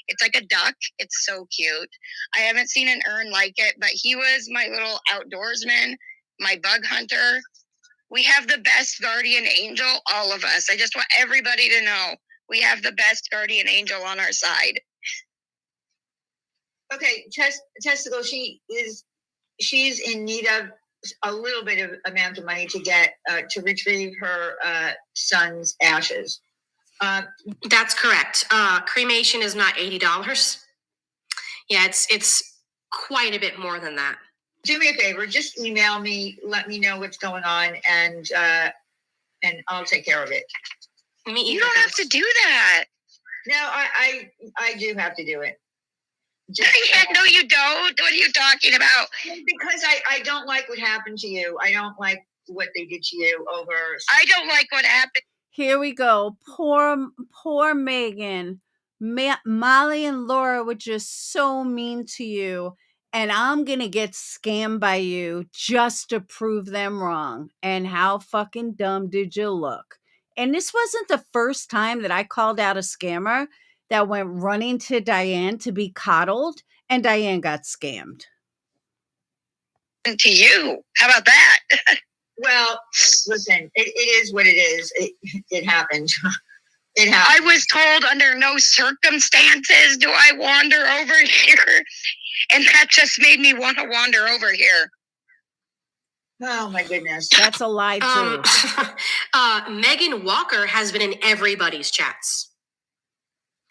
it's like a duck. It's so cute. I haven't seen an urn like it, but he was my little outdoorsman, my bug hunter. We have the best guardian angel, all of us. I just want everybody to know we have the best guardian angel on our side. Okay, Testicle, she's in need of a little bit of amount of money to get to retrieve her son's ashes. That's correct. Cremation is not $80. Yeah, it's quite a bit more than that. Do me a favor, just email me, let me know what's going on, and I'll take care of it. You don't have to do that. No, I do have to do it. No, you don't. What are you talking about? Because I don't like what happened to you. I don't like what they did to you over. I don't like what happened. Here we go. Poor Megan. Molly and Laura were just so mean to you. And I'm going to get scammed by you just to prove them wrong. And how fucking dumb did you look? And this wasn't the first time that I called out a scammer that went running to Diane to be coddled, and Diane got scammed. To you. How about that? Well, listen, it is what it is. It happened. It happened. I was told under no circumstances do I wander over here. And that just made me want to wander over here. Oh, my goodness. That's a lie, too. Megan Walker has been in everybody's chats.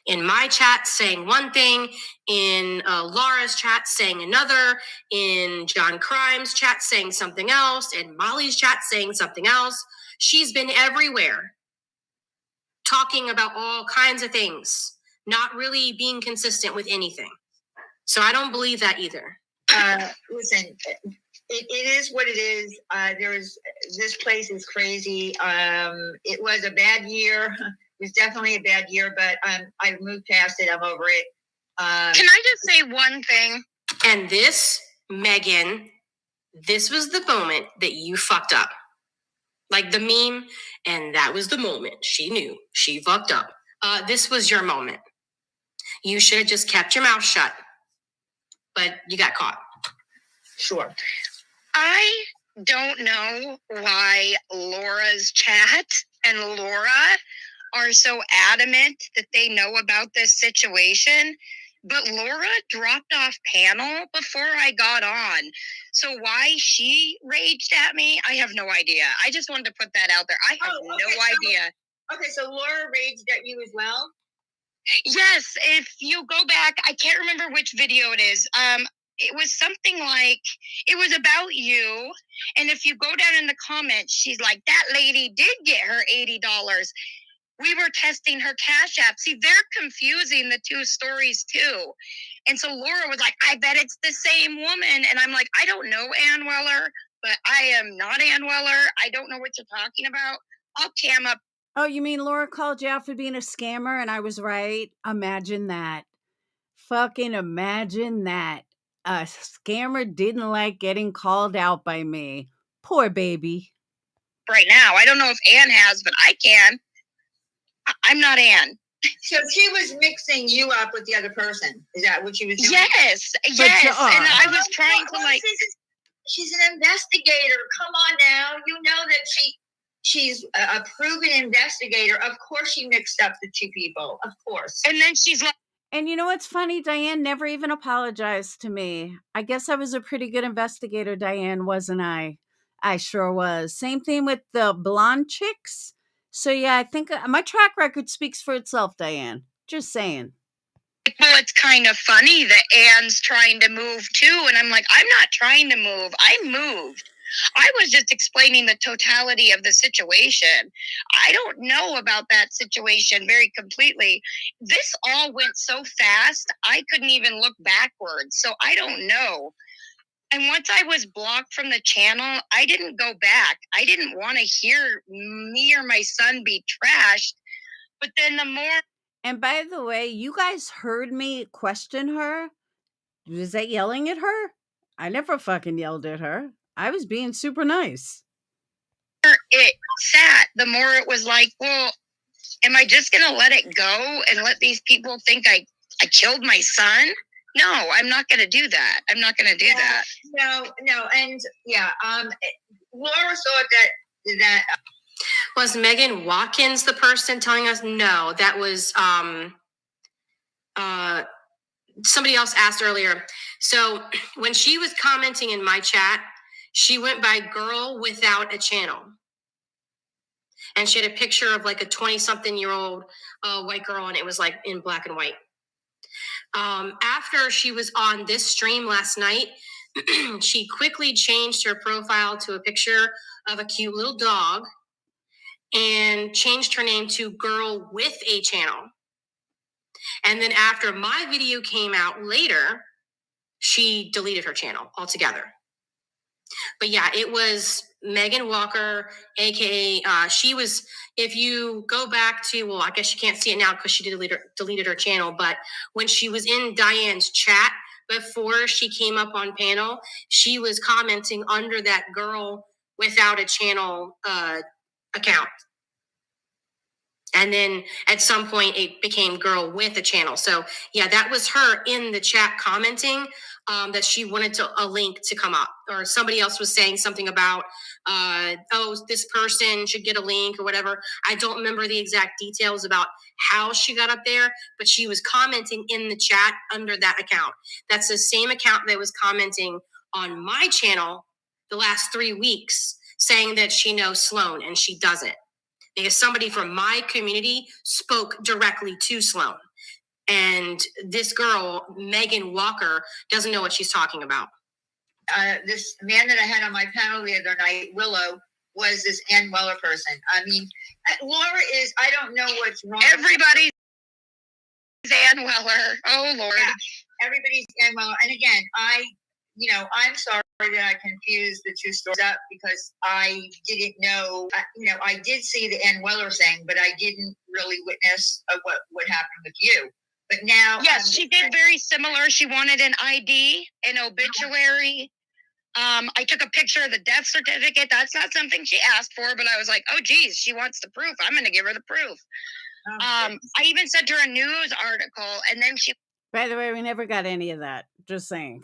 In my chat saying one thing, in Laura's chat saying another, in John Crime's chat saying something else, in Molly's chat saying something else. She's been everywhere, talking about all kinds of things, not really being consistent with anything. So I don't believe that either. Listen, it is what it is. This place is crazy. It was a bad year. It was definitely a bad year, but I've moved past it. I'm over it. Can I just say one thing? And this, Megan, this was the moment that you fucked up. Like the meme, and that was the moment she knew she fucked up. This was your moment. You should have just kept your mouth shut, but you got caught. Sure. I don't know why Laura's chat and Laura are so adamant that they know about this situation, but Laura dropped off panel before I got on. So why she raged at me, I have no idea. I just wanted to put that out there. I have no idea. Okay, so Laura raged at you as well? Yes, if you go back, I can't remember which video it is. It was something like, it was about you. And if you go down in the comments, she's like, that lady did get her $80. We were testing her Cash App. See, they're confusing the two stories too. And so Laura was like, I bet it's the same woman. And I'm like, I don't know Ann Weller, but I am not Ann Weller. I don't know what you're talking about. I'll cam up. Oh, you mean Laura called you out for being a scammer and I was right? Imagine that. Fucking imagine that. A scammer didn't like getting called out by me. Poor baby. Right now. I don't know if Ann has, but I can. I'm not Ann. So she was mixing you up with the other person. Is that what she was doing? Yes. And I was trying to like... She's an investigator. Come on now. You know that she's a proven investigator. Of course she mixed up the two people. Of course. And then she's like... And you know what's funny? Diane never even apologized to me. I guess I was a pretty good investigator, Diane, wasn't I? I sure was. Same thing with the blonde chicks. So yeah, I think my track record speaks for itself, Diane. Just saying. Well, it's kind of funny that Ann's trying to move too. And I'm like, I'm not trying to move. I moved. I was just explaining the totality of the situation. I don't know about that situation very completely. This all went so fast, I couldn't even look backwards. So I don't know. And once I was blocked from the channel, I didn't go back. I didn't want to hear me or my son be trashed. But then the more... And by the way, you guys heard me question her. Was that yelling at her? I never fucking yelled at her. I was being super nice. It sat, the more it was like, well, am I just going to let it go and let these people think I killed my son? No, I'm not going to do that. I'm not going to do that. No. And yeah, Laura thought that was Megan Watkins the person telling us? No, that was somebody else asked earlier. So when she was commenting in my chat, she went by Girl Without a Channel. And she had a picture of like a 20-something-year-old white girl, and it was like in black and white. After she was on this stream last night, she quickly changed her profile to a picture of a cute little dog and changed her name to Girl with a Channel. And then after my video came out later, she deleted her channel altogether. But yeah, it was Megan Walker, aka she was. If you go back to, well, I guess you can't see it now because she deleted her channel. But when she was in Diane's chat before she came up on panel, she was commenting under that Girl Without a Channel account. And then at some point it became Girl With a Channel. So yeah, that was her in the chat commenting that she wanted a link to come up, or somebody else was saying something about, oh, this person should get a link or whatever. I don't remember the exact details about how she got up there, but she was commenting in the chat under that account. That's the same account that was commenting on my channel the last 3 weeks saying that she knows Sloan, and she doesn't. Because somebody from my community spoke directly to Sloan. And this girl, Megan Walker, doesn't know what she's talking about. This man that I had on my panel the other night, Willow, was this Ann Weller person. I mean, Laura is, I don't know what's wrong. Everybody's Ann Weller. Oh, Lord. Yeah, everybody's Ann Weller. And again, I'm sorry that I confused the two stories up because I didn't know, I did see the Ann Weller thing, but I didn't really witness what happened with you. But now. Yes, she did very similar. She wanted an ID, an obituary. I took a picture of the death certificate. That's not something she asked for, but I was like, oh, geez, she wants the proof. I'm going to give her the proof. I even sent her a news article, and then she. By the way, we never got any of that. Just saying.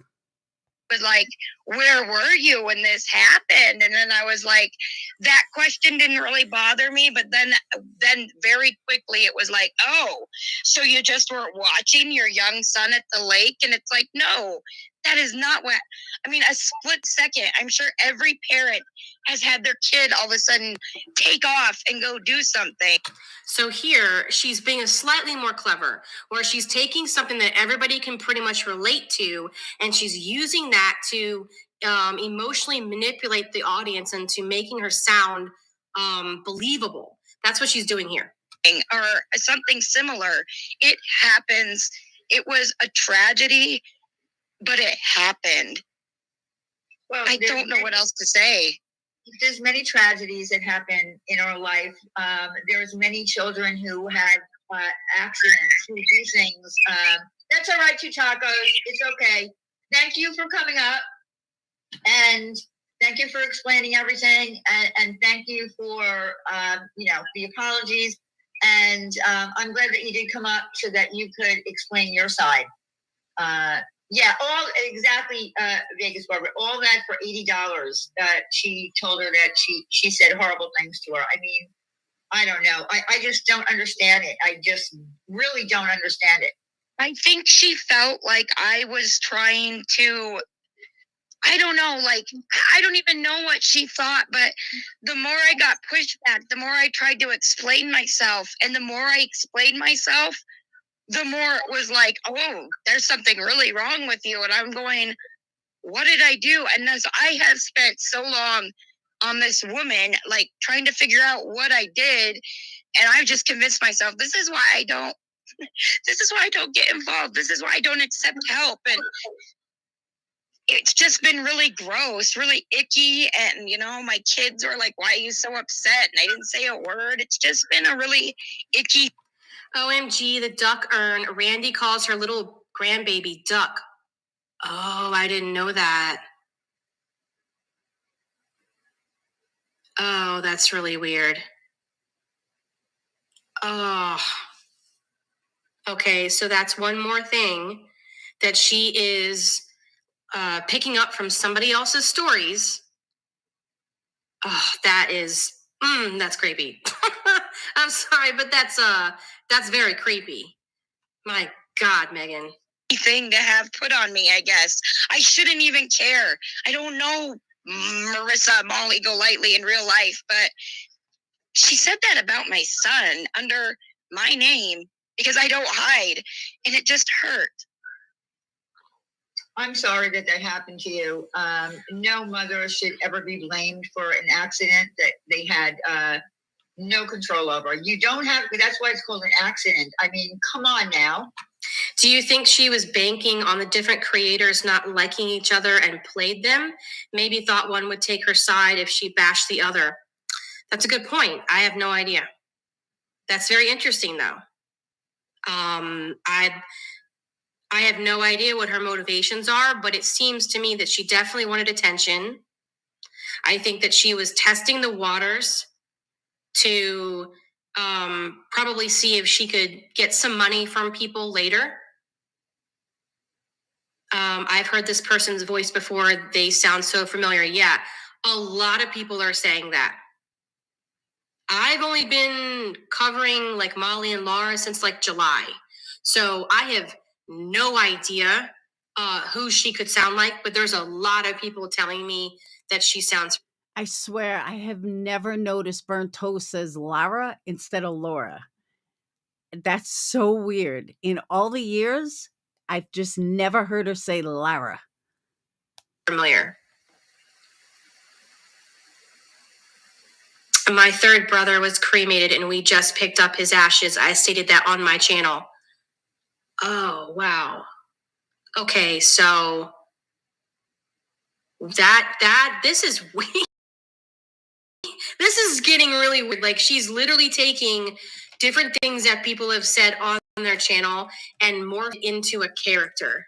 Was like, where were you when this happened? And then I was like, that question didn't really bother me, but then very quickly it was like, oh, so you just weren't watching your young son at the lake? And it's like, no, that is not what, I mean, a split second. I'm sure every parent has had their kid all of a sudden take off and go do something. So here she's being a slightly more clever, where she's taking something that everybody can pretty much relate to, and she's using that to emotionally manipulate the audience into making her sound believable. That's what she's doing here. Or something similar. It happens. It was a tragedy, but it happened. Well, I don't know what else to say. There's many tragedies that happen in our life. There's many children who had accidents, who do things. That's all right, two tacos. It's okay. Thank you for coming up, and thank you for explaining everything, and thank you for the apologies. And I'm glad that you did come up so that you could explain your side. Yeah, Vegas Barbara. All that for $80. She told her that she said horrible things to her. I mean, I don't know. I just don't understand it. I just really don't understand it. I think she felt like I was trying to, I don't know, like, I don't even know what she thought, but the more I got pushback, the more I tried to explain myself. And the more I explained myself, the more it was like, oh, there's something really wrong with you. And I'm going, what did I do? And as I have spent so long on this woman, like trying to figure out what I did. And I've just convinced myself, this is why I don't get involved. This is why I don't accept help. And it's just been really gross, really icky. And, my kids were like, why are you so upset? And I didn't say a word. It's just been a really icky. OMG, the duck urn. Randy calls her little grandbaby Duck. Oh, I didn't know that. Oh, that's really weird. Oh. Okay, so that's one more thing that she is picking up from somebody else's stories. Oh, that's creepy. I'm sorry, but that's very creepy. My God, Megan. Thing to have put on me, I guess. I shouldn't even care. I don't know Marissa Molly Golightly in real life, but She said that about my son under my name because I don't hide, and it just hurt. I'm sorry that happened to you. No mother should ever be blamed for an accident that they had no control over. You don't have, that's why it's called an accident. I mean, come on now. Do you think she was banking on the different creators not liking each other and played them? Maybe thought one would take her side if she bashed the other. That's a good point. I have no idea. That's very interesting, though. I have no idea what her motivations are, but it seems to me that she definitely wanted attention. I think that she was testing the waters to probably see if she could get some money from people later. I've heard this person's voice before. They sound so familiar. Yeah, a lot of people are saying that. I've only been covering like Molly and Laura since like July. So I have no idea who she could sound like, but there's a lot of people telling me that she sounds. I swear I have never noticed Burnt Toast says Lara instead of Laura. That's so weird. In all the years, I've just never heard her say Lara. Familiar. My third brother was cremated and we just picked up his ashes. I stated that on my channel. Oh, wow. Okay, so this is weird. This is getting really weird. Like, she's literally taking different things that people have said on their channel and morphed into a character.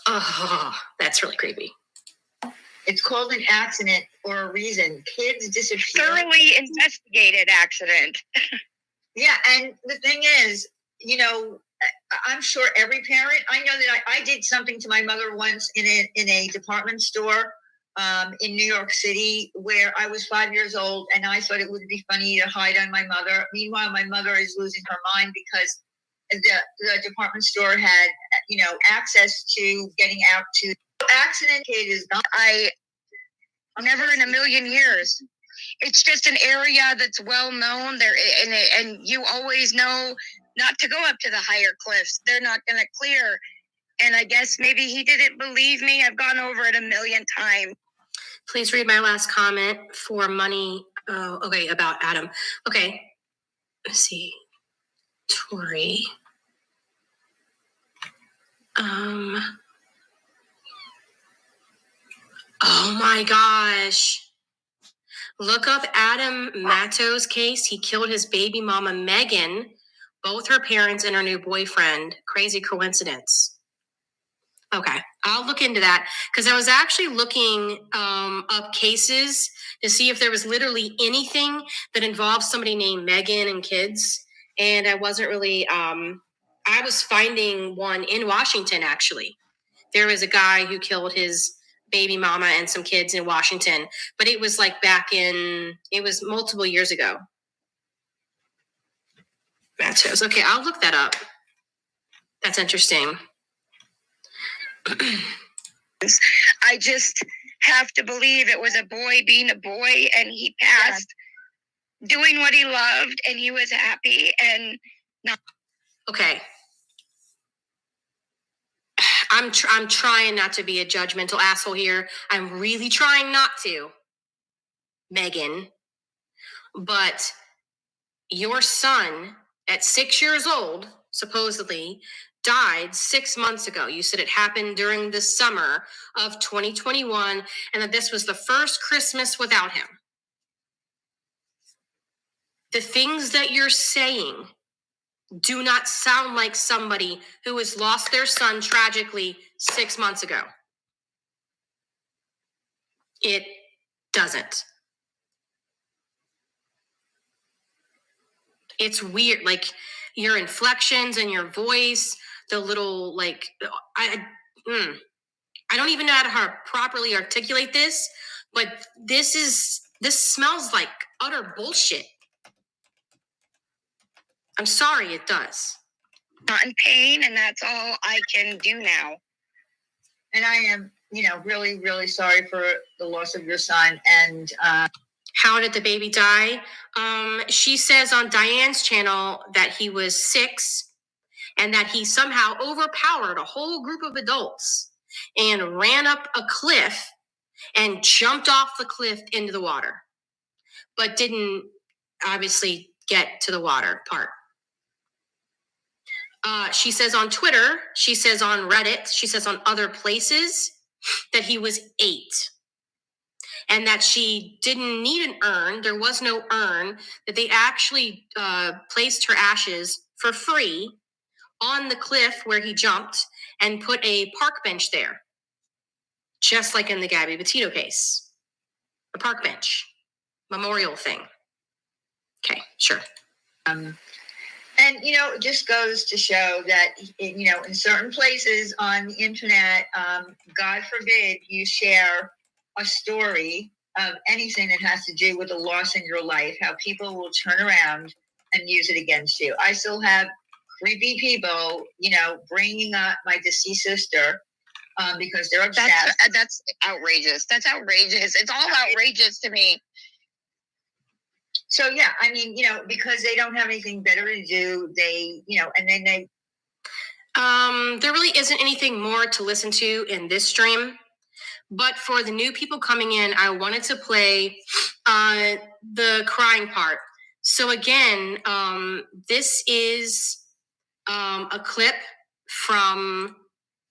Oh, that's really creepy. It's called an accident for a reason. Kids disappear. Thoroughly investigated accident. Yeah, and the thing is, you know, I'm sure every parent, I know that I did something to my mother once in a department store in New York City where I was 5 years old, and I thought it would be funny to hide on my mother. Meanwhile, my mother is losing her mind because the department store had, you know, access to getting out to. Accident kid is not. I never in a million years. It's just an area that's well known there, and you always know not to go up to the higher cliffs. They're not going to clear. And I guess maybe he didn't believe me. I've gone over it a million times. Please read my last comment for money. Oh, okay, about Adam. Okay, let's see. Tori. Oh my gosh. Look up Adam Matto's case. He killed his baby mama, Megan, both her parents and her new boyfriend. Crazy coincidence. Okay, I'll look into that because I was actually looking up cases to see if there was literally anything that involved somebody named Megan and kids. And I wasn't really, I was finding one in Washington, actually. There was a guy who killed his baby mama and some kids in Washington, but it was like it was multiple years ago. Mattos. Okay, I'll look that up. That's interesting. I just have to believe it was a boy being a boy, and he passed doing what he loved, and he was happy and not. Okay. I'm trying not to be a judgmental asshole here. I'm really trying not to, Megan. But your son, at 6 years old, supposedly, died 6 months ago. You said it happened during the summer of 2021, and that this was the first Christmas without him. The things that you're saying do not sound like somebody who has lost their son tragically 6 months ago. It doesn't. It's weird, like your inflections and your voice, the little, like, I don't even know how to properly articulate this, but this smells like utter bullshit. I'm sorry, it does. Not in pain, and that's all I can do now. And I am, you know, really, really sorry for the loss of your son. And How did the baby die? She says on Diane's channel that he was 6 and that he somehow overpowered a whole group of adults and ran up a cliff and jumped off the cliff into the water, but didn't obviously get to the water part. She says on Twitter, she says on Reddit, she says on other places that he was 8 and that she didn't need an urn. There was no urn, that they actually placed her ashes for free on the cliff where he jumped and put a park bench there, just like in the Gabby Petito case. A park bench, memorial thing. Okay, sure. And, it just goes to show that, in certain places on the internet, God forbid you share a story of anything that has to do with a loss in your life, how people will turn around and use it against you. I still have creepy people, bringing up my deceased sister because they're obsessed. That's outrageous. That's outrageous. It's all outrageous to me. So, yeah, I mean, because they don't have anything better to do, they, and then they. There really isn't anything more to listen to in this stream. But for the new people coming in, I wanted to play the crying part. So again, this is a clip from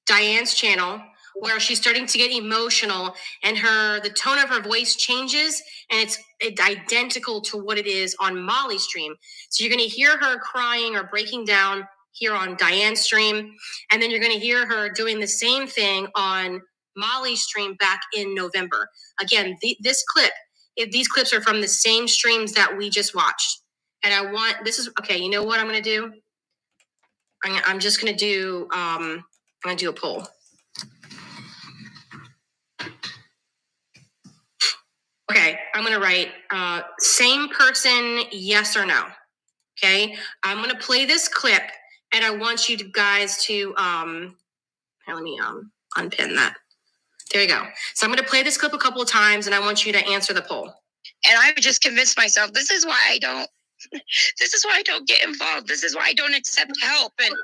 Diane's channel where she's starting to get emotional and the tone of her voice changes, and it's identical to what it is on Molly's stream. So you're going to hear her crying or breaking down here on Diane's stream, and then you're going to hear her doing the same thing on Molly's stream back in November. Again, these clips are from the same streams that we just watched. And okay, you know what I'm going to do? I'm just going to do, I'm going to do a poll. Okay, I'm going to write same person, yes or no. Okay, I'm going to play this clip and I want you guys to, let me unpin that. There you go. So I'm going to play this clip a couple of times and I want you to answer the poll. And I've just convinced myself, this is why I don't get involved. This is why I don't accept help. And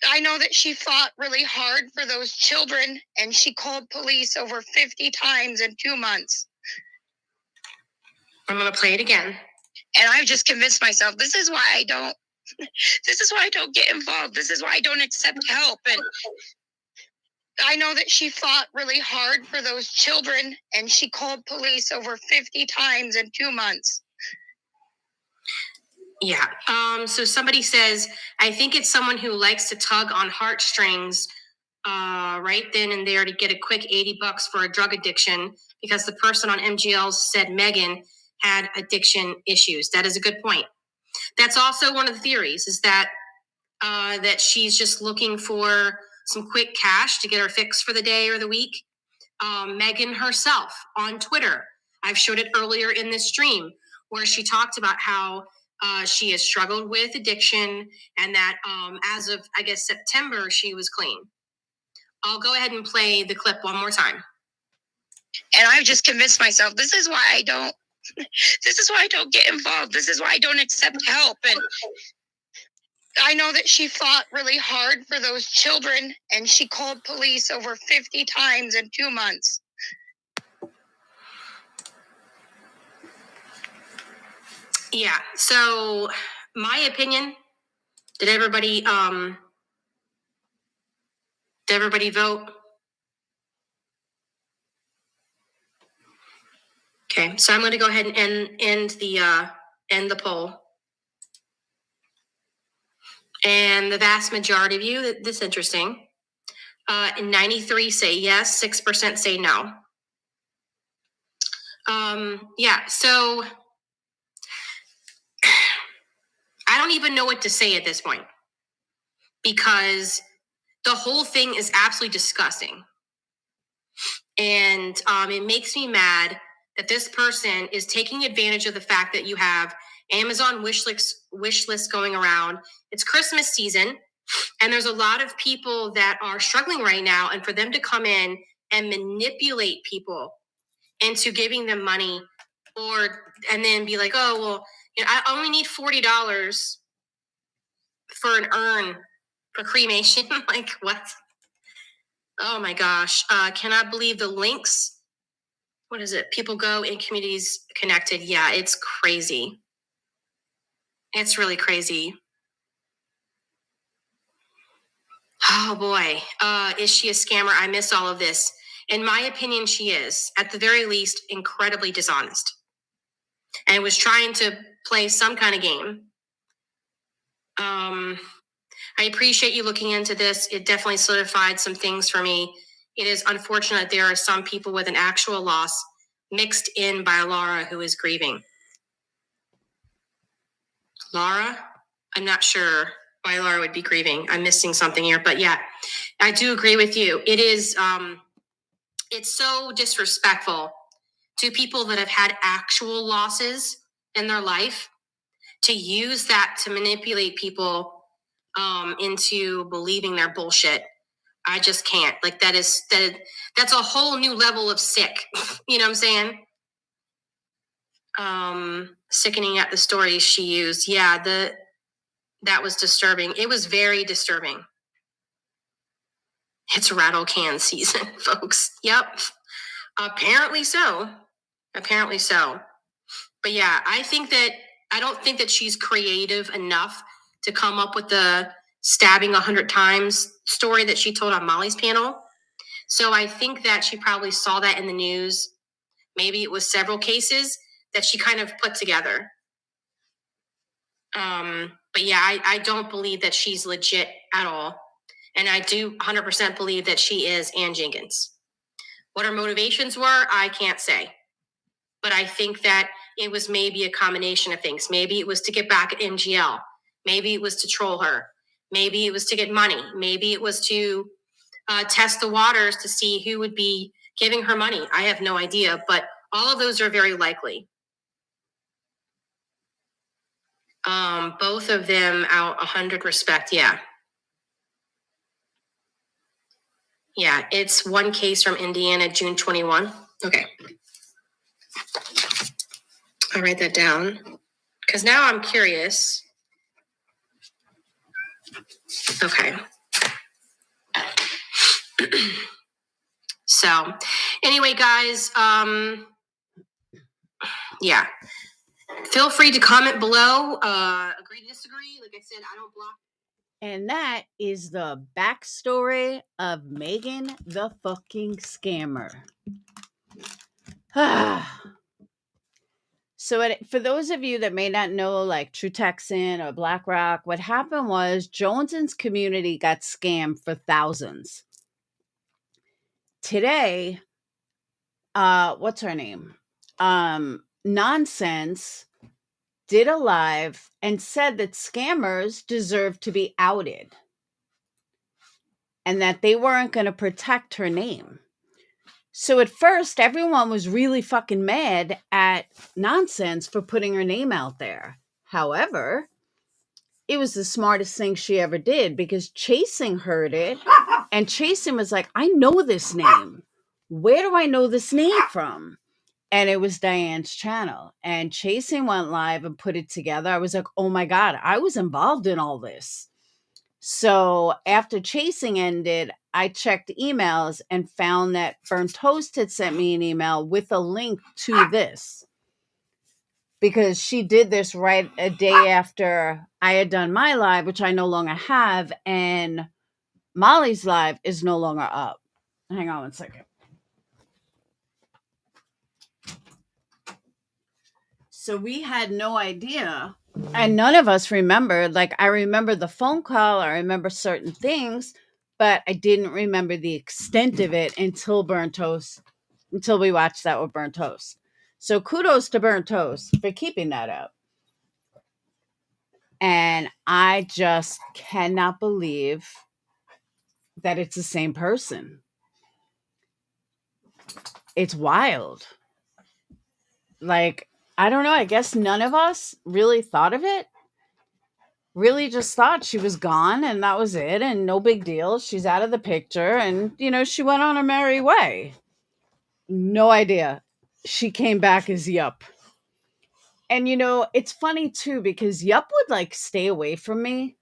I know that she fought really hard for those children and she called police over 50 times in 2 months. I'm going to play it again. And I've just convinced myself, this is why I don't get involved. This is why I don't accept help. And I know that she fought really hard for those children and she called police over 50 times in 2 months. Yeah. So somebody says, I think it's someone who likes to tug on heartstrings right then and there to get a quick $80 for a drug addiction because the person on MGL said Megan had addiction issues. That is a good point. That's also one of the theories, is that that she's just looking for some quick cash to get her fix for the day or the week. Megan herself on Twitter, I've showed it earlier in this stream, where she talked about how she has struggled with addiction and that as of, I guess, September, she was clean. I'll go ahead and play the clip one more time. And I've just convinced myself, this is why I don't get involved. This is why I don't accept help. And I know that she fought really hard for those children and she called police over 50 times in 2 months. Yeah, so my opinion, did everybody vote? Okay, so I'm going to go ahead and end the poll. And the vast majority of you, this is interesting. 93 say yes, 6% say no. Yeah, so I don't even know what to say at this point because the whole thing is absolutely disgusting. And it makes me mad that this person is taking advantage of the fact that you have Amazon wish lists going around. It's Christmas season, and there's a lot of people that are struggling right now, and for them to come in and manipulate people into giving them money and then be like, oh, well, I only need $40 for an urn for cremation. Like, what? Oh my gosh. Cannot believe the links. What is it? People go in communities connected. Yeah, it's crazy. It's really crazy. Oh boy. Is she a scammer? I miss all of this. In my opinion, she is, at the very least, incredibly dishonest. And was trying to play some kind of game. I appreciate you looking into this. It definitely solidified some things for me. It is unfortunate there are some people with an actual loss mixed in by Laura who is grieving. Laura? I'm not sure why Laura would be grieving. I'm missing something here, but yeah, I do agree with you. It is, it's so disrespectful to people that have had actual losses in their life to use that to manipulate people into believing their bullshit. I just can't. Like, that's a whole new level of sick. You know what I'm saying? Sickening at the stories she used. Yeah, that was disturbing. It was very disturbing. It's rattle can season, folks. Yep. Apparently so. But yeah, I don't think that she's creative enough to come up with the stabbing 100 times story that she told on Molly's panel. So I think that she probably saw that in the news. Maybe it was several cases that she kind of put together. But yeah, I don't believe that she's legit at all. And I do 100% believe that she is Ann Jenkins. What her motivations were, I can't say. But I think that it was maybe a combination of things. Maybe it was to get back at MGL. Maybe it was to troll her. Maybe it was to get money. Maybe it was to test the waters to see who would be giving her money. I have no idea, but all of those are very likely. Both of them out 100 respect. Yeah. Yeah, it's one case from Indiana, June 21. Okay. I'll write that down because now I'm curious. Okay. So anyway, guys, yeah. Feel free to comment below. Agree to disagree. Like I said, I don't block. And that is the backstory of Megan the fucking scammer. So for those of you that may not know, like True Texan or BlackRock, what happened was Jones's community got scammed for thousands. Today, what's her name? Nonsense did a live and said that scammers deserve to be outed and that they weren't going to protect her name. So at first, everyone was really fucking mad at Nonsense for putting her name out there. However, it was the smartest thing she ever did because Chasing heard it and Chasing was like, I know this name. Where do I know this name from? And it was Diane's channel. And Chasing went live and put it together. I was like, oh my God, I was involved in all this. So after Chasing ended, I checked emails and found that Burnt Toast had sent me an email with a link to this. Because she did this right a day after I had done my live, which I no longer have. And Molly's live is no longer up. Hang on one second. So we had no idea, and none of us remembered. Like, I remember the phone call, I remember certain things, but I didn't remember the extent of it until we watched that with Burnt Toast. So kudos to Burnt Toast for keeping that up. And I just cannot believe that it's the same person. It's wild. Like, I don't know. I guess none of us really thought of it. Really just thought she was gone and that was it. And no big deal. She's out of the picture. And, she went on her merry way. No idea. She came back as Yup. And it's funny too because Yup would like stay away from me.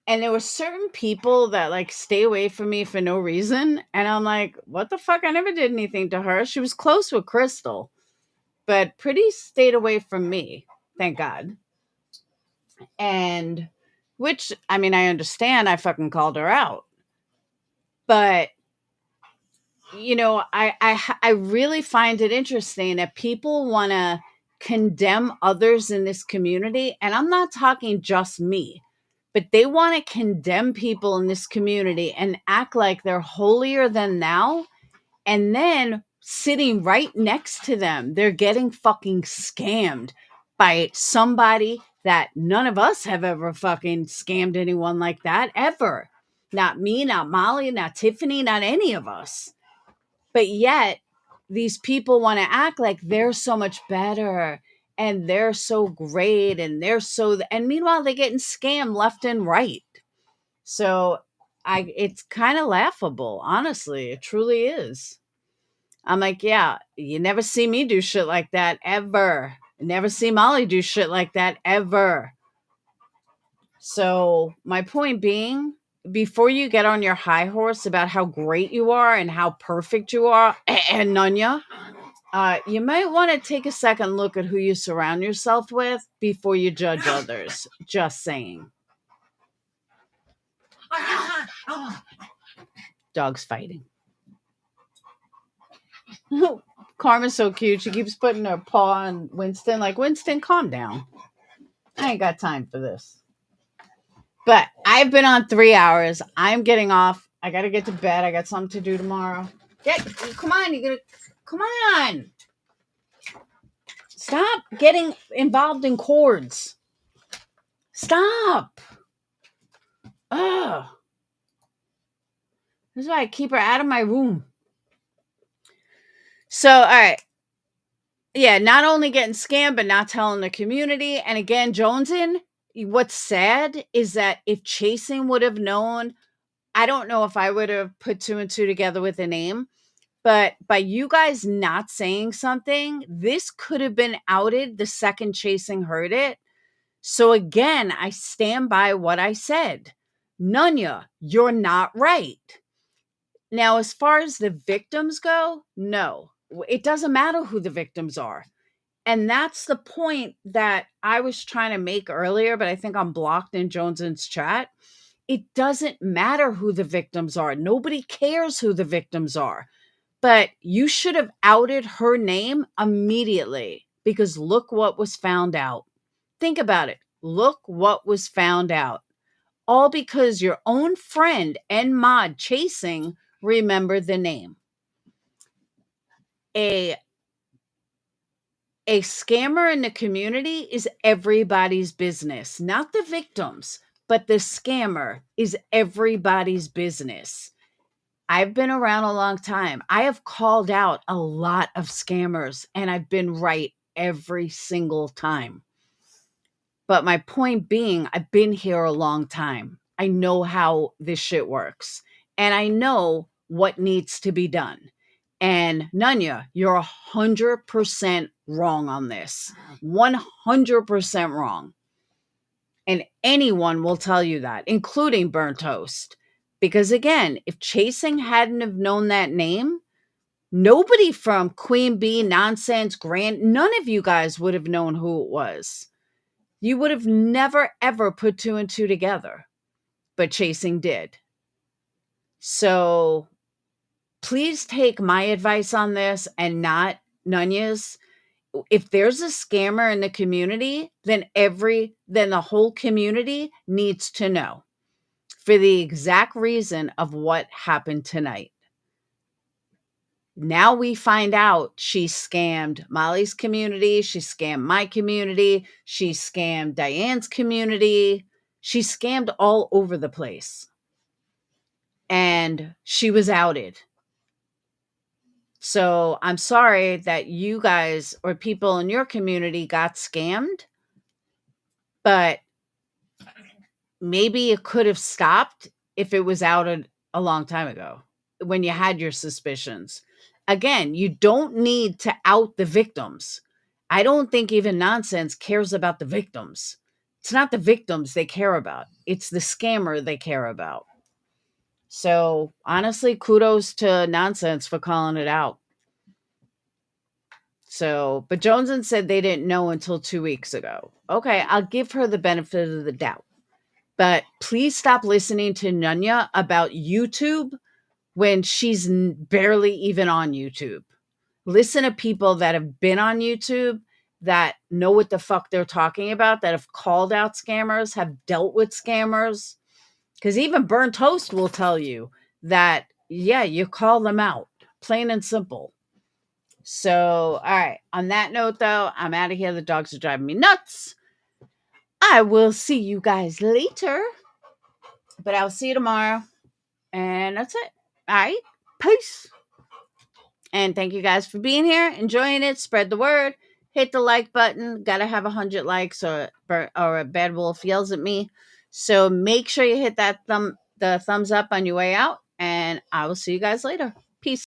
And there were certain people that like stay away from me for no reason. And I'm like, what the fuck? I never did anything to her. She was close with Crystal, but Pretty stayed away from me. Thank God. And which, I mean, I understand I fucking called her out. But I really find it interesting that people want to condemn others in this community, and I'm not talking just me, but they want to condemn people in this community and act like they're holier than thou, and then sitting right next to them, they're getting fucking scammed by somebody that none of us have ever fucking scammed anyone like that ever. Not me, not Molly, not Tiffany, not any of us. But yet, these people want to act like they're so much better and they're so great and and meanwhile they're getting scammed left and right. So it's kind of laughable, honestly. It truly is. I'm like, yeah, you never see me do shit like that ever. Never see Molly do shit like that ever. So my point being, before you get on your high horse about how great you are and how perfect you are, and Nunya, you might want to take a second look at who you surround yourself with before you judge others. Just saying. Dog's fighting. Karma's so cute. She keeps putting her paw on Winston. Like, Winston, calm down. I ain't got time for this. But I've been on 3 hours. I'm getting off. I got to get to bed. I got something to do tomorrow. Come on. Come on. Stop getting involved in chords. Stop. Ugh. This is why I keep her out of my room. So, all right. Yeah, not only getting scammed, but not telling the community. And again, Jonesin, what's sad is that if Chasing would have known, I don't know if I would have put 2 and 2 together with a name, but by you guys not saying something, this could have been outed the second Chasing heard it. So again, I stand by what I said. Nunya, you're not right. Now, as far as the victims go, no, it doesn't matter who the victims are. And that's the point that I was trying to make earlier, but I think I'm blocked in Jones's chat. It doesn't matter who the victims are. Nobody cares who the victims are. But you should have outed her name immediately because look what was found out. Think about it. Look what was found out. All because your own friend and mod Chasing remembered the name. A scammer in the community is everybody's business, not the victims, but the scammer is everybody's business. I've been around a long time. I have called out a lot of scammers and I've been right every single time. But my point being, I've been here a long time. I know how this shit works and I know what needs to be done. And Nunya, you're 100% wrong on this. 100% wrong. And anyone will tell you that, including Burnt Toast. Because again, if Chasing hadn't have known that name, nobody from Queen Bee, Nonsense, Grant, none of you guys would have known who it was. You would have never, ever put 2 and 2 together. But Chasing did. So please take my advice on this and not Nunya's. If there's a scammer in the community, then the whole community needs to know for the exact reason of what happened tonight. Now we find out she scammed Molly's community, she scammed my community, she scammed Diane's community, she scammed all over the place. And she was outed. So I'm sorry that you guys or people in your community got scammed, but maybe it could have stopped if it was outed a long time ago when you had your suspicions. Again, you don't need to out the victims. I don't think Even Nonsense cares about the victims. It's not the victims they care about. It's the scammer they care about. So honestly, kudos to Nonsense for calling it out. So, but Joneson said they didn't know until 2 weeks ago. Okay, I'll give her the benefit of the doubt. But please stop listening to Nunya about YouTube when she's barely even on YouTube. Listen to people that have been on YouTube, that know what the fuck they're talking about, that have called out scammers, have dealt with scammers. Because even Burnt Toast will tell you that, yeah, you call them out, plain and simple. So, all right. On that note, though, I'm out of here. The dogs are driving me nuts. I will see you guys later. But I'll see you tomorrow. And that's it. All right. Peace. And thank you guys for being here, enjoying it. Spread the word. Hit the like button. Gotta have 100 likes or a bad wolf yells at me. So make sure you hit that the thumbs up on your way out. And I will see you guys later.